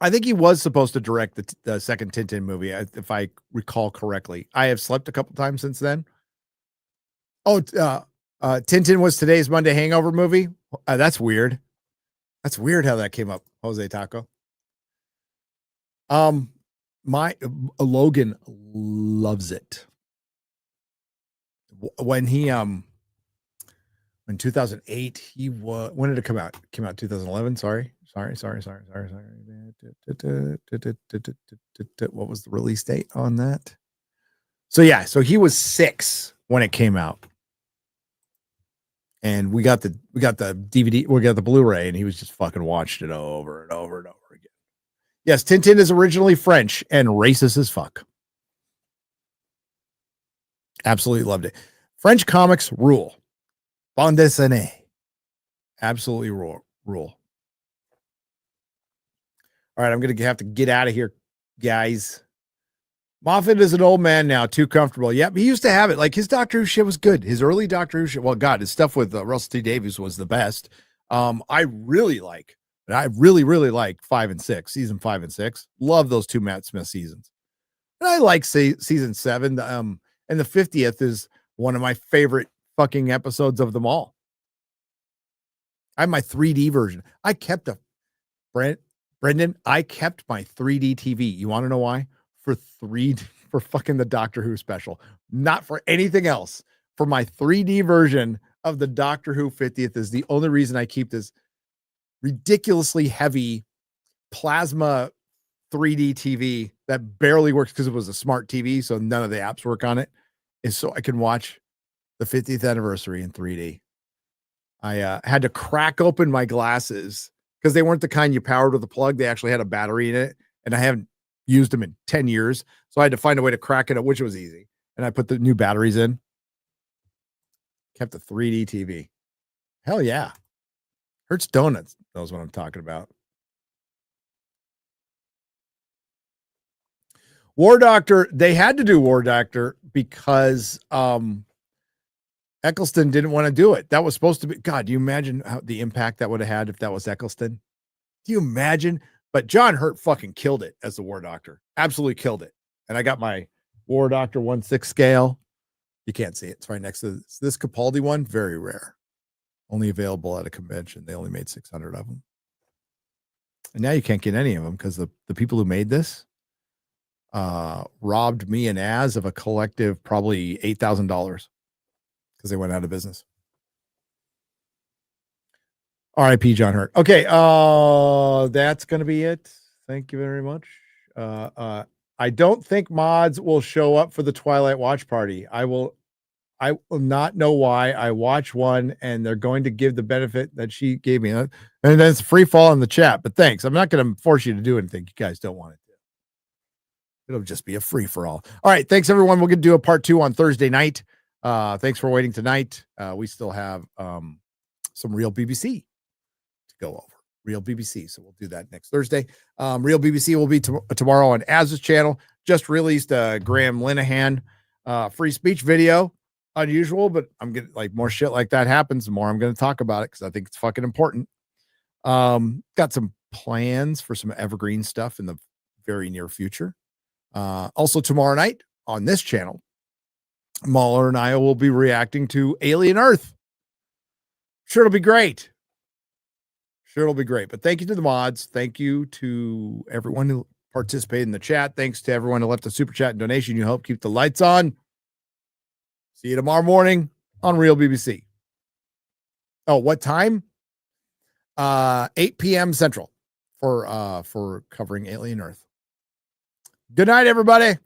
I think he was supposed to direct the second Tintin movie, if I recall correctly. I have slept a couple times since then. Oh, Tintin was today's Monday Hangover movie. That's weird. That's weird how that came up, Jose Taco. My Logan loves it. When he in 2008, he was, when did it come out? It came out 2011. Sorry. What was the release date on that? So yeah, so he was 6 when it came out. And we got the DVD, we got the Blu-ray, and he was just fucking watched it over and over and over again. Yes, Tintin is originally French and racist as fuck. Absolutely loved it. French comics rule. Bande dessinée. Absolutely rule. All right, I'm going to have to get out of here, guys. Moffat is an old man now, too comfortable. Yep, he used to have it. Like his Doctor Who shit was good. His early Doctor Who shit. Well, God, his stuff with Russell T Davies was the best. I really like 5 and 6, season 5 and 6. Love those two Matt Smith seasons. And I like season 7. And the 50th is one of my favorite fucking episodes of them all. I have my 3D version. I kept Brendan, I kept my 3D TV. You want to know why? For fucking the Doctor Who special, not for anything else. For my 3D version of the Doctor Who 50th is the only reason I keep this ridiculously heavy plasma 3D TV that barely works because it was a smart TV, so none of the apps work on it, is so I can watch the 50th anniversary in 3D. I had to crack open my glasses because they weren't the kind you powered with a plug. They actually had a battery in it, and I haven't used them in 10 years. So I had to find a way to crack it up, which was easy. And I put the new batteries in. Kept the 3D TV. Hell yeah. Hertz Donuts knows what I'm talking about. War Doctor, they had to do War Doctor because Eccleston didn't want to do it. That was supposed to be, God, do you imagine how the impact that would have had if that was Eccleston? Do you imagine? But John Hurt fucking killed it as the War Doctor. Absolutely killed it. And I got my War Doctor 1/6 scale. You can't see it. It's right next to this Capaldi one. Very rare. Only available at a convention. They only made 600 of them. And now you can't get any of them because the people who made this robbed me and Az of a collective probably $8,000 because they went out of business. R.I.P. John Hurt. Okay, that's going to be it. Thank you very much. I don't think mods will show up for the Twilight watch party. I will not know why. I watch one and they're going to give the benefit that she gave me. And then it's free fall in the chat, but thanks. I'm not going to force you to do anything you guys don't want to do. It'll just be a free for all. All right. Thanks everyone. We're going to do a part 2 on Thursday night. Thanks for waiting tonight. We still have some real BBC to go over. Real BBC. So we'll do that next Thursday. Real BBC will be tomorrow on Az's channel. Just released a Graham Linehan free speech video. Unusual, but I'm getting like more shit like that happens, the more I'm going to talk about it because I think it's fucking important. Got some plans for some evergreen stuff in the very near future. Also tomorrow night on this channel, Mahler and I will be reacting to Alien Earth. Sure, it'll be great. But thank you to the mods. Thank you to everyone who participated in the chat. Thanks to everyone who left a super chat and donation. You help keep the lights on. See you tomorrow morning on Real BBC. Oh, what time? 8 p.m. Central for covering Alien Earth. Good night, everybody.